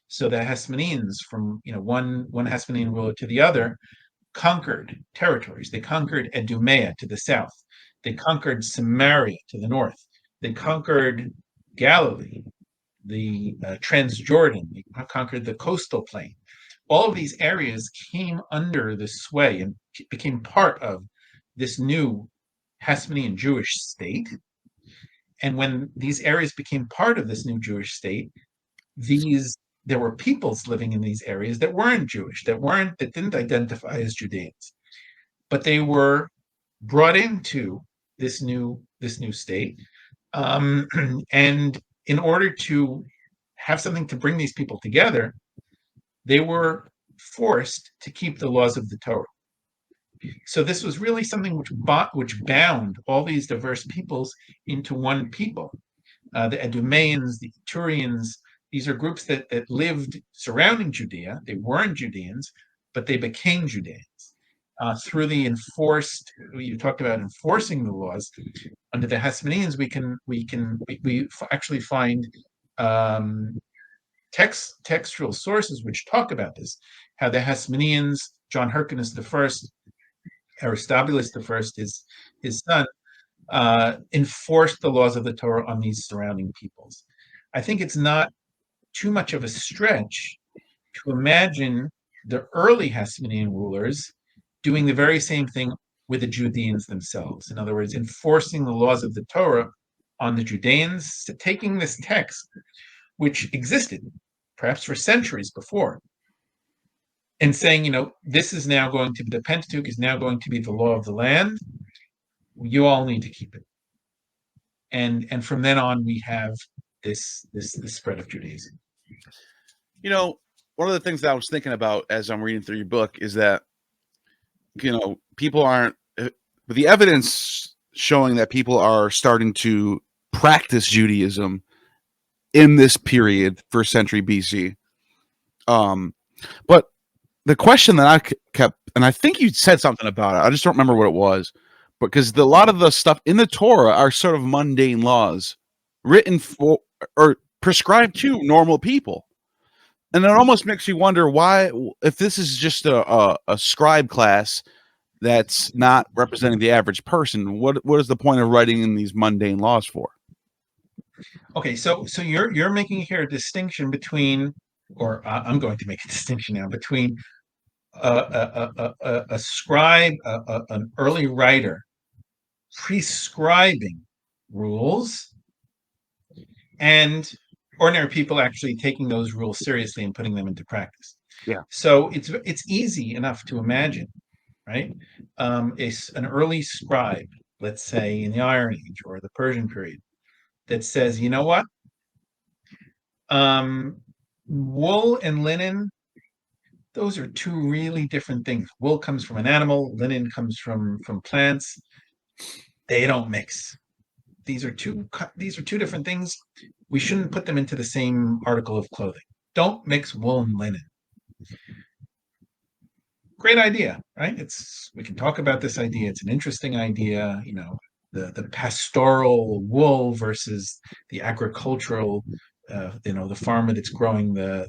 C: So the Hasmoneans, from one Hasmonean ruler to the other, conquered territories. They conquered Idumea to the south. They conquered Samaria to the north. They conquered Galilee, the Transjordan. They conquered the coastal plain. All of these areas came under the sway and became part of this new Hasmonean Jewish state. And when these areas became part of this new Jewish state, there were peoples living in these areas that weren't Jewish, that didn't identify as Judeans, but they were brought into this new state, and in order to have something to bring these people together, they were forced to keep the laws of the Torah. So this was really something which bound all these diverse peoples into one people. The Idumeans, the Etrurians, these are groups that lived surrounding Judea. They weren't Judeans, but they became Judeans through the enforced. You talked about enforcing the laws under the Hasmoneans. We actually find textual sources which talk about this. How the Hasmoneans, John Hyrcanus I, Aristobulus I, his son, enforced the laws of the Torah on these surrounding peoples. I think it's not too much of a stretch to imagine the early Hasmonean rulers doing the very same thing with the Judeans themselves. In other words, enforcing the laws of the Torah on the Judeans, taking this text, which existed perhaps for centuries before, and saying, this is now going to be, the Pentateuch is now going to be the law of the land. You all need to keep it. And from then on, we have this spread of Judaism.
D: What one of the things that I was thinking about as I'm reading through your book is that, people aren't, with the evidence showing that people are starting to practice Judaism in this period, first century BC. But the question that I kept, and I think you said something about it, I just don't remember what it was, because a lot of the stuff in the Torah are sort of mundane laws written for or prescribed to normal people. And it almost makes you wonder why, if this is just a scribe class that's not representing the average person, what is the point of writing in these mundane laws for?
C: Okay, so you're making here a distinction between, or I'm going to make a distinction now between a scribe, an early writer, prescribing rules, and ordinary people actually taking those rules seriously and putting them into practice.
D: Yeah.
C: So it's easy enough to imagine, right? An early scribe, let's say in the Iron Age or the Persian period, that says, you know what? Wool and linen, those are two really different things. Wool comes from an animal, linen comes from plants. They don't mix. These are two different things. We shouldn't put them into the same article of clothing. Don't mix wool and linen. Great idea, right? We can talk about this idea. It's an interesting idea, the pastoral wool versus the agricultural, the farmer that's growing the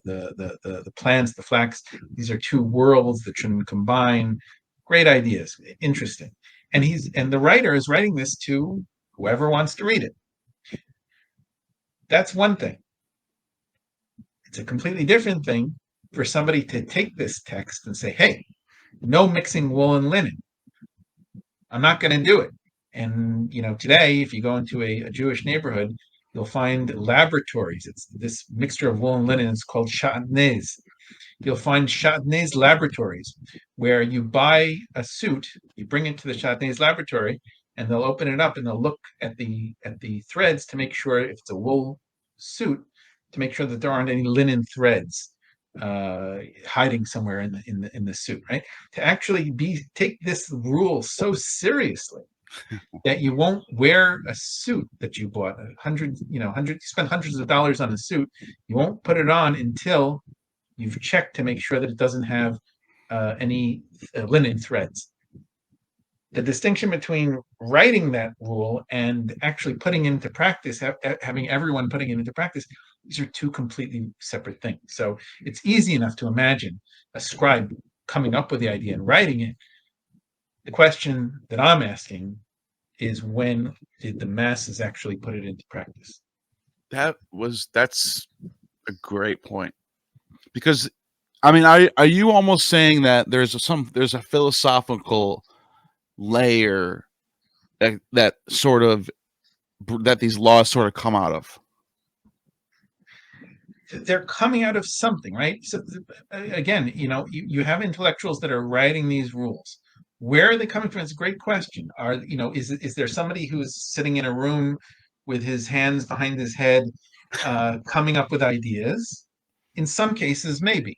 C: plants, the flax. These are two worlds that shouldn't combine. Great ideas, interesting. And the writer is writing this to whoever wants to read it. That's one thing. It's a completely different thing for somebody to take this text and say, hey, no mixing wool and linen. I'm not going to do it. And, today, if you go into a Jewish neighborhood, you'll find laboratories. It's this mixture of wool and linen. It's called shatnez. You'll find shatnez laboratories where you buy a suit, you bring it to the shatnez laboratory, and they'll open it up and they'll look at the threads to make sure, if it's a wool suit, to make sure that there aren't any linen threads hiding somewhere in the suit, right? To actually take this rule so seriously that you won't wear a suit that you bought you spend hundreds of dollars on a suit. You won't put it on until you've checked to make sure that it doesn't have any linen threads. The distinction between writing that rule and actually putting it into practice, having everyone putting it into practice, these are two completely separate things. So it's easy enough to imagine a scribe coming up with the idea and writing it. The question that I'm asking is, when did the masses actually put it into practice?
D: That's a great point. Because, are you almost saying that there's a philosophical layer that these laws sort of come out of?
C: They're coming out of something, right? So again, you have intellectuals that are writing these rules. Where are they coming from? It's a great question. Is there somebody who's sitting in a room with his hands behind his head, coming up with ideas? In some cases, maybe.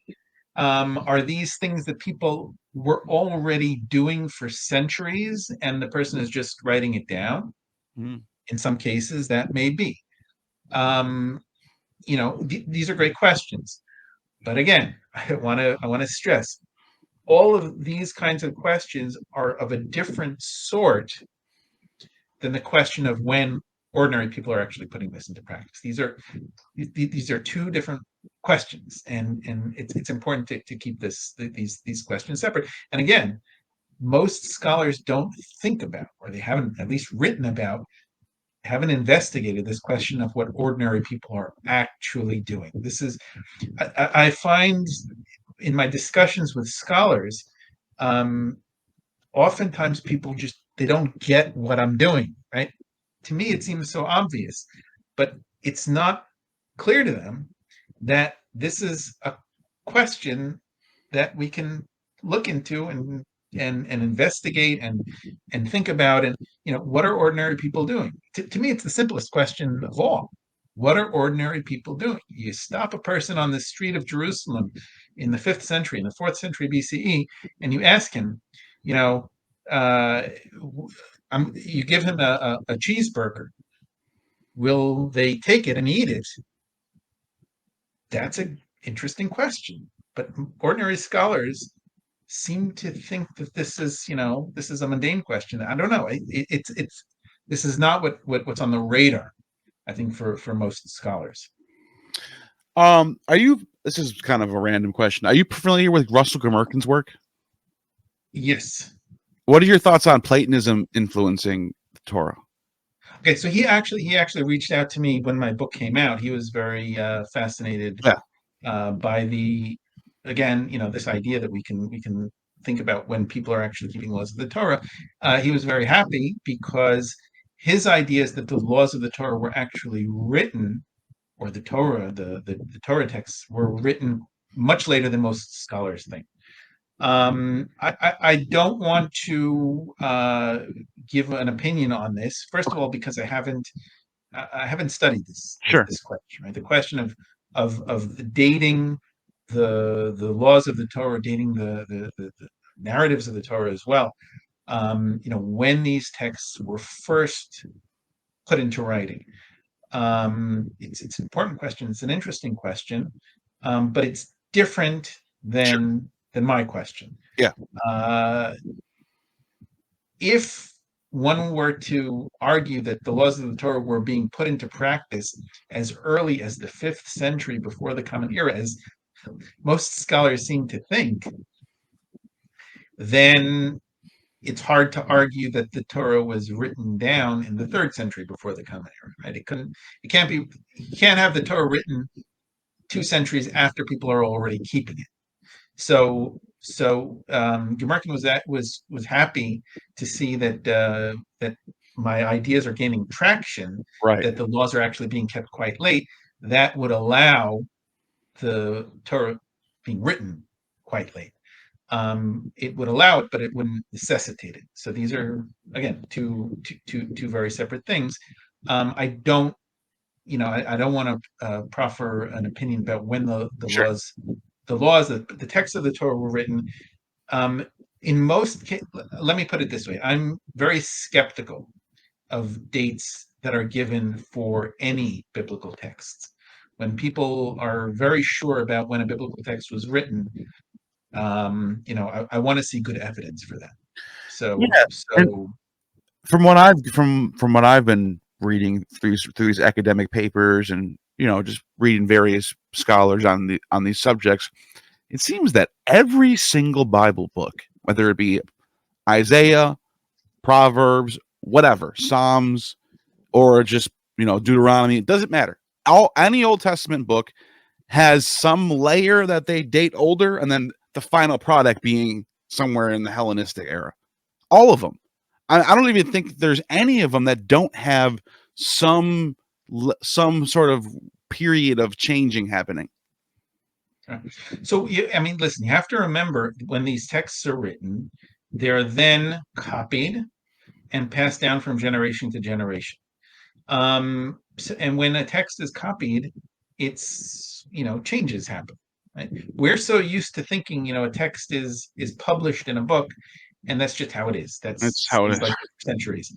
C: Are these things that people were already doing for centuries and the person is just writing it down? In some cases, that may be. These are great questions. But again, I want to stress, all of these kinds of questions are of a different sort than the question of when ordinary people are actually putting this into practice. These are two different questions, and it's important to keep these questions separate. And again, most scholars don't think about, or they haven't at least written about, haven't investigated this question of what ordinary people are actually doing. I find in my discussions with scholars, oftentimes people they don't get what I'm doing, right? To me, it seems so obvious, but it's not clear to them that this is a question that we can look into and investigate and think about. And what are ordinary people doing? To me, it's the simplest question of all. What are ordinary people doing? You stop a person on the street of Jerusalem in the 5th century, in the 4th century BCE, and you ask him, you give him a cheeseburger, will they take it and eat it? That's an interesting question. But ordinary scholars seem to think that this is a mundane question. I don't know. This is not what's on the radar, I think, for most scholars.
D: This is kind of a random question. Are you familiar with Russell Gmirkin's work?
C: Yes.
D: What are your thoughts on Platonism influencing the Torah?
C: Okay, so he actually reached out to me when my book came out. He was very fascinated by this idea that we can think about when people are actually keeping laws of the Torah. He was very happy because his idea is that the laws of the Torah were actually written, or the Torah, the Torah texts were written much later than most scholars think. I don't want to give an opinion on this. First of all, because I haven't studied this question, right? The question of dating the laws of the Torah, dating the narratives of the Torah as well. When these texts were first put into writing. It's an important question. It's an interesting question, but it's different than my question.
D: Yeah.
C: If one were to argue that the laws of the Torah were being put into practice as early as the 5th century before the Common Era, as most scholars seem to think, then it's hard to argue that the Torah was written down in the 3rd century before the Common Era, right? You can't have the Torah written 2 centuries after people are already keeping it. So Gmirkin was happy to see that my ideas are gaining traction,
D: right?
C: That the laws are actually being kept quite late. That would allow the Torah being written quite late. It would allow it, but it wouldn't necessitate it. So these are, again, two very separate things. I don't want to proffer an opinion about when the laws, the texts of the Torah were written. In most cases, let me put it this way: I'm very skeptical of dates that are given for any biblical texts. When people are very sure about when a biblical text was written, I want to see good evidence for that. So
D: from what I've been reading through these academic papers and just reading various scholars on these subjects, it seems that every single Bible book, whether it be Isaiah, Proverbs, whatever, Psalms, or just Deuteronomy, it doesn't matter. Any Old Testament book has some layer that they date older, and then the final product being somewhere in the Hellenistic era. All of them. I don't even think there's any of them that don't have some sort of period of changing happening.
C: So, listen, you have to remember, when these texts are written, they're then copied and passed down from generation to generation. And when a text is copied, it's, changes happen. Right? We're so used to thinking, a text is published in a book, and that's just how it is. That's how it is. Like centuries.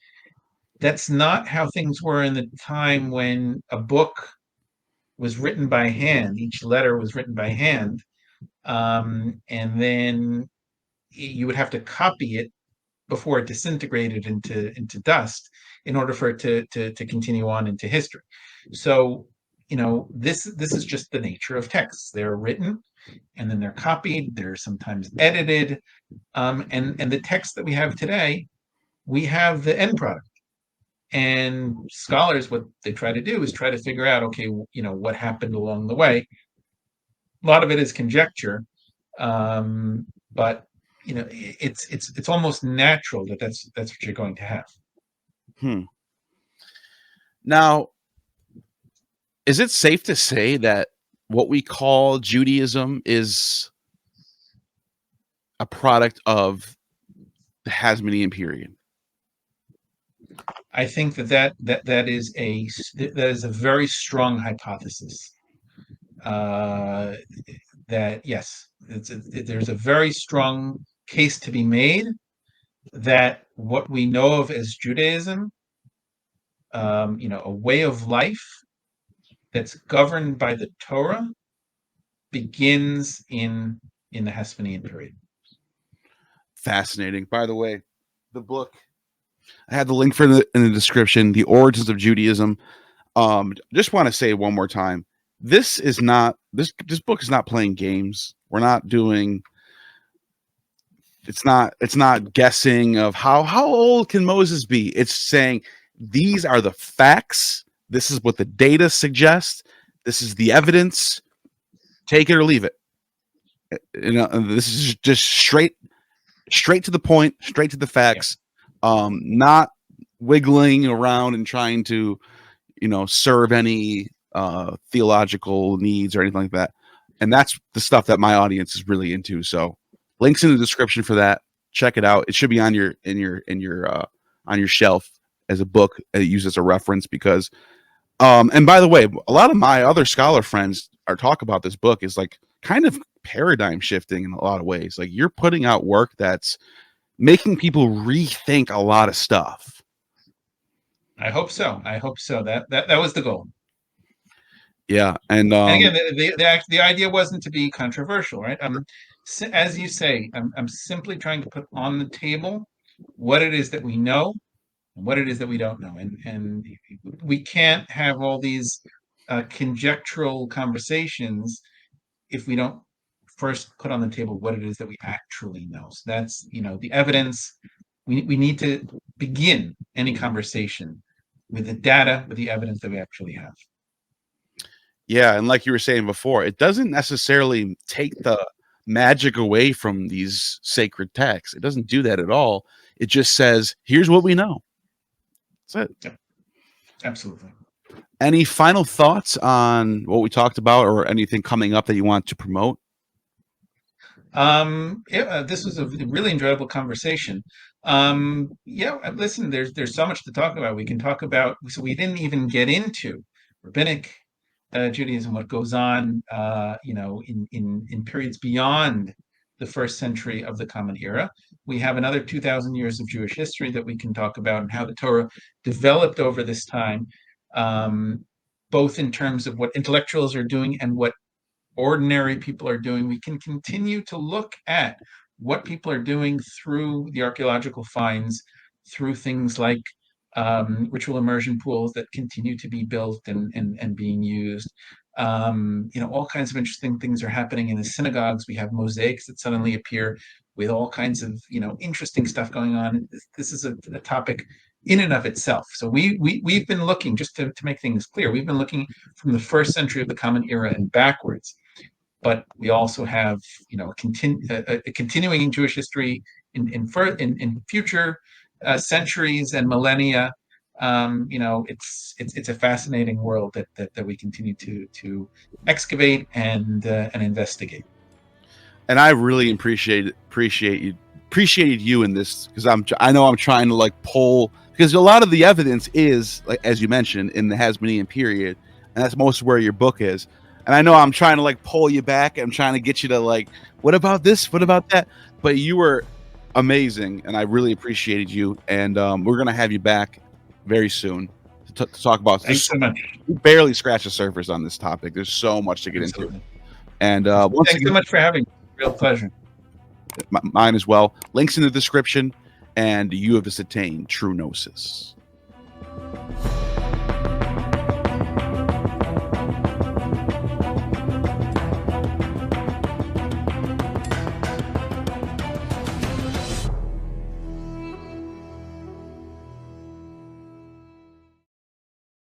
C: That's not how things were in the time when a book was written by hand. Each letter was written by hand, and then you would have to copy it before it disintegrated into dust in order for it to continue on into history. So, this is just the nature of texts. They're written, and then they're copied. They're sometimes edited, and the text that we have today, we have the end product. And scholars, what they try to do is try to figure out, okay, what happened along the way. A lot of it is conjecture, but it's almost natural that's what you're going to have.
D: Now, is it safe to say that what we call Judaism is a product of the Hasmonean period?
C: I think that is a very strong hypothesis. that yes, there's a very strong case to be made that what we know of as Judaism, a way of life that's governed by the Torah, begins in the Hasmonean period.
D: Fascinating. By the way, the book, I had the link for in the description, The Origins of Judaism. Just want to say one more time, this book is not playing games. We're not doing, it's not guessing of how old can Moses be. It's saying these are the facts. This is what the data suggests. This is the evidence. Take it or leave it. This is just straight to the point, straight to the facts. Not wiggling around and trying to, serve any theological needs or anything like that. And that's the stuff that my audience is really into. So, links in the description for that. Check it out. It should be on your on your shelf as a book used as a reference because. And by the way, a lot of my other scholar friends talk about this book is like kind of paradigm shifting in a lot of ways. Like you're putting out work that's making people rethink a lot of stuff.
C: I hope so. That was the goal.
D: Yeah, and
C: again, the idea wasn't to be controversial, right? As you say, I'm simply trying to put on the table what it is that we know and what it is that we don't know, and we can't have all these conjectural conversations if we don't first put on the table what it is that we actually know. So that's the evidence. We need to begin any conversation with the data, with the evidence that we actually have.
D: Yeah, and like you were saying before, it doesn't necessarily take the magic away from these sacred texts. It doesn't do that at all. It just says, here's what we know. That's it.
C: Yeah, absolutely.
D: Any final thoughts on what we talked about or anything coming up that you want to promote?
C: This was a really enjoyable conversation. Listen, there's so much to talk about. We can talk about, so we didn't even get into rabbinic Judaism, what goes on, in periods beyond the first century of the Common Era. We have another 2,000 years of Jewish history that we can talk about and how the Torah developed over this time, both in terms of what intellectuals are doing and what ordinary people are doing. We can continue to look at what people are doing through the archaeological finds, through things like ritual immersion pools that continue to be built and being used. All kinds of interesting things are happening in the synagogues. We have mosaics that suddenly appear with all kinds of interesting stuff going on. This is a topic in and of itself. So we've been looking, just to make things clear, we've been looking from the first century of the Common Era and backwards. But we also have a continuing Jewish history in future centuries and millennia. It's a fascinating world that we continue to excavate and investigate.
D: And I really appreciated you in this because I know I'm trying to like pull, because a lot of the evidence is, like as you mentioned, in the Hasmonean period, and that's most where your book is. And I know I'm trying to like pull you back. I'm trying to get you to like, what about this? What about that? But you were amazing, and I really appreciated you. And we're gonna have you back very soon to talk about.
C: Thanks so much.
D: We barely scratched the surface on this topic. There's so much to get into. And
C: thanks so much for having me. Real pleasure.
D: Mine as well. Links in the description, and you have just attained true gnosis.